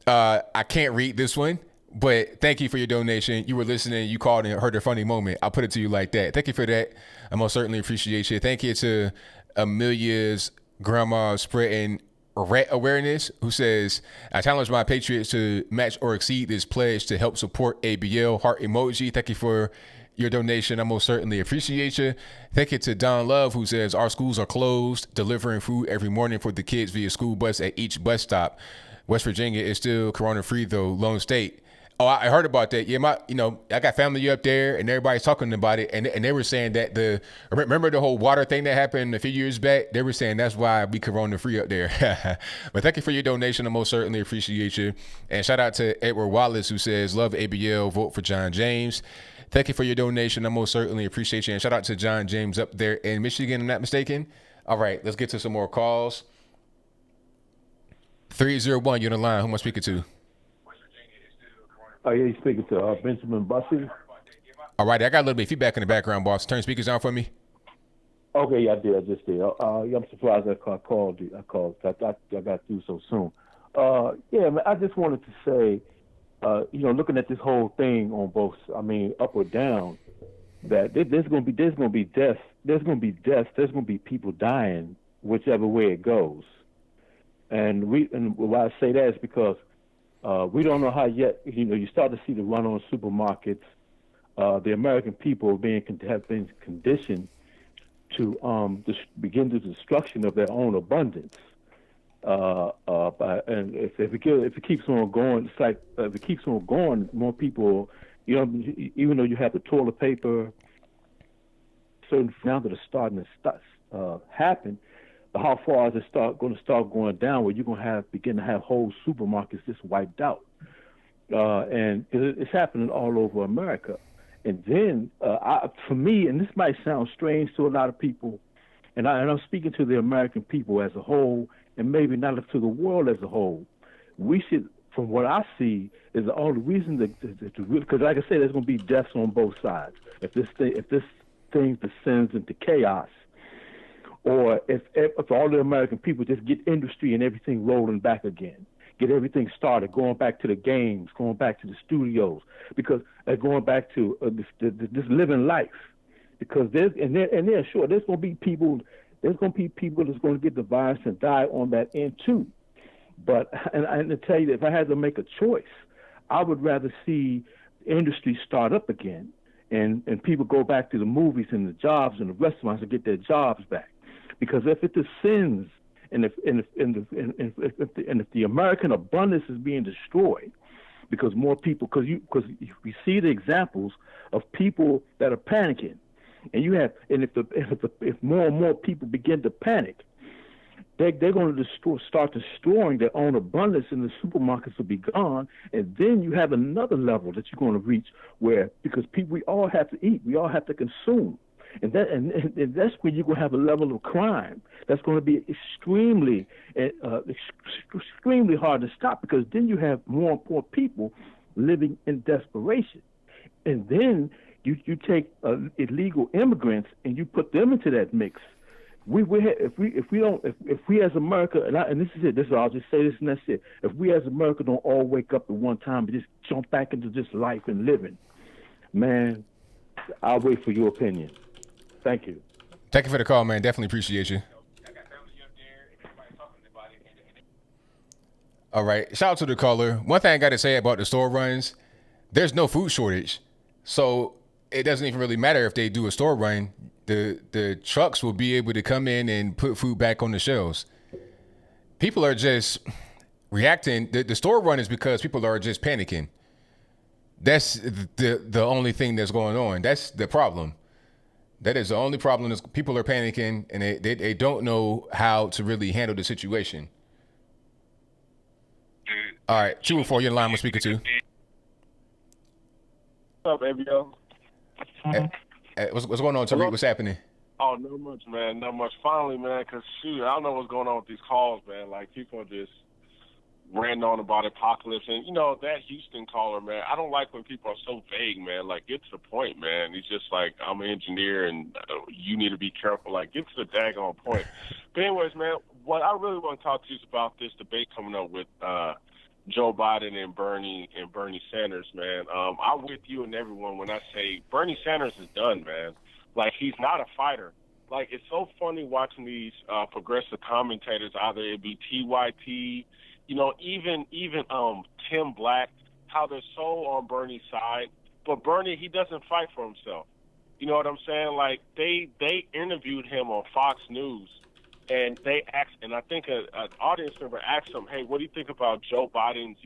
I can't read this one, but thank you for your donation. You were listening. You called and heard a funny moment. I'll put it to you like that. Thank you for that. I most certainly appreciate you. Thank you to Amelia's grandma spreading rat awareness, who says, I challenge my patriots to match or exceed this pledge to help support ABL. Heart emoji. Thank you for your donation. I most certainly appreciate you. Thank you to Don Love, who says, our schools are closed, delivering food every morning for the kids via school bus at each bus stop. West Virginia is still corona free though, Lone State. Oh, I heard about that. Yeah, I got family up there and everybody's talking about it. And they were saying that remember the whole water thing that happened a few years back? They were saying that's why we corona free up there. But thank you for your donation. I most certainly appreciate you. And shout out to Edward Wallace, who says, love ABL, vote for John James. Thank you for your donation. I most certainly appreciate you. And shout out to John James up there in Michigan, I'm not mistaken. All right, let's get to some more calls. 301, you're on the line. Who am I speaking to? Yeah, you're speaking to Benjamin Bussy. All right, I got a little bit of feedback in the background, boss. Turn speakers on for me. Okay, yeah, I did. I just did. I'm surprised I called. I got through so soon. Yeah, man, I just wanted to say, looking at this whole thing on both, up or down, that there's going to be death. There's going to be death. There's going to be people dying, whichever way it goes. And why I say that is because we don't know how yet. You start to see the run on supermarkets. The American people have been conditioned to begin the destruction of their own abundance. And if it keeps on going, it's like if it keeps on going, more people, even though you have the toilet paper, certain now that are starting to happen, how far is it going to start going down where you're going to begin to have whole supermarkets just wiped out? And it's happening all over America. And then, for me, and this might sound strange to a lot of people, and I'm speaking to the American people as a whole, and maybe not to the world as a whole. We should, from what I see, is the only reason because, like I said, there's going to be deaths on both sides. If this thing descends into chaos, or if all the American people just get industry and everything rolling back again, get everything started, going back to the games, going back to the studios, because going back to this living life, because there's going to be people that's going to get the virus and die on that end too. But and to tell you that if I had to make a choice, I would rather see industry start up again, and people go back to the movies and the jobs and the restaurants and get their jobs back. Because if it descends, and if the American abundance is being destroyed, because more people, because we see the examples of people that are panicking, and if more and more people begin to panic, they're going to start destroying their own abundance, and the supermarkets will be gone, and then you have another level that you're going to reach because we all have to eat, we all have to consume. And that's when you're going to have a level of crime that's going to be extremely hard to stop, because then you have more and more people living in desperation. And then you take illegal immigrants and you put them into that mix. If we as America, and this is it, I'll just say this and that's it. If we as America don't all wake up at one time and just jump back into this life and living, man, I'll wait for your opinion. Thank you. Thank you for the call, man. Definitely appreciate you. All right. Shout out to the caller. One thing I got to say about the store runs, there's no food shortage. So it doesn't even really matter if they do a store run. The trucks will be able to come in and put food back on the shelves. People are just reacting. The store run is because people are just panicking. That's the only thing that's going on. That's the problem. That is the only problem, is people are panicking and they don't know how to really handle the situation. All right, 214, you're in line with speaker 2. What's up, ABL? What's going on, Tariq? What's happening? Oh, not much, man. Not much. Finally, man, because, shoot, I don't know what's going on with these calls, man. Like, people are just ranting on about apocalypse. And, that Houston caller, man, I don't like when people are so vague, man. Like, get to the point, man. He's just like, I'm an engineer, and you need to be careful. Like, get to the daggone point. But anyways, man, what I really want to talk to you is about this debate coming up with Joe Biden and Bernie Sanders, man. I'm with you and everyone when I say Bernie Sanders is done, man. Like, he's not a fighter. Like, it's so funny watching these progressive commentators, either it be TYT, even Tim Black, how they're so on Bernie's side. But Bernie, he doesn't fight for himself. You know what I'm saying? Like, they interviewed him on Fox News, and they asked, and I think an audience member asked him, hey, what do you think about Joe Biden's,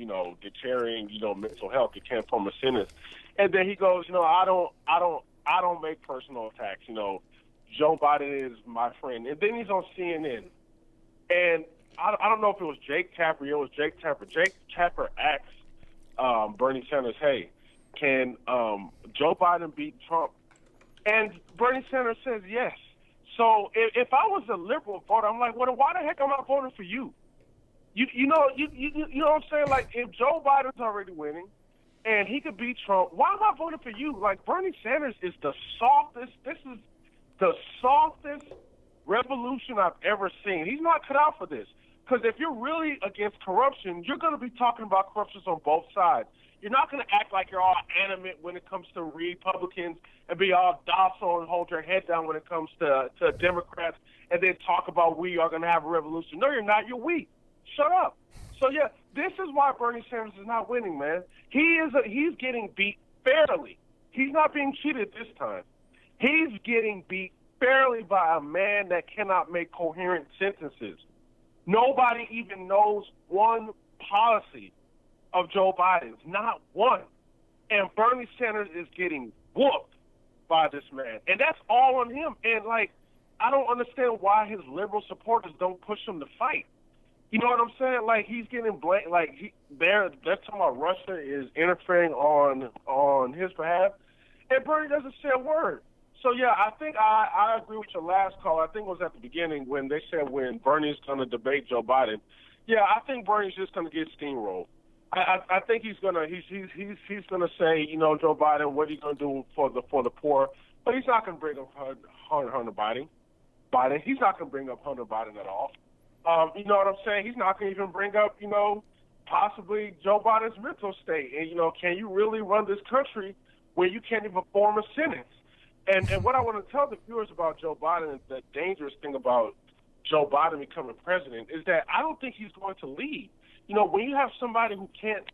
deterring, mental health? He can't form a sentence. And then he goes, I don't make personal attacks. Joe Biden is my friend. And then he's on CNN. And I don't know if it was Jake Tapper. It was Jake Tapper. Jake Tapper asked Bernie Sanders, hey, can Joe Biden beat Trump? And Bernie Sanders says yes. So if I was a liberal voter, I'm like, well, why the heck am I voting for you? You know what I'm saying? Like, if Joe Biden's already winning and he could beat Trump, why am I voting for you? Like, Bernie Sanders is the softest. This is the softest revolution I've ever seen. He's not cut out for this. Because if you're really against corruption, you're going to be talking about corruption on both sides. You're not going to act like you're all animate when it comes to Republicans and be all docile and hold your head down when it comes to Democrats and then talk about we are going to have a revolution. No, you're not. You're weak. Shut up. So, yeah, this is why Bernie Sanders is not winning, man. He's getting beat fairly. He's not being cheated this time. He's getting beat fairly by a man that cannot make coherent sentences. Nobody even knows one policy of Joe Biden's, not one. And Bernie Sanders is getting whooped by this man. And that's all on him. And, like, I don't understand why his liberal supporters don't push him to fight. You know what I'm saying? Like, he's getting blamed. Like, they're talking about Russia is interfering on his behalf, and Bernie doesn't say a word. So, yeah, I think I agree with your last call. I think it was at the beginning when they said when Bernie's going to debate Joe Biden. Yeah, I think Bernie's just going to get steamrolled. I think he's gonna say, you know, Joe Biden, what are you gonna do for the poor? But he's not gonna bring up Hunter Biden. He's not gonna bring up Hunter Biden at all. You know what I'm saying? He's not gonna even bring up, you know, possibly Joe Biden's mental state. And, you know, can you really run this country where you can't even form a sentence? And what I want to tell the viewers about Joe Biden, the dangerous thing about Joe Biden becoming president, is that I don't think he's going to lead. You know, when you have somebody who can't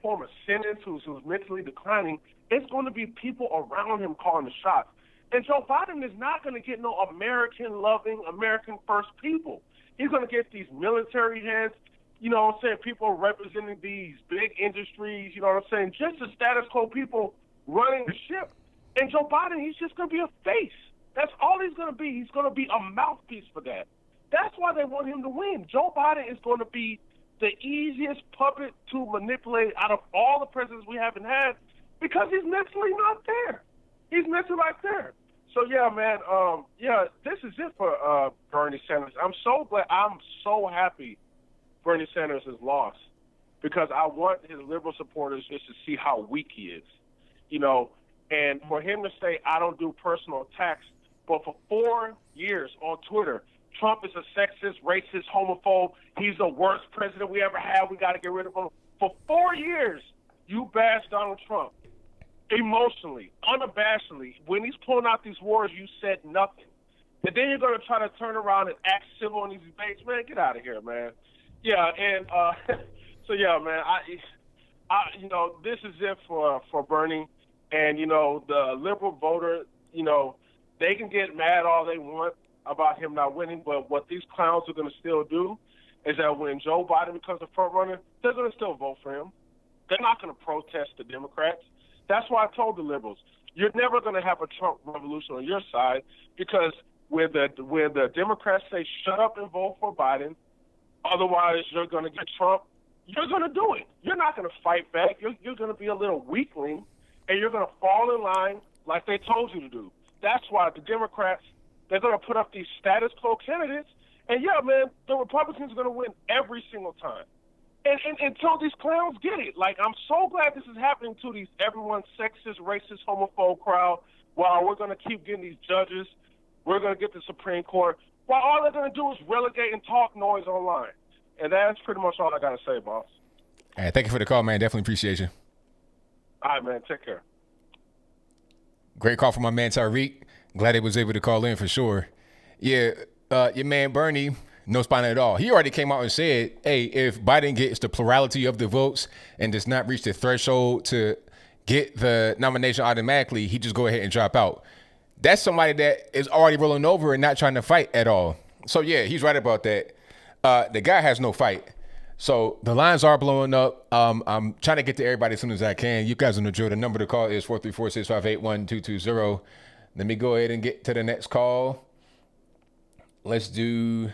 form a sentence, who's mentally declining, it's going to be people around him calling the shots. And Joe Biden is not going to get no American-loving, American-first people. He's going to get these military heads, you know what I'm saying, people representing these big industries, you know what I'm saying, just the status quo people running the ship. And Joe Biden, he's just going to be a face. That's all he's going to be. He's going to be a mouthpiece for that. That's why they want him to win. Joe Biden is going to be the easiest puppet to manipulate out of all the presidents we haven't had because he's mentally not there. He's mentally not there. So, yeah, man, this is it for Bernie Sanders. I'm so glad. I'm so happy Bernie Sanders has lost because I want his liberal supporters just to see how weak he is, you know, and for him to say, I don't do personal attacks, but for 4 years on Twitter, Trump is a sexist, racist, homophobe. He's the worst president we ever had. We got to get rid of him. For 4 years, you bashed Donald Trump emotionally, unabashedly. When he's pulling out these wars, you said nothing. And then you're going to try to turn around and act civil in these debates. Man, get out of here, man. Yeah, and so, yeah, man, I you know, this is it for Bernie. And, you know, the liberal voter, you know, they can get mad all they want about him not winning, but what these clowns are going to still do is that when Joe Biden becomes the front runner, they're going to still vote for him. They're not going to protest the Democrats. That's why I told the liberals, you're never going to have a Trump revolution on your side because when the Democrats say shut up and vote for Biden, otherwise you're going to get Trump, you're going to do it. You're not going to fight back. You're going to be a little weakling, and you're going to fall in line like they told you to do. That's why the Democrats, they're going to put up these status quo candidates. And, yeah, man, the Republicans are going to win every single time. And until these clowns get it. Like, I'm so glad this is happening to these everyone sexist, racist, homophobe crowd while we're going to keep getting these judges. We're going to get the Supreme Court. While all they're going to do is relegate and talk noise online. And that's pretty much all I got to say, boss. Hey, thank you for the call, man. Definitely appreciate you. All right, man. Take care. Great call from my man Tariq. Glad he was able to call in for sure. Yeah, your man Bernie, no spine at all. He already came out and said, hey, if Biden gets the plurality of the votes and does not reach the threshold to get the nomination automatically, he just go ahead and drop out. That's somebody that is already rolling over and not trying to fight at all. So, yeah, he's right about that. The guy has no fight. So the lines are blowing up. I'm trying to get to everybody as soon as I can. You guys know the drill. The number to call is 434-658-1220. Let me go ahead and get to the next call. Let's do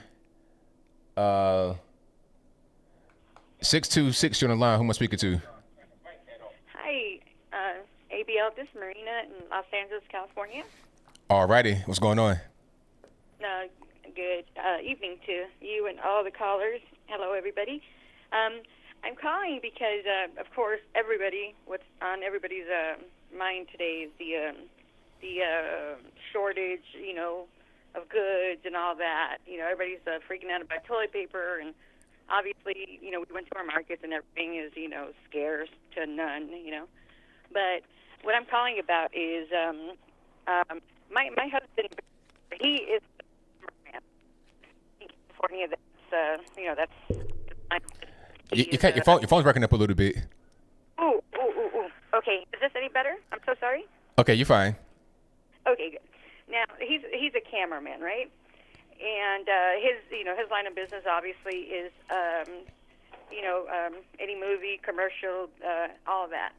626 on the line. Who am I speaking to? Hi, ABL. This is Marina in Los Angeles, California. All righty. What's going on? Good evening to you and all the callers. Hello, everybody. I'm calling because, of course, what's on everybody's mind today is the shortage, you know, of goods and all that. You know, everybody's freaking out about toilet paper, and obviously, you know, we went to our markets and everything is, you know, scarce to none, you know. But what I'm calling about is my husband, he is in California. That's your phone's breaking up a little bit. Ooh. Okay, is this any better? I'm so sorry. Okay, you're fine. Okay, good. Now he's a cameraman, right? And his line of business obviously is any movie, commercial, all of that.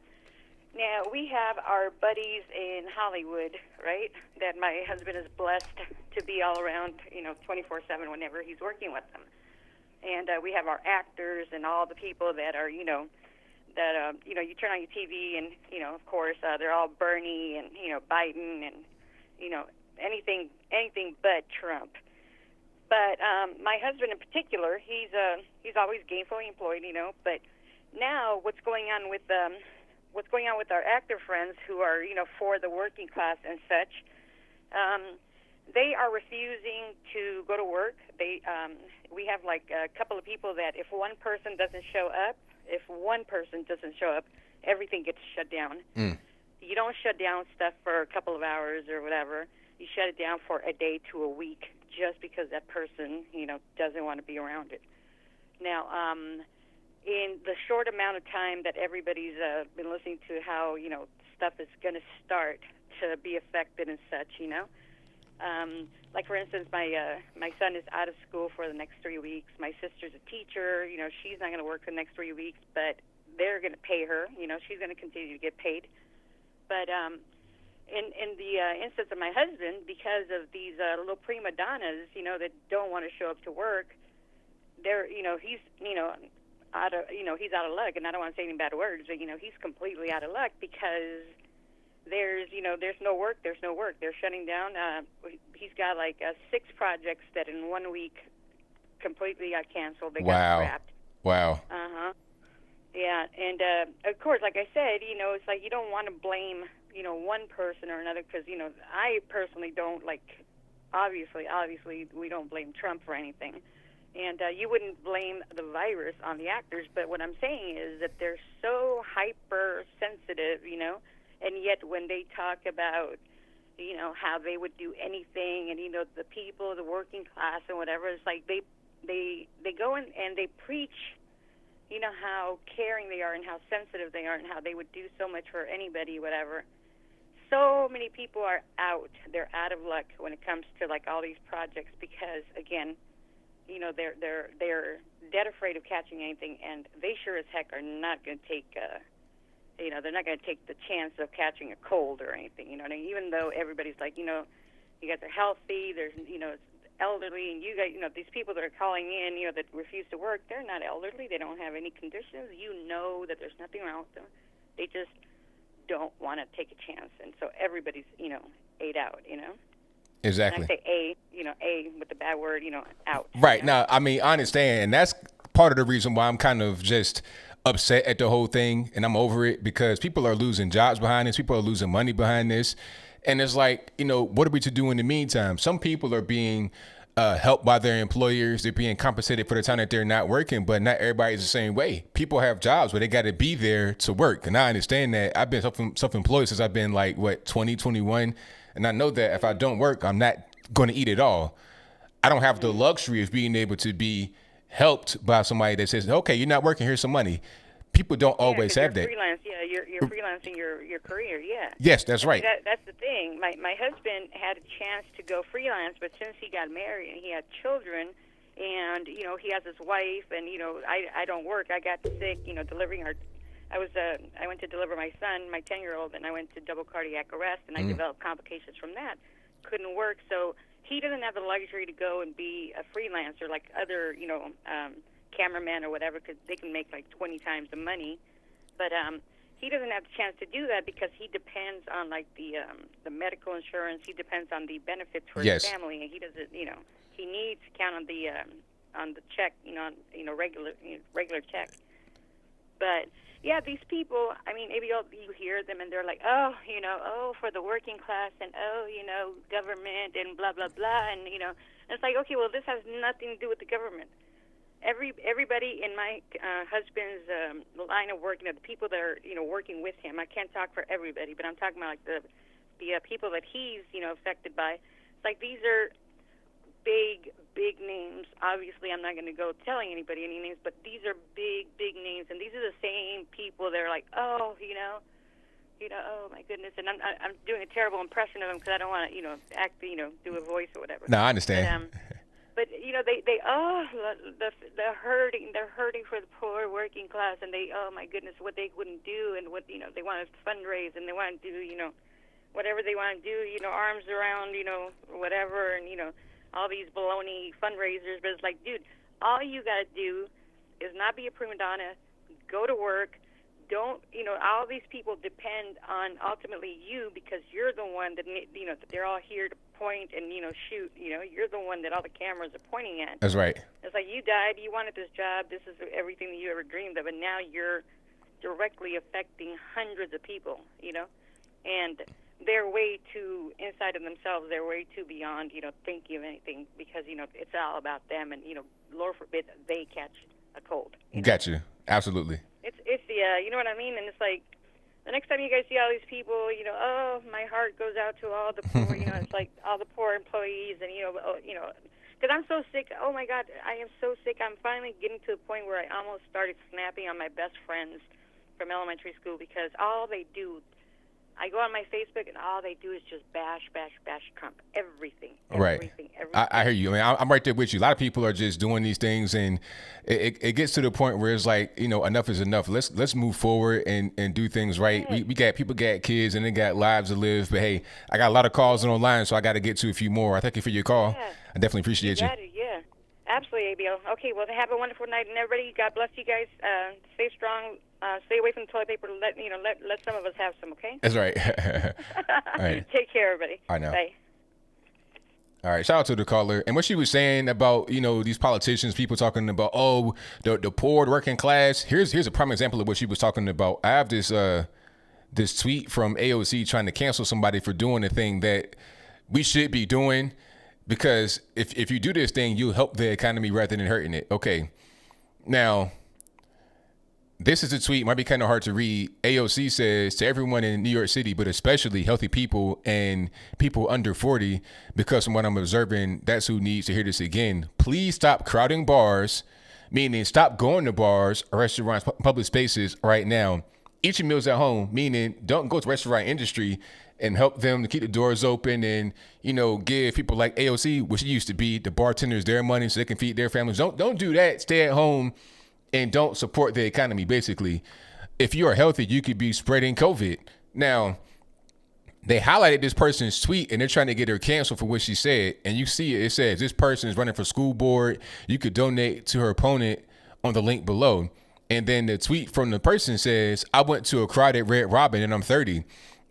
Now, we have our buddies in Hollywood, right, that my husband is blessed to be all around, 24/7 whenever he's working with them. And we have our actors and all the people that are, you turn on your TV and, of course, they're all Bernie and, Biden and, anything but Trump. But my husband in particular, he's always gainfully employed, but now what's going on with our actor friends who are, for the working class and such, they are refusing to go to work. We have like a couple of people that if one person doesn't show up, everything gets shut down. You don't shut down stuff for a couple of hours or whatever. You shut it down for a day to a week just because that person, doesn't want to be around it. Now, in the short amount of time that everybody's been listening to how, stuff is going to start to be affected and such, like, for instance, my son is out of school for the next 3 weeks. My sister's a teacher. She's not going to work for the next 3 weeks, but they're going to pay her. She's going to continue to get paid. But in the instance of my husband, because of these little prima donnas, that don't want to show up to work, they're, he's, he's out of luck. And I don't want to say any bad words, but, he's completely out of luck because there's no work. They're shutting down. He's got like 6 projects that in 1 week completely got canceled. They got scrapped. Wow. Yeah, and of course, like I said, it's like you don't want to blame, one person or another because, I personally don't obviously we don't blame Trump for anything. And you wouldn't blame the virus on the actors, but what I'm saying is that they're so hypersensitive, and yet when they talk about, how they would do anything and, the people, the working class and whatever, it's like they go in and they preach, how caring they are and how sensitive they are and how they would do so much for anybody, whatever. So many people are out. They're out of luck when it comes to, all these projects because, again, they're dead afraid of catching anything, and they sure as heck are not going to take, they're not going to take the chance of catching a cold or anything, even though everybody's like, you guys are healthy, there's, it's elderly, and you guys, these people that are calling in, that refuse to work, they're not elderly, they don't have any conditions, that there's nothing wrong with them. They just don't want to take a chance, and so everybody's, ate out, Exactly. And I say A with the bad word, out. Right. Now, I mean, I understand. And that's part of the reason why I'm kind of just upset at the whole thing. And I'm over it because people are losing jobs behind this. People are losing money behind this. And it's like, what are we to do in the meantime? Some people are being helped by their employers. They're being compensated for the time that they're not working. But not everybody's the same way. People have jobs where they got to be there to work. And I understand that. I've been self-employed since I've been 20, 21. And I know that if I don't work, I'm not going to eat at all. I don't have the luxury of being able to be helped by somebody that says, okay, you're not working, here's some money. People don't always have that. Freelance, you're freelancing your career, yeah. Yes, that's right. That's the thing. My husband had a chance to go freelance, but since he got married and he had children, and, he has his wife, and, I don't work. I got sick, delivering I went to deliver my son, my 10-year-old, and I went to double cardiac arrest, and I developed complications from that. Couldn't work, so he doesn't have the luxury to go and be a freelancer like other, cameramen or whatever, because they can make 20 times the money. But he doesn't have the chance to do that because he depends on the medical insurance. He depends on the benefits for his family, and he doesn't, he needs to count on the check, regular check. But yeah, these people, I mean, maybe you hear them and they're like, for the working class and, government and blah, blah, blah. And, and it's like, okay, well, this has nothing to do with the government. Everybody in my husband's line of work, the people that are, working with him, I can't talk for everybody, but I'm talking about the people that he's, affected by. It's like these are big names. Obviously, I'm not going to go telling anybody any names, but these are big names, and these are the same people that are like, oh my goodness. And I'm doing a terrible impression of them because I don't want to, act, do a voice or whatever. No, I understand. But they're hurting for the poor working class, and oh my goodness, what they wouldn't do, and what they want to fundraise, and they want to do whatever they want to do, arms around whatever, and all these baloney fundraisers. But it's like, dude, all you got to do is not be a prima donna, go to work. Don't all these people depend on ultimately you, because you're the one that that they're all here to point and shoot. You're the one that all the cameras are pointing at. That's right. It's like, you died, you wanted this job, this is everything that you ever dreamed of, and now you're directly affecting hundreds of people. And they're way too inside of themselves. They're way too beyond thinking of anything, because it's all about them, and Lord forbid they catch a cold. Got you. Absolutely. It's you know what I mean? And it's like, the next time you guys see all these people, oh, my heart goes out to all the poor, it's like all the poor employees, and because I'm so sick. Oh my God, I am so sick. I'm finally getting to the point where I almost started snapping on my best friends from elementary school, because all they do, I go on my Facebook, and all they do is just bash Trump. Everything. Right. I hear you. I mean, I'm right there with you. A lot of people are just doing these things, and it gets to the point where it's like, enough is enough. Let's move forward and do things right. We got kids, and they got lives to live. But hey, I got a lot of calls online, so I got to get to a few more. I thank you for your call. Yeah. I definitely appreciate you. Got it, yeah. Absolutely, ABL. Okay, well, have a wonderful night, and everybody, God bless you guys. Stay strong. Stay away from the toilet paper. Let some of us have some, okay? That's right. All right. Take care, everybody. I know. Bye. All right, shout out to the caller. And what she was saying about, these politicians, people talking about, the poor, working class. Here's a prime example of what she was talking about. I have this tweet from AOC trying to cancel somebody for doing a thing that we should be doing, because if you do this thing, you'll help the economy rather than hurting it. Okay. Now, this is a tweet, might be kind of hard to read. AOC says to everyone in New York City, but especially healthy people and people under 40, because from what I'm observing, that's who needs to hear this again. Please stop crowding bars, meaning stop going to bars, restaurants, public spaces right now. Eat your meals at home, meaning don't go to the restaurant industry and help them to keep the doors open and, give people like AOC, which used to be, the bartenders, their money so they can feed their families. Don't do that. Stay at home. And don't support the economy, basically. If you are healthy, you could be spreading COVID. Now, they highlighted this person's tweet, and they're trying to get her canceled for what she said. And you see it says, this person is running for school board. You could donate to her opponent on the link below. And then the tweet from the person says, I went to a crowded Red Robin, and I'm 30.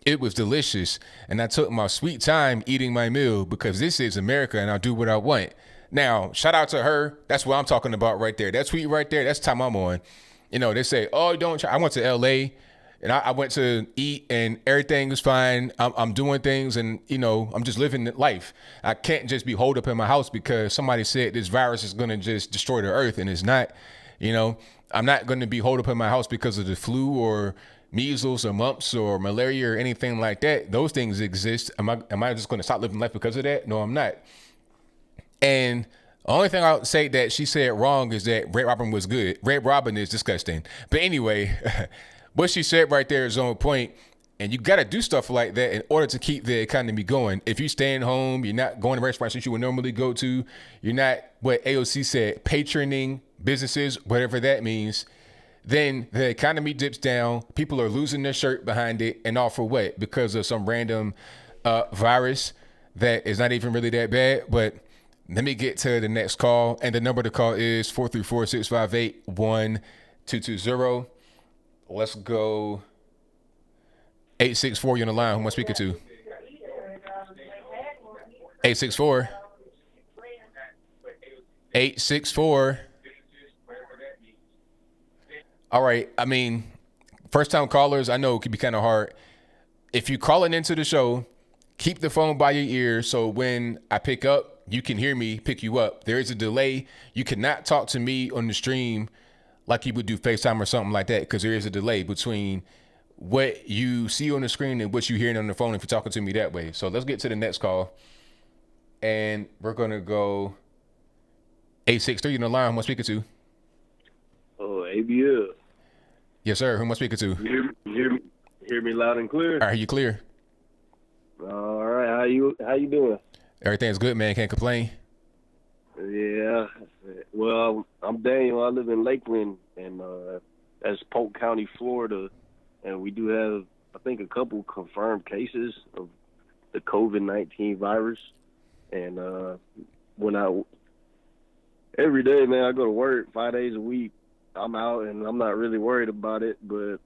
It was delicious. And I took my sweet time eating my meal, because this is America, and I'll do what I want. Now, shout out to her. That's what I'm talking about right there. That tweet right there, that's the time I'm on. They say, oh, don't try. I went to L.A., and I went to eat, and everything is fine. I'm doing things, and, I'm just living life. I can't just be holed up in my house because somebody said this virus is going to just destroy the earth, and it's not. I'm not going to be holed up in my house because of the flu or measles or mumps or malaria or anything like that. Those things exist. Am I just going to stop living life because of that? No, I'm not. And the only thing I would say that she said wrong is that Red Robin was good. Red Robin is disgusting. But anyway, what she said right there is on point. And you got to do stuff like that in order to keep the economy going. If you're staying home, you're not going to restaurants that you would normally go to, you're not, what AOC said, patroning businesses, whatever that means, then the economy dips down. People are losing their shirt behind it. And all for what? Because of some random virus that is not even really that bad. But let me get to the next call. And the number to call is 434-658-1220. Let's go. 864, you're on the line. Who am I speaking to? 864. 864. All right. I mean, first time callers, I know it could be kind of hard. If you're calling into the show, keep the phone by your ear so when I pick up, you can hear me pick you up. There is a delay. You cannot talk to me on the stream like you would do FaceTime or something like that, because there is a delay between what you see on the screen and what you're hearing on the phone if you're talking to me that way. So let's get to the next call. And we're going to go 863 in the line. Who am I speaking to? Oh, ABL. Yes, sir. Who am I speaking to? Hear me loud and clear? All right, you clear? All right. How you doing? Everything's good, man. Can't complain. Yeah. Well, I'm Daniel. I live in Lakeland, and that's Polk County, Florida, and we do have, I think, a couple confirmed cases of the COVID-19 virus. And every day, man, I go to work 5 days a week. I'm out, and I'm not really worried about it. But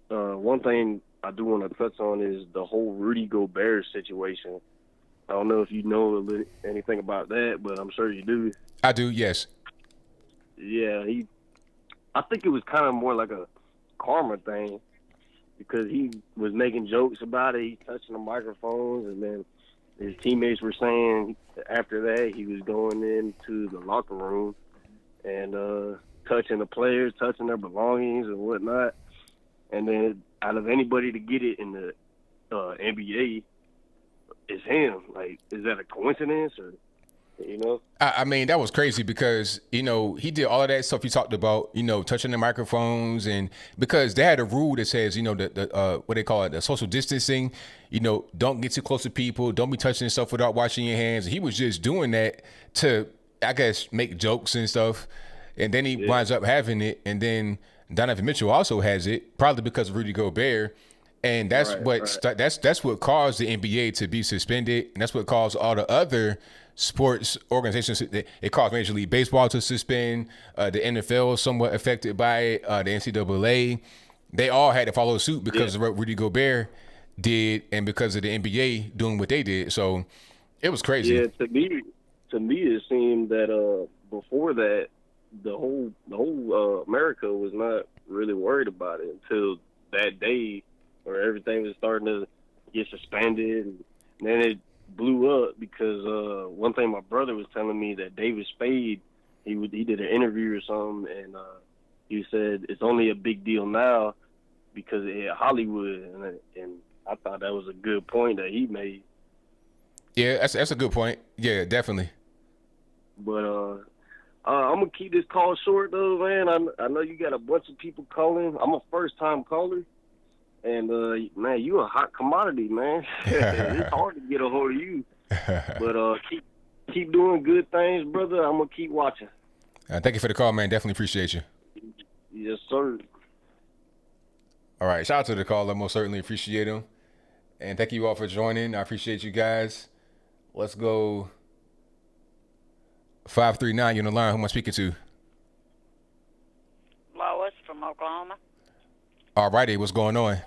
one thing I do want to touch on is the whole Rudy Gobert situation. I don't know if you know anything about that, but I'm sure you do. I do, yes. Yeah, I think it was kind of more like a karma thing because he was making jokes about it. He touching the microphones, and then his teammates were saying after that he was going into the locker room and touching the players, touching their belongings and whatnot. And then out of anybody to get it in the NBA, it's him. Like, is that a coincidence or, you know? I mean, that was crazy because, you know, he did all of that stuff you talked about, you know, touching the microphones, and because they had a rule that says, you know, the what they call it, the social distancing, you know, don't get too close to people, don't be touching stuff without washing your hands. He was just doing that to, I guess, make jokes and stuff. And then he winds up having it. And then Donovan Mitchell also has it, probably because of Rudy Gobert. And that's that's what caused the NBA to be suspended, and that's what caused all the other sports organizations. It caused Major League Baseball to suspend. The NFL was somewhat affected by it. The NCAA, they all had to follow suit because of what Rudy Gobert did, and because of the NBA doing what they did. So it was crazy. Yeah, to me, it seemed that before that, the whole America was not really worried about it until that day, where everything was starting to get suspended, and then it blew up because one thing my brother was telling me that David Spade, he did an interview or something, and he said it's only a big deal now because it hit Hollywood, and I thought that was a good point that he made. Yeah, that's a good point. Yeah, definitely. But I'm gonna keep this call short though, man. I know you got a bunch of people calling. I'm a first time caller. And, man, you a hot commodity, man. It's hard to get a hold of you. But keep doing good things, brother. I'm going to keep watching. Thank you for the call, man. Definitely appreciate you. Yes, sir. All right. Shout out to the caller. Most certainly appreciate him. And thank you all for joining. I appreciate you guys. Let's go 539. You're on the line. Who am I speaking to? Lois from Oklahoma. All righty. What's going on?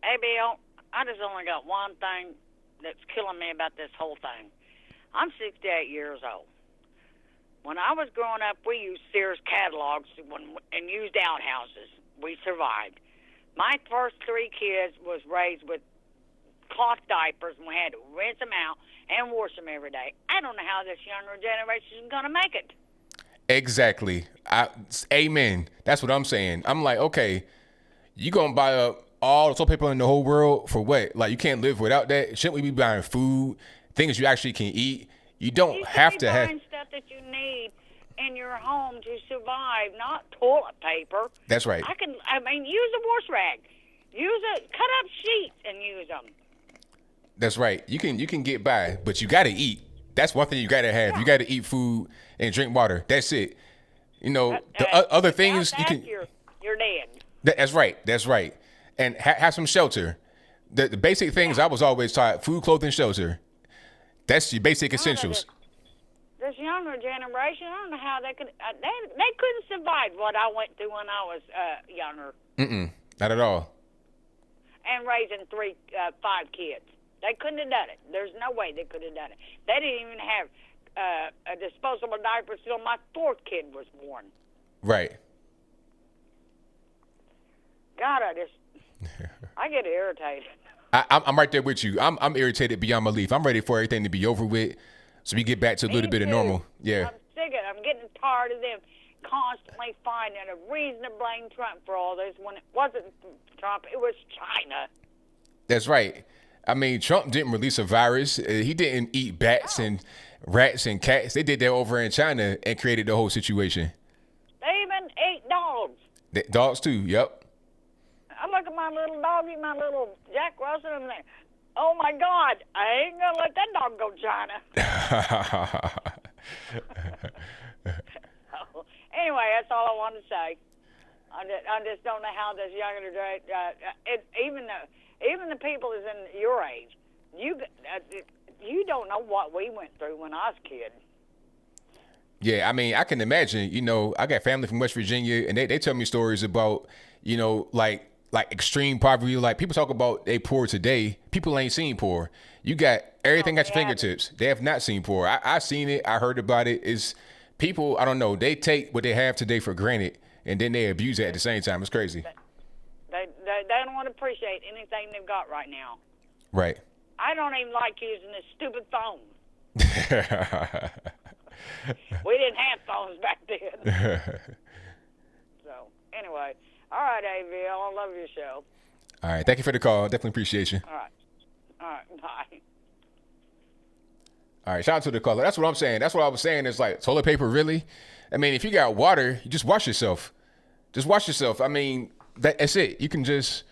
ABL, I just only got one thing that's killing me about this whole thing. I'm 68 years old. When I was growing up, we used Sears catalogs and used outhouses. We survived. My first 3 kids was raised with cloth diapers, and we had to rinse them out and wash them every day. I don't know how this younger generation is going to make it. Exactly. Amen. That's what I'm saying. I'm like, okay, you going to buy up all the toilet paper in the whole world for what? Like, you can't live without that? Shouldn't we be buying food, things you actually can eat? You don't have to have stuff that you need in your home to survive, not toilet paper. That's right. I mean, use a wash rag. Cut up sheets and use them. That's right. You can get by, but you got to eat. That's one thing you got to have. Yeah. You got to eat food and drink water. That's it. You know, other things you can. You're dead. That's right. That's right. And have some shelter. The basic things I was always taught: food, clothing, shelter. That's your basic essentials. This younger generation, I don't know how they could. They couldn't survive what I went through when I was younger. Not at all. And raising 5 kids, they couldn't have done it. There's no way they could have done it. They didn't even have a disposable diaper till my 4th kid was born. Right. God, I get irritated. I'm right there with you. I'm irritated beyond belief. I'm ready for everything to be over with, so we get back to a little bit of normal. Yeah. I'm sick of it. I'm getting tired of them constantly finding a reason to blame Trump for all this when it wasn't Trump, it was China. That's right. I mean, Trump didn't release a virus. He didn't eat bats and rats and cats. They did that over in China and created the whole situation. They even ate dogs. Dogs too, yep. I look at my little doggy, my little Jack Russell, and Oh my God, I ain't gonna let that dog go China. Anyway, that's all I want to say. I just don't know how this younger even the people that's in your age, you don't know what we went through when I was a kid. Yeah, I mean, I can imagine. You know, I got family from West Virginia, and they tell me stories about, you know, like extreme poverty. Like, people talk about they poor today. People ain't seen poor. You got everything at your fingertips. They have not seen poor. I seen it. I heard about it. It's people, I don't know, they take what they have today for granted, and then they abuse it at the same time. It's crazy. They don't want to appreciate anything they've got right now. Right. I don't even like using this stupid phone. We didn't have phones back then. So, anyway. All right, ABL. I love your show. All right. Thank you for the call. Definitely appreciate you. All right. All right. Bye. All right. Shout out to the caller. That's what I'm saying. That's what I was saying. It's like, toilet paper, really? I mean, if you got water, you just wash yourself. Just wash yourself. I mean, that's it. You can just,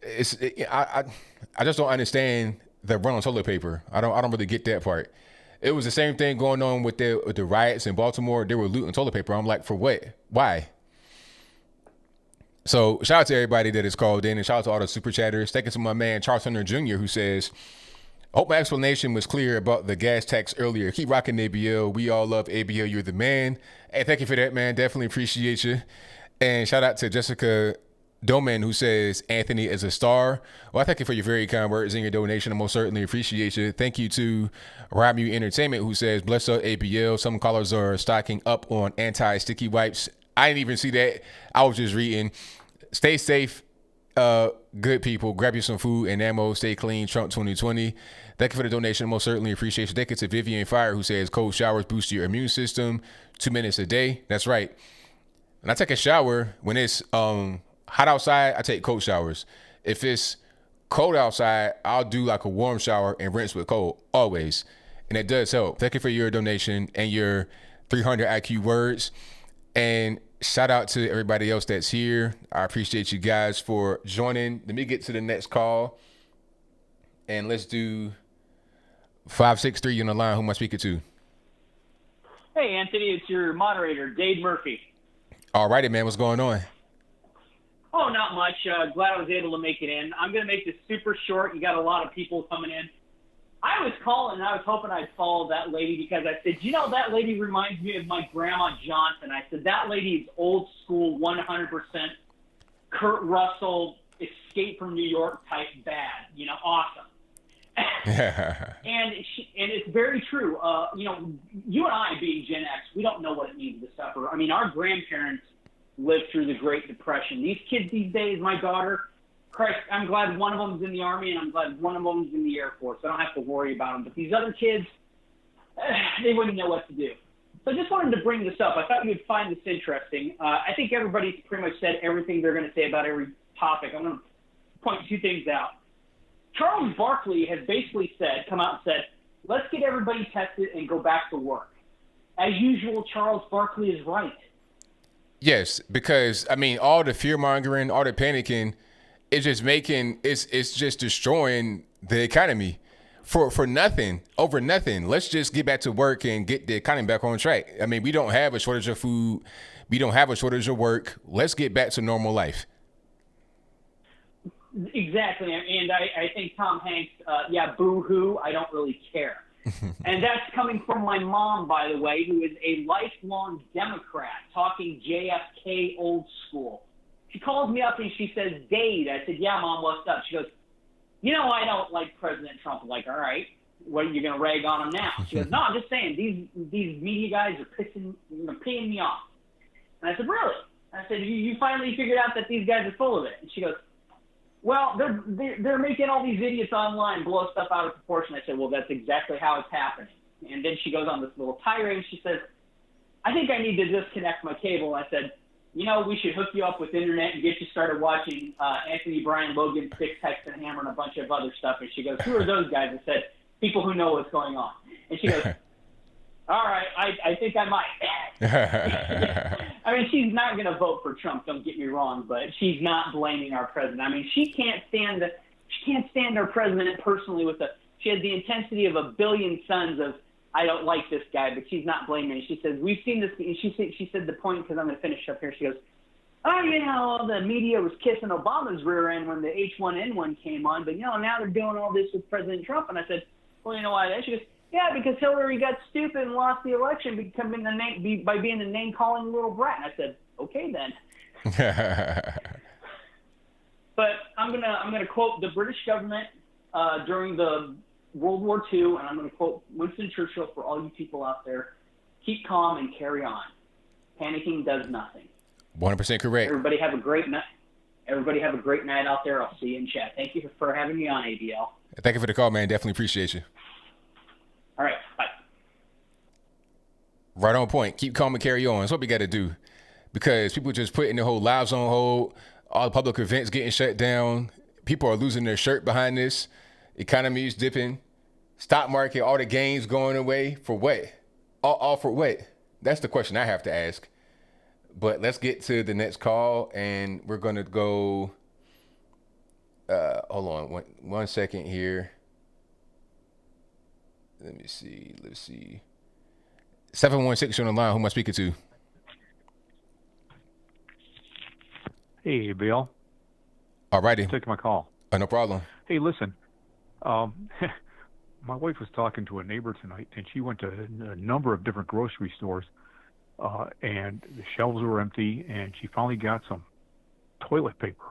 I just don't understand the run on toilet paper. I don't really get that part. It was the same thing going on with the riots in Baltimore. They were looting toilet paper. I'm like, for what? Why? So shout out to everybody that is called in, and shout out to all the super chatters. Thank you to my man Charles Hunter Jr., who says, hope my explanation was clear about the gas tax earlier. Keep rocking ABL. We all love ABL. You're the man. Hey, thank you for that, man. Definitely appreciate you. And shout out to Jessica Doman, who says Anthony is a star. Well, I thank you for your very kind words and your donation. I most certainly appreciate you. Thank you to Ramu Entertainment, who says, bless up ABL. Some callers are stocking up on anti-sticky wipes. I didn't even see that. I was just reading. Stay safe, good people. Grab you some food and ammo. Stay clean. Trump 2020. Thank you for the donation. Most certainly appreciate you. Thank you to Vivian Fire, who says cold showers boost your immune system. 2 minutes a day. That's right. When I take a shower, when it's hot outside, I take cold showers. If it's cold outside, I'll do like a warm shower and rinse with cold, always. And it does help. Thank you for your donation and your 300 IQ words. And shout out to everybody else that's here. I appreciate you guys for joining. Let me get to the next call. And let's do 563 on the line. Who am I speaking to? Hey, Anthony, it's your moderator, Dave Murphy. All righty, man. What's going on? Oh, not much. Glad I was able to make it in. I'm going to make this super short. You got a lot of people coming in. I was calling, and I was hoping I'd follow that lady because I said, you know, that lady reminds me of my Grandma Johnson. I said, that lady is old school, 100% Kurt Russell, Escape from New York type bad, you know, awesome. And it's very true. You know, you and I being Gen X, we don't know what it means to suffer. I mean, our grandparents lived through the Great Depression. These kids these days, my daughter, Christ, I'm glad one of them's in the Army and I'm glad one of them's in the Air Force. I don't have to worry about them. But these other kids, they wouldn't know what to do. So I just wanted to bring this up. I thought you would find this interesting. I think everybody's pretty much said everything they're going to say about every topic. I'm going to point two things out. Charles Barkley has basically come out and said, let's get everybody tested and go back to work. As usual, Charles Barkley is right. Yes, because, I mean, all the fear-mongering, all the panicking, it's just destroying the economy for nothing, over nothing. Let's just get back to work and get the economy back on track. I mean, we don't have a shortage of food. We don't have a shortage of work. Let's get back to normal life. Exactly. And I think Tom Hanks, boo-hoo, I don't really care. And that's coming from my mom, by the way, who is a lifelong Democrat, talking JFK old school. She calls me up and she says, Dade. I said, yeah, Mom, what's up? She goes, you know, I don't like President Trump. I'm like, all right, what are you going to rag on him now? She goes, no, I'm just saying, these media guys are peeing me off. And I said, really? I said, you finally figured out that these guys are full of it. And she goes, well, they're making all these idiots online blow stuff out of proportion. I said, well, that's exactly how it's happening. And then she goes on this little tirade. She says, I think I need to disconnect my cable. And I said, you know, we should hook you up with internet and get you started watching Anthony Bryan, Logan, Six, Hex, and Hammer, and a bunch of other stuff. And she goes, who are those guys? I said, people who know what's going on. And she goes, all right, I think I might. I mean, she's not going to vote for Trump, don't get me wrong, but she's not blaming our president. I mean, she can't stand She can't stand our president personally she has the intensity of a billion suns of, I don't like this guy, but she's not blaming him. She says, we've seen this. She said the point, because I'm going to finish up here. She goes, oh, the media was kissing Obama's rear end when the H1N1 came on, but, now they're doing all this with President Trump. And I said, well, you know why? She goes, yeah, because Hillary got stupid and lost the election by being a name-calling little brat. And I said, okay, then. But I'm gonna quote the British government during the World War II, and I'm going to quote Winston Churchill for all you people out there: keep calm and carry on. Panicking does nothing. 100% correct. Everybody have a great night. Everybody have a great night out there. I'll see you in chat. Thank you for having me on, ABL. Thank you for the call, man. Definitely appreciate you. All right, bye. Right on point. Keep calm and carry on. That's what we got to do, because people just putting their whole lives on hold. All the public events getting shut down. People are losing their shirt behind this. Economy is dipping. Stock market, all the gains going away. For what? All for what? That's the question I have to ask. But let's get to the next call, and we're going to go. Hold on one second here. Let me see. Let's see. 716 on the line. Who am I speaking to? Hey, Bill. All righty. Taking my call. No problem. Hey, listen. My wife was talking to a neighbor tonight, and she went to a number of different grocery stores, and the shelves were empty, and she finally got some toilet paper.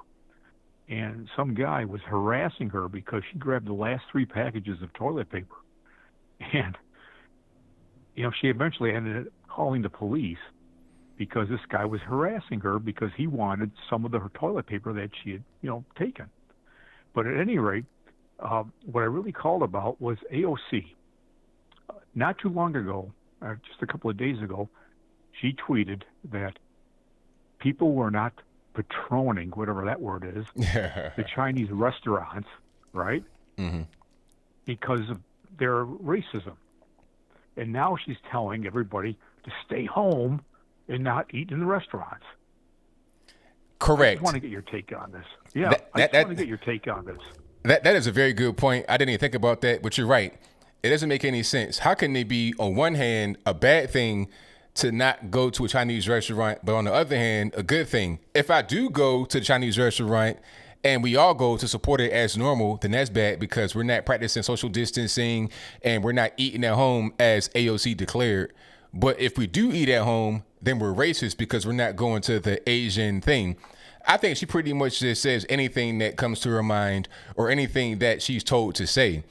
And some guy was harassing her because she grabbed the last 3 packages of toilet paper. And, she eventually ended up calling the police because this guy was harassing her because he wanted some of her toilet paper that she had, taken. But at any rate, what I really called about was AOC. Not too long ago, just a couple of days ago, she tweeted that people were not patroning, whatever that word is, the Chinese restaurants, right? Mm-hmm. Because of their racism. And now she's telling everybody to stay home and not eat in the restaurants. Correct. I just want to get your take on this. Yeah, I just want to get your take on this. That is a very good point. I didn't even think about that, but you're right. It doesn't make any sense. How can it be, on one hand, a bad thing to not go to a Chinese restaurant, but on the other hand, a good thing? If I do go to the Chinese restaurant and we all go to support it as normal, then that's bad because we're not practicing social distancing and we're not eating at home as AOC declared. But if we do eat at home, then we're racist because we're not going to the Asian thing. I think she pretty much just says anything that comes to her mind or anything that she's told to say.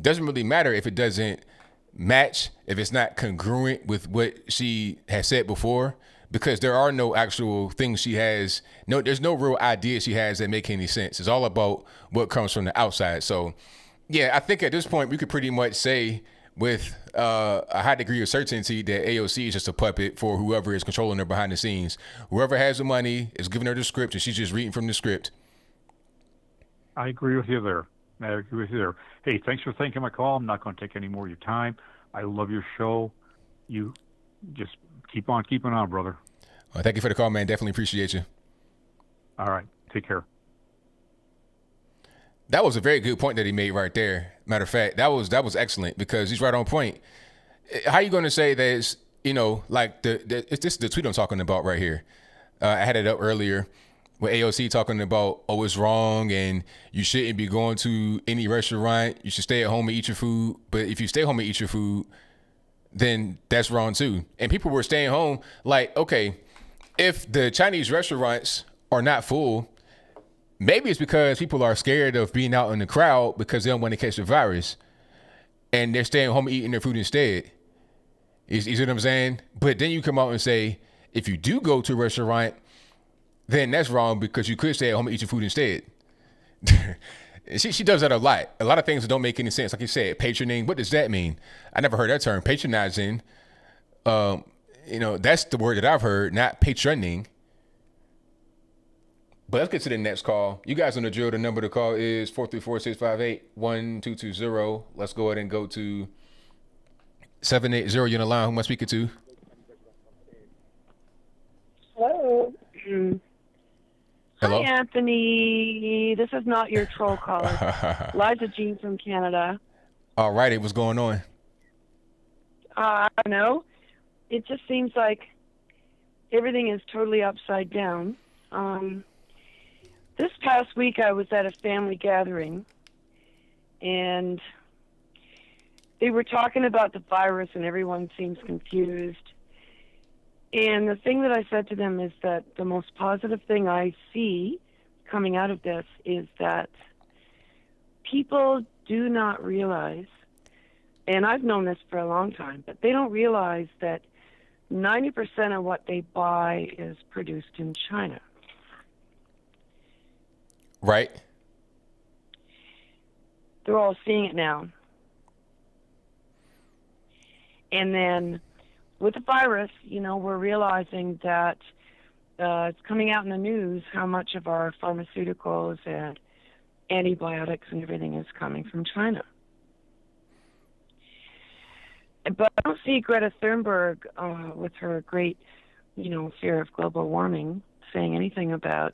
Doesn't really matter if it doesn't match, if it's not congruent with what she has said before, because there are no actual things she has. There's no real ideas she has that make any sense. It's all about what comes from the outside. So, yeah, I think at this point we could pretty much say with a high degree of certainty that AOC is just a puppet for whoever is controlling her behind the scenes. Whoever has the money is giving her the script, and she's just reading from the script. I agree with you there. Hey, thanks for taking my call. I'm not going to take any more of your time. I love your show. You just keep on keeping on, brother. Well, thank you for the call, man. Definitely appreciate you. All right. Take care. That was a very good point that he made right there. Matter of fact, that was excellent because he's right on point. How are you going to say that it's, like this is the tweet I'm talking about right here. I had it up earlier with AOC talking about, it's wrong and you shouldn't be going to any restaurant. You should stay at home and eat your food. But if you stay home and eat your food, then that's wrong too. And people were staying home. Like, okay, if the Chinese restaurants are not full, maybe it's because people are scared of being out in the crowd because they don't want to catch the virus, and they're staying home eating their food instead. You see what I'm saying? But then you come out and say, if you do go to a restaurant, then that's wrong because you could stay at home and eat your food instead. She does that a lot. A lot of things that don't make any sense. Like you said, patroning. What does that mean? I never heard that term. Patronizing. That's the word that I've heard, not patroning. But let's get to the next call. You guys on the drill. The number to call is 434-658-1220. Let's go ahead and go to 780. You're on the line. Who am I speaking to? Hello. Hello? Hi, Anthony. This is not your troll caller. Liza Jean from Canada. All righty, what's going on? I don't know. It just seems like everything is totally upside down. This past week I was at a family gathering, and they were talking about the virus, and everyone seems confused. And the thing that I said to them is that the most positive thing I see coming out of this is that people do not realize, and I've known this for a long time, but they don't realize that 90% of what they buy is produced in China. Right. They're all seeing it now. And then with the virus, we're realizing that it's coming out in the news how much of our pharmaceuticals and antibiotics and everything is coming from China. But I don't see Greta Thunberg with her great, fear of global warming saying anything about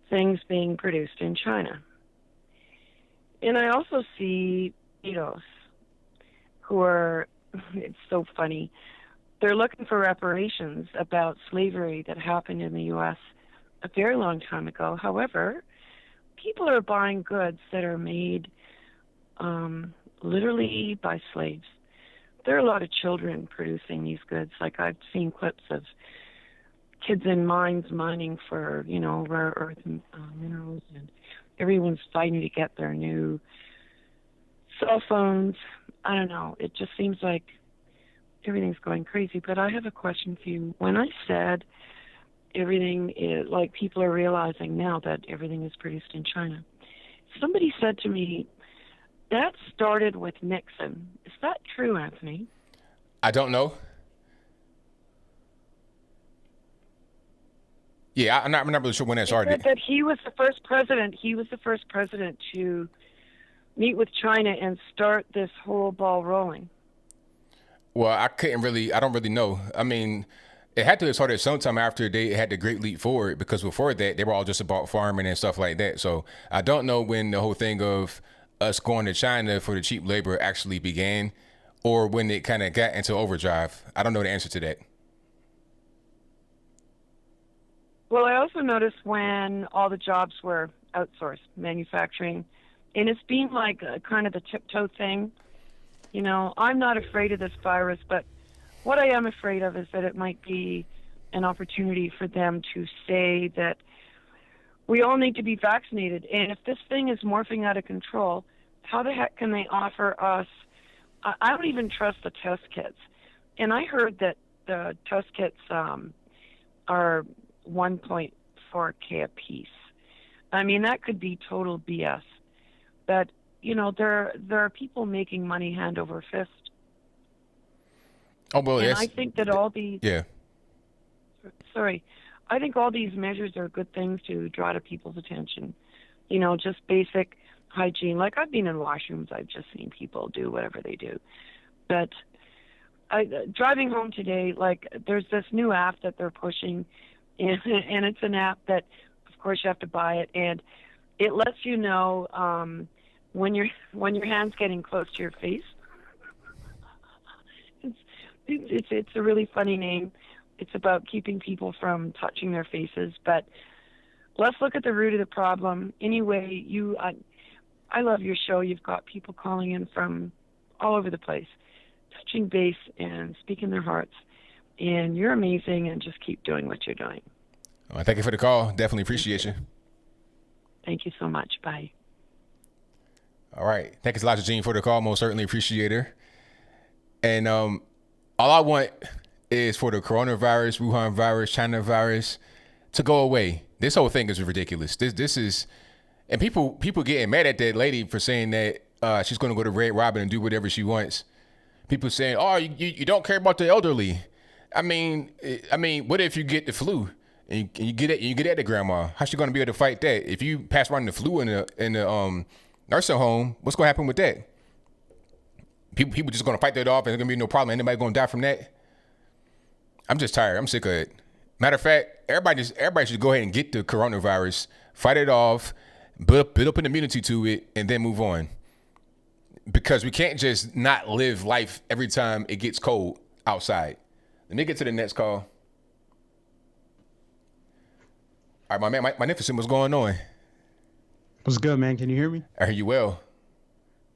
things being produced in China. And I also see pedos who are, it's so funny, they're looking for reparations about slavery that happened in the U.S. a very long time ago. However, people are buying goods that are made literally by slaves. There are a lot of children producing these goods. Like I've seen clips of kids in mines mining for, rare earth minerals, and everyone's fighting to get their new cell phones. I don't know. It just seems like everything's going crazy. But I have a question for you. When I said everything is, like people are realizing now that everything is produced in China, somebody said to me, that started with Nixon. Is that true, Anthony? I don't know. Yeah, I'm not really sure when that started. He said that he was the first president. He was the first president to meet with China and start this whole ball rolling. Well, I don't really know. I mean, it had to have started sometime after they had the Great Leap Forward, because before that, they were all just about farming and stuff like that. So I don't know when the whole thing of us going to China for the cheap labor actually began, or when it kind of got into overdrive. I don't know the answer to that. Well, I also noticed when all the jobs were outsourced, manufacturing, and it's been like kind of the tiptoe thing. I'm not afraid of this virus, but what I am afraid of is that it might be an opportunity for them to say that we all need to be vaccinated. And if this thing is morphing out of control, how the heck can they offer us? I don't even trust the test kits. And I heard that the test kits are 1.4K a piece. I mean, that could be total BS. But, there are people making money hand over fist. Oh, well, and I think that all these... Yeah. Sorry. I think all these measures are good things to draw to people's attention. Just basic hygiene. Like, I've been in washrooms. I've just seen people do whatever they do. But driving home today, like, there's this new app that they're pushing, and it's an app that, of course, you have to buy it, and it lets you know when your hand's getting close to your face. It's a really funny name. It's about keeping people from touching their faces. But let's look at the root of the problem. Anyway, I love your show. You've got people calling in from all over the place, touching base and speaking their hearts. And you're amazing, and just keep doing what you're doing. Well, thank you for the call. Definitely appreciate you. Thank you so much. Bye. All right. Thank you, Elijah Jean, for the call. Most certainly appreciate her. And all I want is for the coronavirus, Wuhan virus, China virus to go away. This whole thing is ridiculous. This is, and people getting mad at that lady for saying that she's going to go to Red Robin and do whatever she wants. People saying, "Oh, you don't care about the elderly." I mean, what if you get the flu and you get at the grandma? How's she going to be able to fight that? If you pass around the flu in the nursing home, what's going to happen with that? People just going to fight that off, and there's going to be no problem. Anybody going to die from that? I'm just tired. I'm sick of it. Matter of fact, everybody should go ahead and get the coronavirus, fight it off, build up an immunity to it, and then move on. Because we can't just not live life every time it gets cold outside. Let me get to the next call. All right, my man, Magnificent, what's going on? What's good, man? Can you hear me? I hear you well.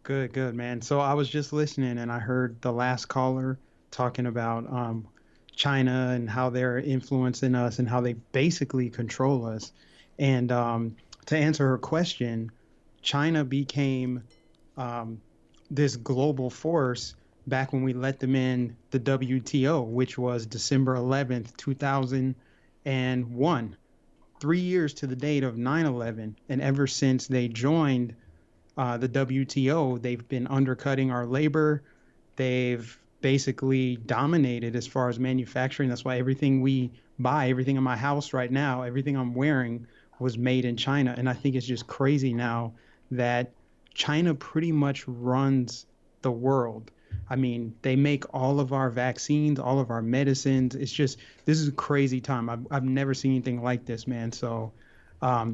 Good, man. So I was just listening and I heard the last caller talking about China and how they're influencing us and how they basically control us. And to answer her question, China became this global force back when we let them in the WTO, which was December 11th, 2001. 3 years to the date of 9/11, and ever since they joined the WTO, they've been undercutting our labor. They've basically dominated as far as manufacturing. That's why everything we buy, everything in my house right now, everything I'm wearing was made in China. And I think it's just crazy now that China pretty much runs the world. I mean, they make all of our vaccines, all of our medicines. It's just, this is a crazy time. I've never seen anything like this, man. So I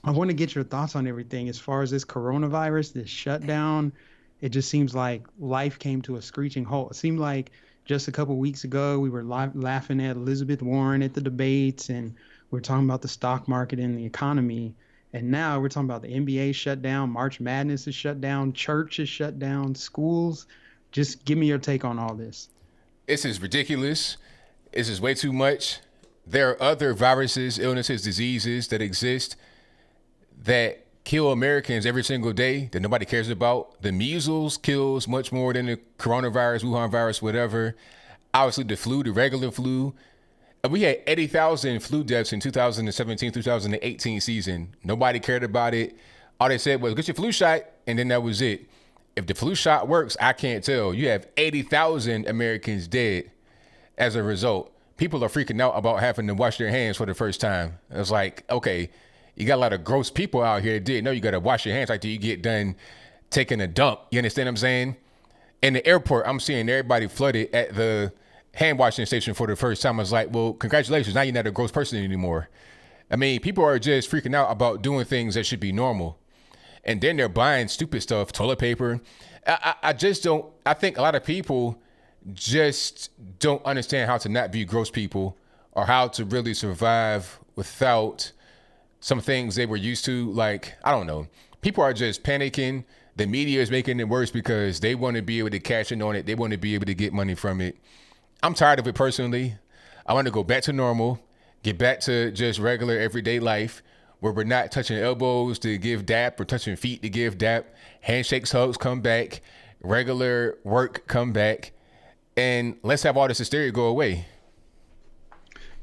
want to get your thoughts on everything. As far as this coronavirus, this shutdown, it just seems like life came to a screeching halt. It seemed like just a couple weeks ago, we were laughing at Elizabeth Warren at the debates, and we're talking about the stock market and the economy. And now we're talking about the NBA shut down, March Madness is shut down, church is shut down, schools. Just give me your take on all this. This is ridiculous. This is way too much. There are other viruses, illnesses, diseases that exist that kill Americans every single day that nobody cares about. The measles kills much more than the coronavirus, Wuhan virus, whatever. Obviously, the flu, the regular flu. We had 80,000 flu deaths in 2017, 2018 season. Nobody cared about it. All they said was, get your flu shot, and then that was it. If the flu shot works, I can't tell. You have 80,000 Americans dead as a result. People are freaking out about having to wash their hands for the first time. It's like, okay, you got a lot of gross people out here that didn't know you got to wash your hands after you get done taking a dump. You understand what I'm saying? In the airport, I'm seeing everybody flooded at the hand washing station for the first time. I was like, well, congratulations. Now you're not a gross person anymore. I mean, people are just freaking out about doing things that should be normal. And then they're buying stupid stuff, toilet paper. I just don't, I think a lot of people just don't understand how to not be gross people or how to really survive without some things they were used to. Like, I don't know. People are just panicking. The media is making it worse because they want to be able to cash in on it. They want to be able to get money from it. I'm tired of it personally. I want to go back to normal, get back to just regular everyday life, where we're not touching elbows to give dap or touching feet to give dap. Handshakes, hugs come back. Regular work come back. And let's have all this hysteria go away.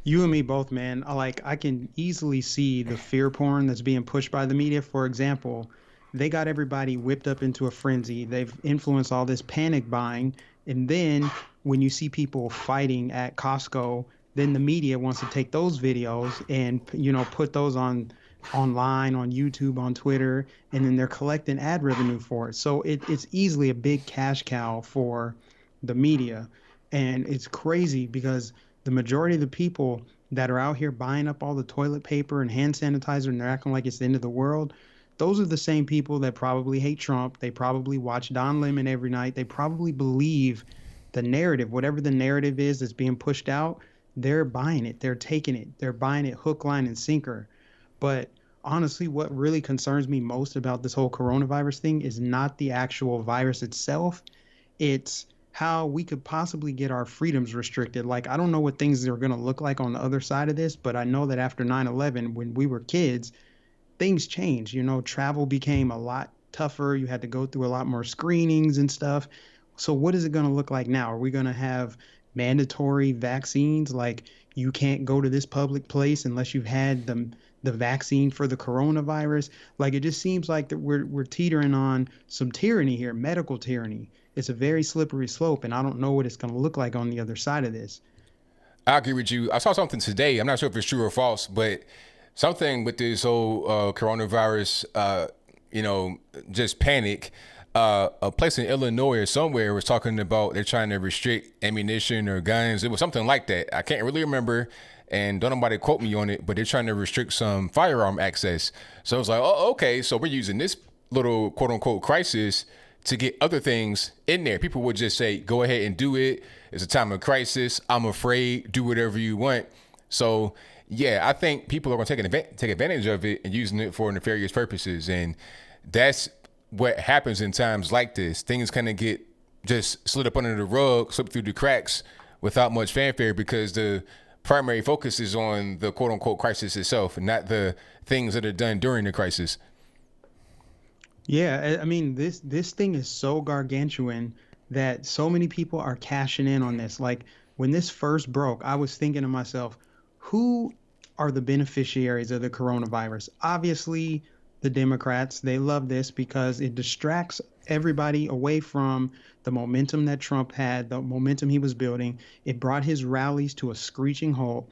You and me both, man. I can easily see the fear porn that's being pushed by the media. For example, they got everybody whipped up into a frenzy. They've influenced all this panic buying. And then when you see people fighting at Costco, then the media wants to take those videos and, put those online, on YouTube, on Twitter, and then they're collecting ad revenue for it. So it's easily a big cash cow for the media. And it's crazy because the majority of the people that are out here buying up all the toilet paper and hand sanitizer and they're acting like it's the end of the world, those are the same people that probably hate Trump. They probably watch Don Lemon every night. They probably believe the narrative, whatever the narrative is that's being pushed out, they're buying it. They're taking it. They're buying it hook, line, and sinker. But honestly, what really concerns me most about this whole coronavirus thing is not the actual virus itself. It's how we could possibly get our freedoms restricted. Like, I don't know what things are going to look like on the other side of this, but I know that after 9/11, when we were kids, things changed. Travel became a lot tougher. You had to go through a lot more screenings and stuff. So what is it going to look like now? Are we going to have mandatory vaccines? Like, you can't go to this public place unless you've had the vaccine for the coronavirus. Like, it just seems like that we're teetering on some tyranny here, medical tyranny. It's a very slippery slope, and I don't know what it's going to look like on the other side of this. I agree with you. I saw something today. I'm not sure if it's true or false, but something with this whole coronavirus, just panic. A place in Illinois or somewhere was talking about they're trying to restrict ammunition or guns. It was something like that. I can't really remember. and don't nobody quote me on it, but they're trying to restrict some firearm access. So it's like, oh, okay, so we're using this little quote unquote crisis to get other things in there. People would just say, go ahead and do it. It's a time of crisis. I'm afraid. Do whatever you want. So yeah, I think people are going to take advantage of it and using it for nefarious purposes. And that's what happens in times like this. Things kind of get just slid up under the rug, slipped through the cracks without much fanfare, because the primary focus is on the quote unquote crisis itself and not the things that are done during the crisis. Yeah, I mean, this thing is so gargantuan that so many people are cashing in on this. Like when this first broke, I was thinking to myself, who are the beneficiaries of the coronavirus? Obviously, the Democrats. They love this because it distracts everybody away from the momentum that Trump had, the momentum he was building. It brought his rallies to a screeching halt.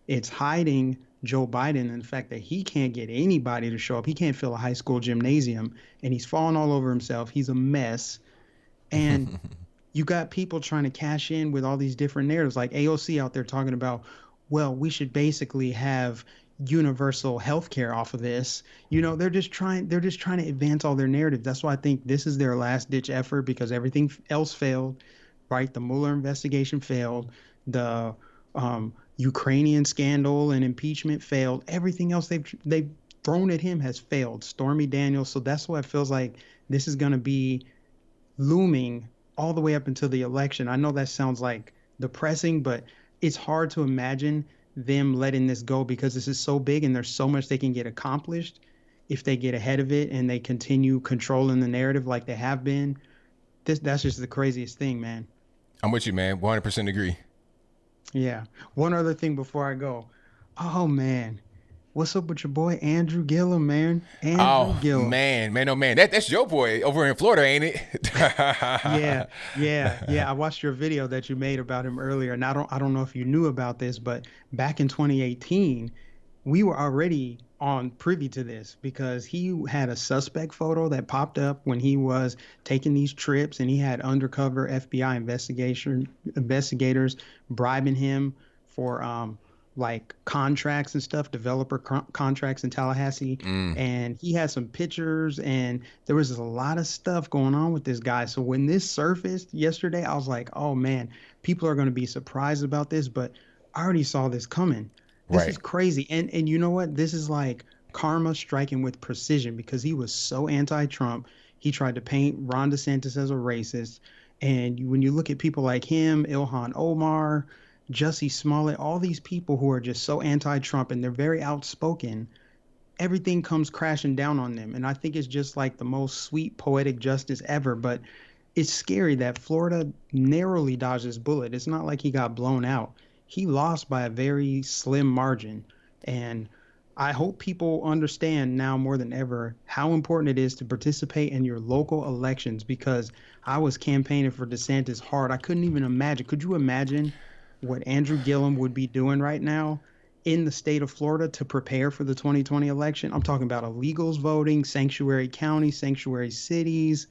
It's hiding Joe Biden and the fact that he can't get anybody to show up. He can't fill a high school gymnasium, and he's falling all over himself. He's a mess. And you got people trying to cash in with all these different narratives, like AOC out there talking about, well, we should basically have universal health care off of this. You know, they're just trying to advance all their narrative. That's why I think this is their last ditch effort, because everything else failed, right? The Mueller investigation failed. The Ukrainian scandal and impeachment failed. Everything else they've thrown at him has failed. Stormy Daniels. So that's why it feels like this is going to be looming all the way up until the election. I know that sounds like depressing, but it's hard to imagine them letting this go, because this is so big and there's so much they can get accomplished if they get ahead of it and they continue controlling the narrative like they have been. That's just the craziest thing, man. I'm with you, man. 100% agree. Yeah. One other thing before I go. Oh, man. What's up with your boy, Andrew Gillum, man? Andrew Gillum. Man. That's your boy over in Florida, ain't it? Yeah. I watched your video that you made about him earlier, and I don't know if you knew about this, but back in 2018, we were already on privy to this because he had a suspect photo that popped up when he was taking these trips, and he had undercover FBI investigators bribing him for like contracts and stuff, developer contracts in Tallahassee. And he had some pictures, and there was a lot of stuff going on with this guy. So when this surfaced yesterday, I was like, oh man, people are going to be surprised about this, but I already saw this coming. This is crazy. And you know what? This is like karma striking with precision, because he was so anti-Trump. He tried to paint Ron DeSantis as a racist. And when you look at people like him, Ilhan Omar, Jussie Smollett, all these people who are just so anti-Trump and they're very outspoken, everything comes crashing down on them. And I think it's just like the most sweet poetic justice ever. But it's scary that Florida narrowly dodged this bullet. It's not like he got blown out. He lost by a very slim margin. And I hope people understand now more than ever how important it is to participate in your local elections, because I was campaigning for DeSantis hard. I couldn't even imagine. Could you imagine what Andrew Gillum would be doing right now in the state of Florida to prepare for the 2020 election? I'm talking about illegals voting, sanctuary counties, sanctuary cities,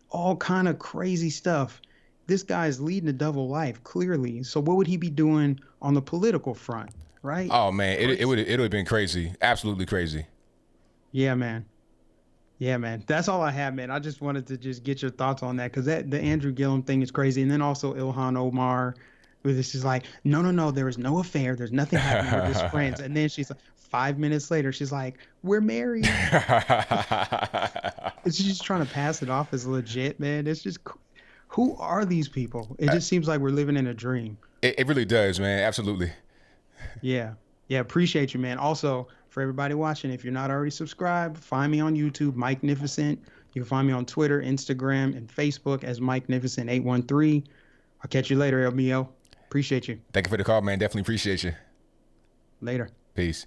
all kind of crazy stuff. This guy is leading a double life, clearly. So what would he be doing on the political front, right? Oh, man, it would have been crazy. Absolutely crazy. Yeah, man. That's all I have, man. I just wanted to just get your thoughts on that, because the Andrew Gillum thing is crazy. And then also Ilhan Omar, where this is like, no, there is no affair. There's nothing happening. We're just friends. And then she's like, 5 minutes later, she's like, we're married. It's just trying to pass it off as legit, man. It's just, who are these people? It just seems like we're living in a dream. It really does, man. Absolutely. Yeah. Appreciate you, man. Also, for everybody watching, if you're not already subscribed, find me on YouTube, Mike Nificent. You can find me on Twitter, Instagram, and Facebook as Mike Nificent 813. I'll catch you later, LBL. Appreciate you. Thank you for the call, man. Definitely appreciate you. Later. Peace.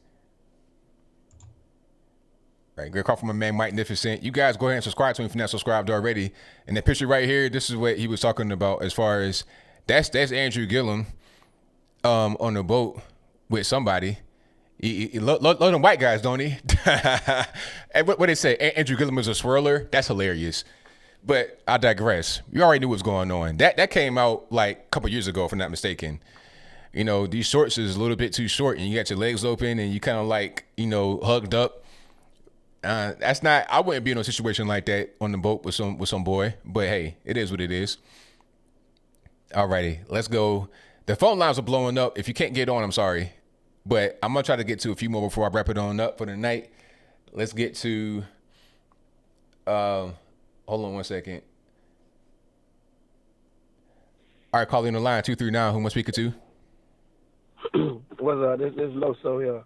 All right, great call from my man Mike Nificent. You guys go ahead and subscribe to him if you're not subscribed already. And the picture right here, this is what he was talking about as far as that's Andrew Gillum on the boat with somebody. He love them white guys, don't he? And what they say, Andrew Gillum is a swirler. That's hilarious. But I digress. You already knew what's going on. That came out like a couple years ago, if I'm not mistaken. you know, these shorts is a little bit too short and you got your legs open and you kind of like, you know, hugged up. That's not, I wouldn't be in a situation like that on the boat with some boy, but hey, it is what it is. Alrighty, let's go. The phone lines are blowing up. If you can't get on, I'm sorry, but I'm going to try to get to a few more before I wrap it on up for the night. Let's get to, hold on one second. All right, calling the line 239. Who am I speaking to? What's up? This is Loso here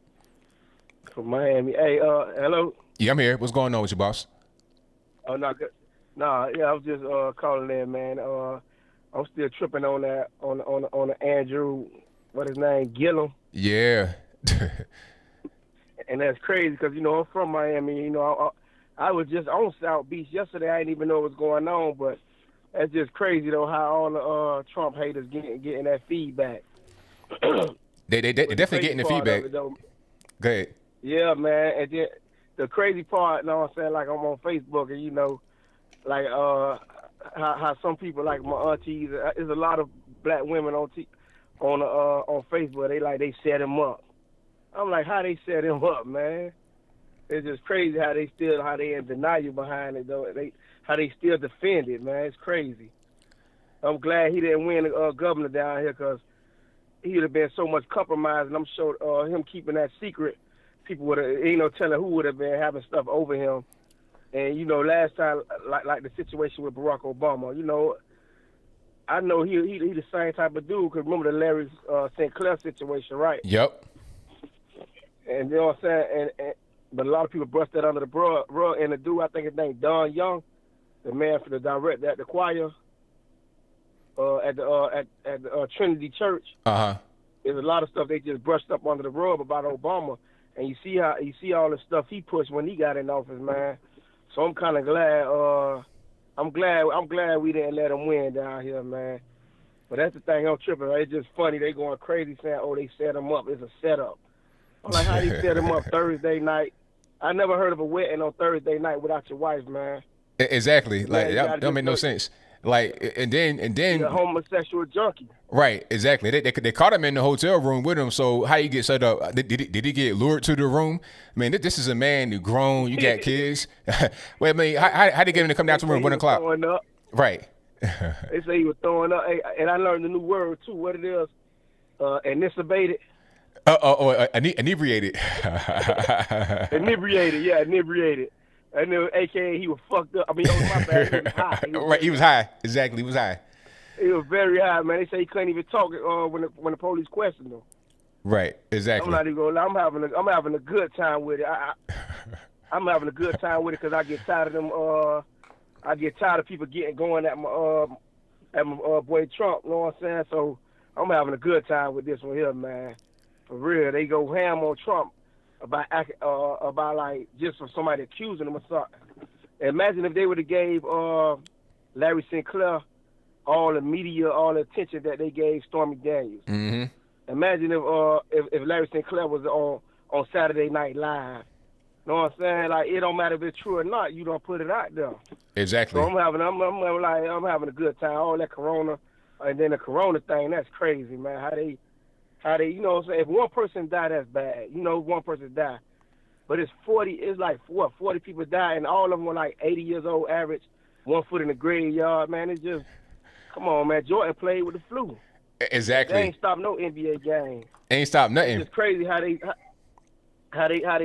from Miami. Hey, hello. Yeah, I'm here. What's going on with you, boss? Oh, no, good. Nah, yeah, I was just calling in, man. I'm still tripping on that on the Andrew, what his name, Gillum. Yeah. And that's crazy because you know I'm from Miami. You know, I was just on South Beach yesterday. I didn't even know what was going on, but that's just crazy though how all the Trump haters getting that feedback. They definitely getting the feedback. Go ahead. Yeah, man. And then the crazy part, you know what I'm saying, like I'm on Facebook and you know, like how some people like my aunties, there's a lot of black women on Facebook. They set him up. I'm like, how they set him up, man? It's just crazy how they in denial behind it though. How they still defend it, man. It's crazy. I'm glad he didn't win the governor down here because he would have been so much compromised, and I'm sure him keeping that secret, people would have, telling who would have been having stuff over him. And, last time, like the situation with Barack Obama, I know he the same type of dude, because remember the Larry St. Clair situation, right? Yep. And you know what I'm saying? But a lot of people brushed that under the rug, and the dude, I think his name Don Young, the man for the director at the choir, at the Trinity Church. Uh-huh. There's a lot of stuff they just brushed up under the rug about Obama, and you see all the stuff he pushed when he got in office, man. So I'm kind of glad. I'm glad we didn't let him win down here, man. But that's the thing, I'm tripping. Right? It's just funny. They going crazy saying, "Oh, they set him up." It's a setup. I'm like, how you set him up Thursday night? I never heard of a wedding on Thursday night without your wife, man. Exactly. Like that don't make no sense. Like and then he's a homosexual junkie. Right, exactly. They caught him in the hotel room with him. So how you get set up? Did he get lured to the room? I mean, this is a man who grown. You got kids. Wait, I mean, how they get him to come down to the room 1 o'clock? Right. They say he was throwing up, and I learned a new word too. What it is? Inebriated. Inebriated. Inebriated, yeah, inebriated. And then, AKA, he was fucked up. I mean, oh, my bad. He was high. Right, he was high. Exactly, he was high. He was very high, man. They say he couldn't even talk when the police questioned him. Right, exactly. I'm not even gonna lie. I'm having a good time with it. I'm having a good time with it because I get tired of them. I get tired of people going at my boy Trump. You know what I'm saying? So I'm having a good time with this one here, man. For real, they go ham on Trump about like just for somebody accusing him or something. Imagine if they would have gave Larry Sinclair all the media, all the attention that they gave Stormy Daniels. Mm-hmm. Imagine if Larry Sinclair was on Saturday Night Live. You know what I'm saying? Like, it don't matter if it's true or not. You don't put it out there. Exactly. So I'm having a good time. All that Corona, and then the Corona thing, that's crazy, man. How they, you know what I'm saying? If one person die, that's bad. One person die. But it's 40 people die, and all of them were like 80 years old average, 1 foot in the graveyard, man. It's just, come on, man. Jordan played with the flu. Exactly. They ain't stopped no NBA game. Ain't stopped nothing. It's crazy how they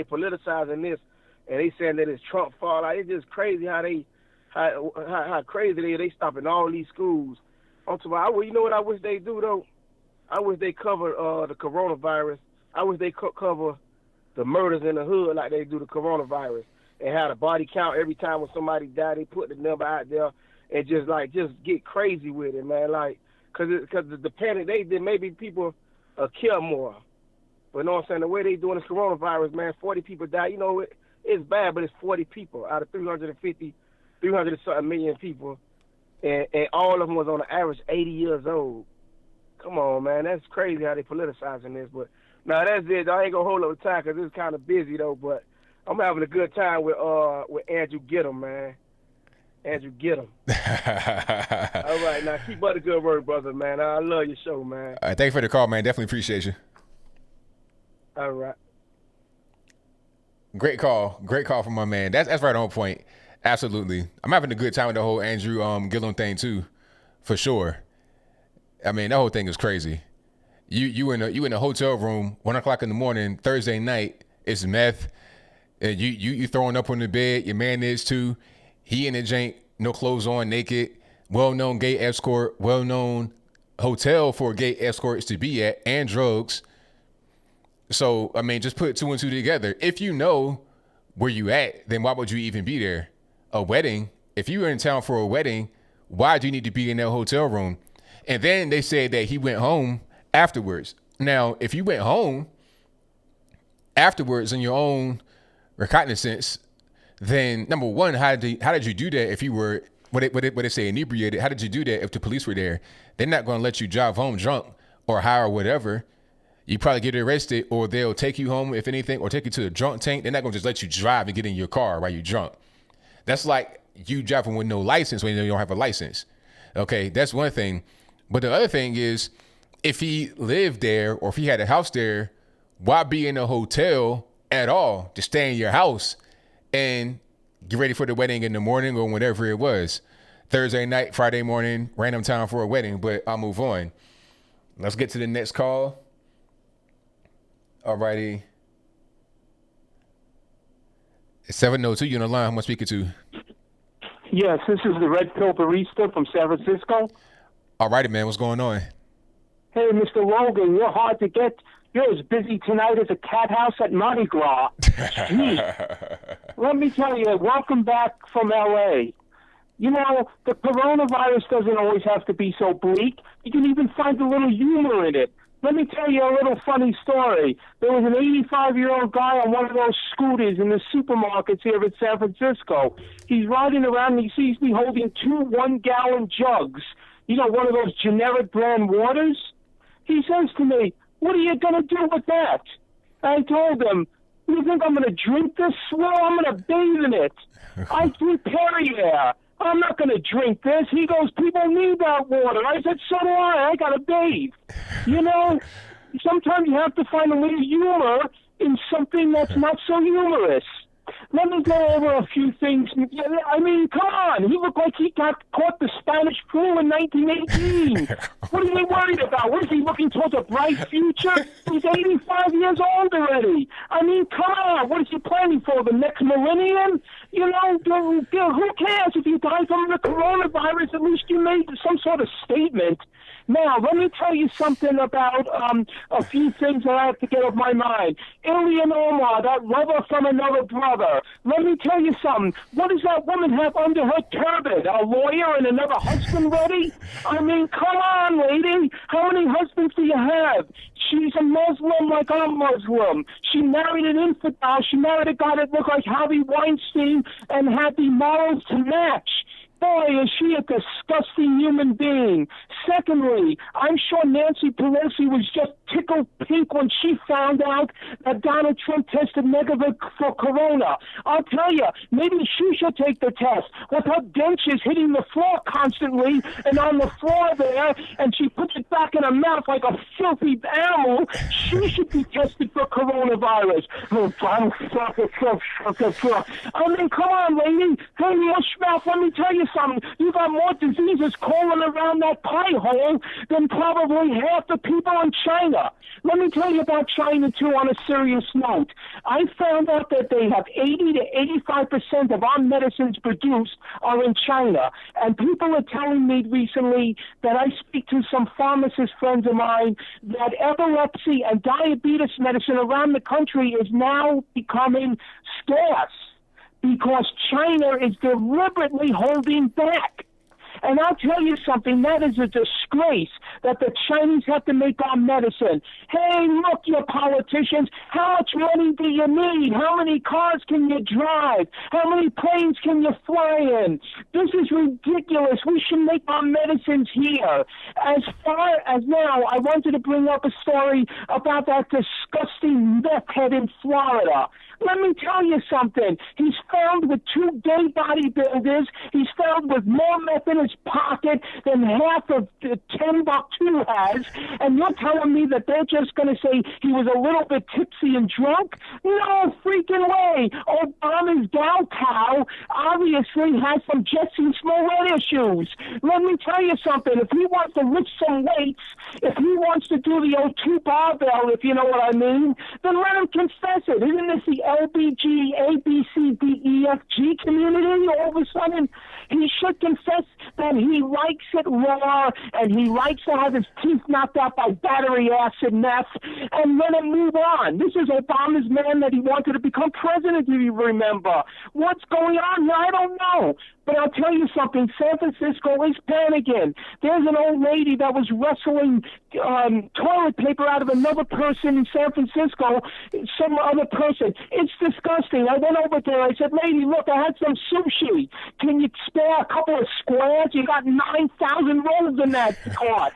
politicizing this, and they saying that it's Trump fault. Like, it's just crazy how crazy they stopping all these schools. You know what I wish they do though? I wish they cover the coronavirus. I wish they cover the murders in the hood like they do the coronavirus, and have the body count every time when somebody died. They put the number out there and just get crazy with it, man. Like, cause the panic they did, maybe people kill more. But you know what I'm saying? The way they doing this coronavirus, man, 40 people died. It's bad, but it's 40 people out of 350, 300 and something million people, and all of them was on the average 80 years old. Come on, man, that's crazy how they politicizing this. But now that's it. I ain't gonna hold up the time because it's kind of busy though. But I'm having a good time with Andrew Gillum, man. Andrew, get him. All right, now keep up the good work, brother, man. I love your show, man. All right, thank you for the call, man. Definitely appreciate you. All right. Great call from my man. That's right on point. Absolutely. I'm having a good time with the whole Andrew Gillum thing too, for sure. I mean, that whole thing is crazy. You in a hotel room, 1:00 in the morning, Thursday night. It's meth, and you throwing up on the bed. Your man is too. He in the jank, no clothes on, naked. Well-known gay escort, well-known hotel for gay escorts to be at, and drugs. So, I mean, just put 2 and 2 together. If you know where you at, then why would you even be there? A wedding, if you were in town for a wedding, why do you need to be in that hotel room? And then they said that he went home afterwards. Now, if you went home afterwards in your own recognizance, then number one, how did you do that if you were, what they say, inebriated? How did you do that if the police were there? They're not going to let you drive home drunk or high or whatever. You probably get arrested, or they'll take you home, if anything, or take you to the drunk tank. They're not going to just let you drive and get in your car while you're drunk. That's like you driving with no license when you don't have a license. Okay, that's one thing. But the other thing is, if he lived there or if he had a house there, why be in a hotel at all? Just stay in your house and get ready for the wedding in the morning or whatever it was. Thursday night, Friday morning, random time for a wedding, but I'll move on. Let's get to the next call. Alrighty. It's 702. You on the line. Who am I speaking to? Yes, this is the Red Pill Barista from San Francisco. Alrighty, man. What's going on? Hey, Mr. Logan, you're hard to get. You're as busy tonight as a cat house at Mardi Gras. Let me tell you, welcome back from L.A. You know, the coronavirus doesn't always have to be so bleak. You can even find a little humor in it. Let me tell you a little funny story. There was an 85-year-old guy on one of those scooters in the supermarkets here in San Francisco. He's riding around and he sees me holding 2 one-gallon jugs. You know, one of those generic brand waters? He says to me, "What are you going to do with that?" I told him, "You think I'm going to drink this? Well, I'm going to bathe in it. I drink Perrier. I'm not going to drink this." He goes, "People need that water." I said, "So do I. I got to bathe." You know, sometimes you have to find a little humor in something that's not so humorous. Let me go over a few things. I mean, come on. He looked like he got caught the Spanish flu in 1918. What are they worried about? What is he looking towards a bright future? He's 85 years old already. I mean, come on. What is he planning for, the next millennium? You know, who cares if you die from the coronavirus? At least you made some sort of statement. Now, let me tell you something about a few things that I have to get off my mind. Ilhan Omar, that lover from another brother. Let me tell you something. What does that woman have under her turban? A lawyer and another husband ready? I mean, come on, lady. How many husbands do you have? She's a Muslim like I'm Muslim. She married an infidel. She married a guy that looked like Harvey Weinstein and had the morals to match. Boy, is she a disgusting human being. Secondly, I'm sure Nancy Pelosi was just tickled pink when she found out that Donald Trump tested negative for corona. I'll tell you, maybe she should take the test. With her dentures hitting the floor constantly and on the floor there, and she puts it back in her mouth like a filthy animal, she should be tested for coronavirus. I mean, come on, lady. Hey, mushmouth, let me tell you something. You got more diseases crawling around that pie hole than probably half the people in China. Let me tell you about China, too, on a serious note. I found out that they have 80 to 85% of our medicines produced are in China. And people are telling me recently that I speak to some pharmacist friends of mine that epilepsy and diabetes medicine around the country is now becoming scarce because China is deliberately holding back. And I'll tell you something, that is a disgrace that the Chinese have to make our medicine. Hey, look, you politicians, how much money do you need? How many cars can you drive? How many planes can you fly in? This is ridiculous. We should make our medicines here. As far as now, I wanted to bring up a story about that disgusting meth head in Florida. Let me tell you something. He's found with 2 gay bodybuilders. He's found with more meth in his pocket than half of Timbuktu has. And you're telling me that they're just going to say he was a little bit tipsy and drunk? No freaking way. Obama's gal pal obviously has some Jesse Smollett issues. Let me tell you something. If he wants to lift some weights, if he wants to do the O2 barbell, if you know what I mean, then let him confess it. Isn't this the LBG, ABCDEFG community? All of a sudden, he should confess that he likes it raw and he likes to have his teeth knocked out by battery acid meth, and let him move on. This is Obama's man that he wanted to become president, if you remember. What's going on here? I don't know. But I'll tell you something, San Francisco is panicking. There's an old lady that was wrestling toilet paper out of another person in San Francisco, some other person. It's disgusting. I went over there. I said, lady, look, I had some sushi. Can you spare a couple of squares? You got 9,000 rolls in that cart.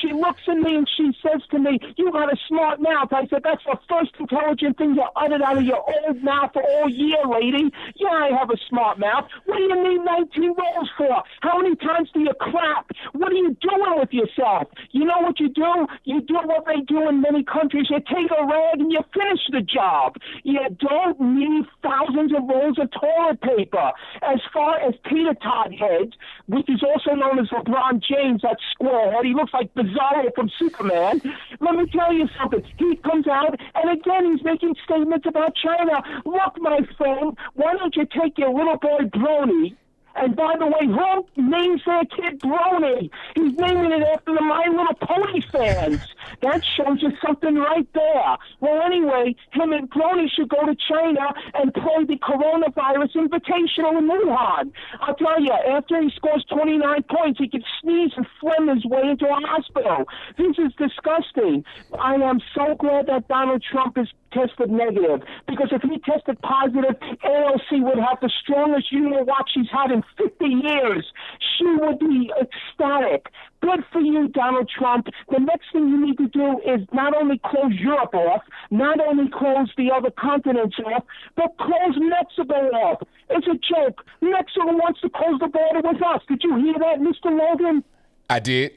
She looks at me and she says to me, you got a smart mouth. I said, that's the first intelligent thing you uttered out of your old mouth all year, lady. Yeah, I have a smart mouth. What do you need 19 rolls for? How many times do you clap? What are you doing with yourself? You know what you do? You do what they do in many countries. You take a rag and you finish the job. You don't need thousands of rolls of toilet paper. As far as Peter Todd heads, which is also known as LeBron James, that squarehead, he looks like Bizarro from Superman. Let me tell you something. He comes out, and again, he's making statements about China. Look, my friend, why don't you take your little boy Brony? And by the way, who names their kid Brony? He's naming it after the My Little Pony fans. That shows you something right there. Well, anyway, him and Brony should go to China and play the Coronavirus Invitational in Wuhan. I'll tell you, after he scores 29 points, he can sneeze and phlegm his way into a hospital. This is disgusting. I am so glad that Donald Trump is tested negative, because if he tested positive, AOC would have the strongest union watch she's had in 50 years. She would be ecstatic. Good for you, Donald Trump. The next thing you need to do is not only close Europe off, not only close the other continents off, but close Mexico off. It's a joke. Mexico wants to close the border with us. Did you hear that, Mr. Logan? I did.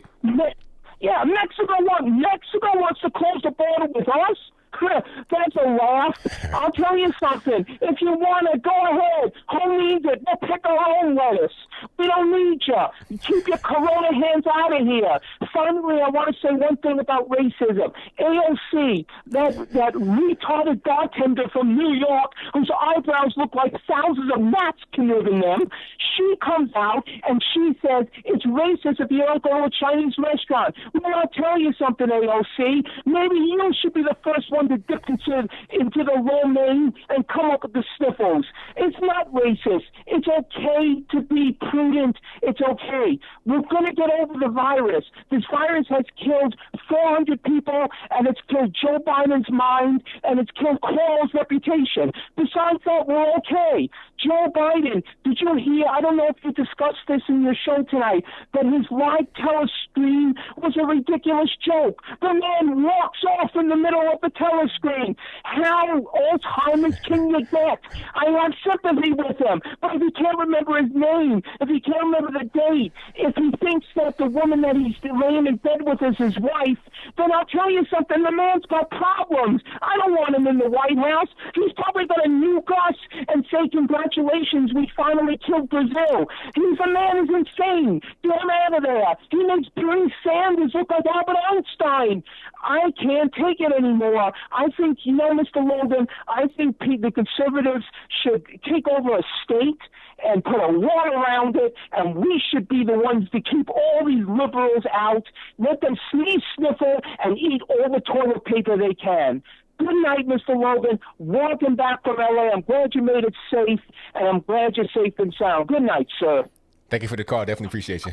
Yeah, Mexico wants to close the border with us. That's a laugh. I'll tell you something. If you want to, go ahead. Who needs it? We'll pick our own lettuce. We don't need you. Keep your corona hands out of here. Finally, I want to say one thing about racism. AOC, that retarded bartender from New York, whose eyebrows look like thousands of gnats can live in them, she comes out and she says it's racist if you don't go to a Chinese restaurant. Well, I'll tell you something, AOC. Maybe you should be the first one to dip into the romaine and come up with the sniffles. It's not racist. It's okay to be prudent. It's okay. We're going to get over the virus. This virus has killed 400 people, and it's killed Joe Biden's mind, and it's killed Cuomo's reputation. Besides that, we're okay. Joe Biden, did you hear? I don't know if you discussed this in your show tonight, but his live telescreen was a ridiculous joke. The man walks off in the middle of the telescreen. How Alzheimer's can you get? I have sympathy with him, but if he can't remember his name, if he can't remember the date, if he thinks that the woman that he's laying in bed with is his wife, then I'll tell you something, the man's got problems. I don't want him in the White House. He's probably going to nuke us and say, congratulations, we finally killed Brazil. The man is insane. Get him out of there. He makes Bernie Sanders look like Albert Einstein. I can't take it anymore. I think, Mr. Logan, I think the conservatives should take over a state and put a wall around it, and we should be the ones to keep all these liberals out, let them sneeze, sniffle, and eat all the toilet paper they can. Good night, Mr. Logan. Welcome back from L.A. I'm glad you made it safe, and I'm glad you're safe and sound. Good night, sir. Thank you for the call. Definitely appreciate you.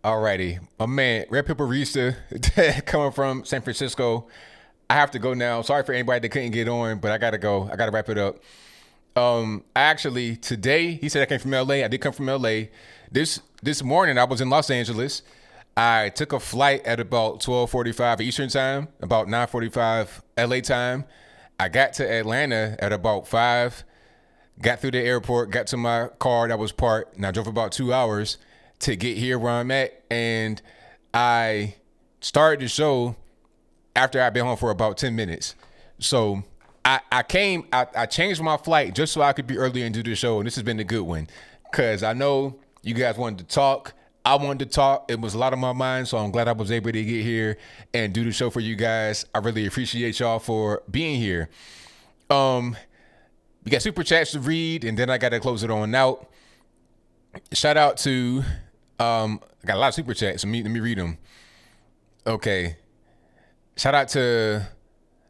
Alrighty. My man, Red Pepper Rista, coming from San Francisco. I have to go now. Sorry for anybody that couldn't get on, but I got to go. I got to wrap it up. Today, he said I came from L.A. I did come from L.A. This morning, I was in Los Angeles. I took a flight at about 12:45 Eastern time, about 9:45 LA time. I got to Atlanta at about 5, got through the airport, got to my car that was parked, and I drove about 2 hours to get here where I'm at. And I started the show after I'd been home for about 10 minutes. So I changed my flight just so I could be early and do the show. And this has been a good one because I know you guys wanted to talk. I wanted to talk. It was a lot on my mind, so I'm glad I was able to get here and do the show for you guys. I really appreciate y'all for being here. We got super chats to read, and then I got to close it on out. Shout out to I got a lot of super chats. Let me read them. Okay. Shout out to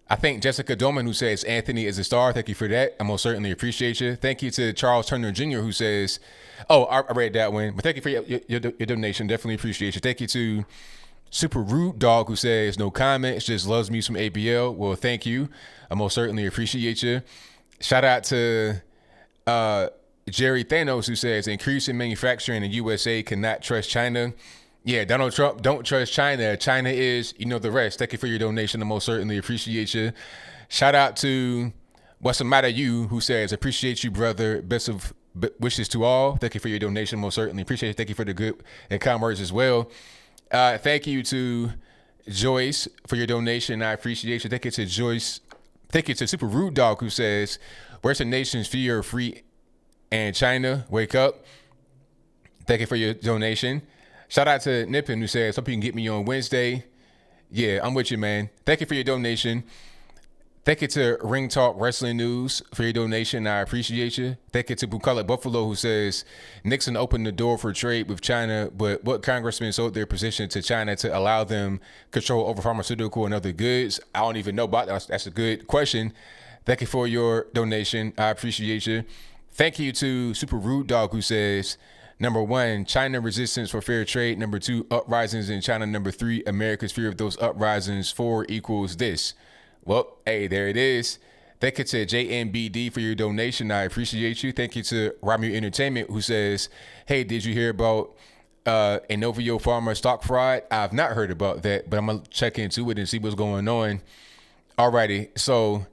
I think Jessica Doman, who says Anthony is a star. Thank you for that. I most certainly appreciate you. Thank you to Charles Turner Jr., who says, I read that one. But thank you for your donation. Definitely appreciate you. Thank you to Super Rude Dog, who says no comments, just loves me some ABL. Well, thank you. I most certainly appreciate you. Shout out to Jerry Thanos, who says increase in manufacturing in USA, cannot trust China. Yeah, Donald Trump, don't trust China. China is, the rest. Thank you for your donation. I most certainly appreciate you. Shout out to What's the Matter You, who says, appreciate you, brother. Best of wishes to all. Thank you for your donation. Most certainly appreciate it. Thank you for the good and kind words as well. Thank you to Joyce for your donation. I appreciate you. Thank you to Joyce. Thank you to Super Rude Dog, who says, where's the nation's fear of free and China? Wake up. Thank you for your donation. Shout out to Nippon, who says, hope you can get me on Wednesday. Yeah, I'm with you, man. Thank you for your donation. Thank you to Ring Talk Wrestling News for your donation. I appreciate you. Thank you to Bucala Buffalo, who says, Nixon opened the door for trade with China, but what congressmen sold their position to China to allow them control over pharmaceutical and other goods? I don't even know about that. That's a good question. Thank you for your donation. I appreciate you. Thank you to Super Rude Dog, who says, number 1, China resistance for fair trade. Number 2, uprisings in China. Number 3, America's fear of those uprisings. 4 equals this. Well, hey, there it is. Thank you to JNBD for your donation. I appreciate you. Thank you to Ramu Entertainment, who says, hey, did you hear about Inovio Pharma stock fraud? I've not heard about that, but I'm going to check into it and see what's going on. Alrighty, so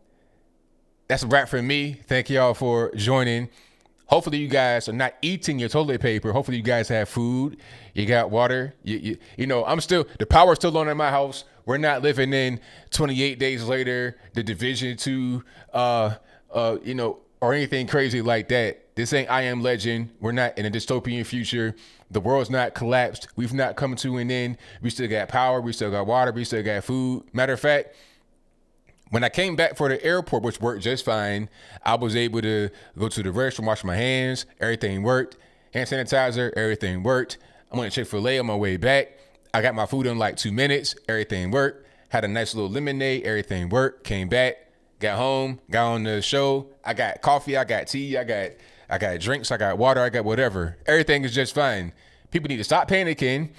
that's a wrap for me. Thank y'all for joining. Hopefully you guys are not eating your toilet paper. Hopefully you guys have food. You got water. The power's still on in my house. We're not living in 28 days later, the Division 2, or anything crazy like that. This ain't I Am Legend. We're not in a dystopian future. The world's not collapsed. We've not come to an end. We still got power. We still got water. We still got food. Matter of fact, when I came back for the airport, which worked just fine, I was able to go to the restroom, wash my hands. Everything worked. Hand sanitizer, everything worked. I went to Chick-fil-A on my way back. I got my food in like 2 minutes. Everything worked. Had a nice little lemonade. Everything worked. Came back. Got home. Got on the show. I got coffee. I got tea. I got drinks. I got water. I got whatever. Everything is just fine. People need to stop panicking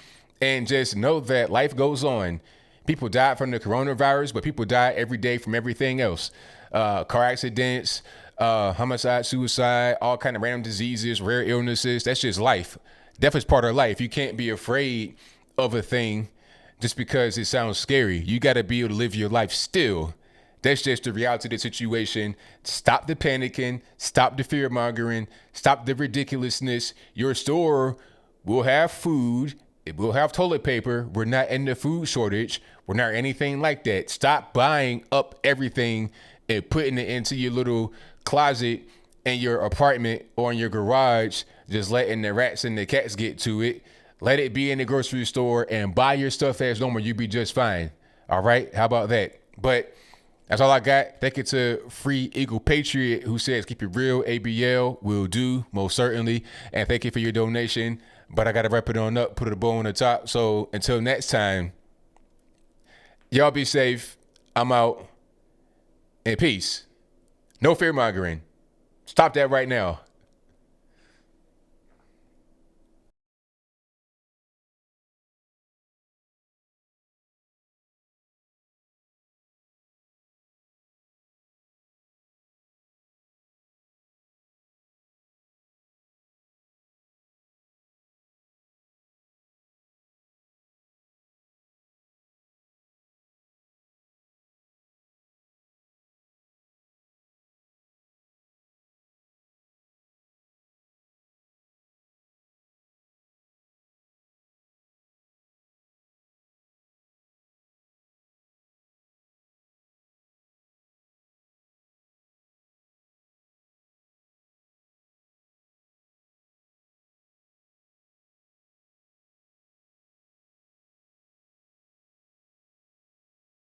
and just know that life goes on. People died from the coronavirus, but people die every day from everything else. Car accidents, homicide, suicide, all kind of random diseases, rare illnesses. That's just life. Death is part of life. You can't be afraid of a thing just because it sounds scary. You got to be able to live your life still. That's just the reality of the situation. Stop the panicking. Stop the fear mongering. Stop the ridiculousness. Your store will have food. It will have toilet paper. We're not in the food shortage. We're not anything like that. Stop buying up everything and putting it into your little closet in your apartment or in your garage, just letting the rats and the cats get to it. Let it be in the grocery store and buy your stuff as normal. You'll be just fine. All right? How about that? But that's all I got. Thank you to Free Eagle Patriot, who says, keep it real, ABL. Will do, most certainly. And thank you for your donation. But I got to wrap it on up, put a bow on the top. So until next time, y'all be safe. I'm out. And peace. No fear mongering. Stop that right now.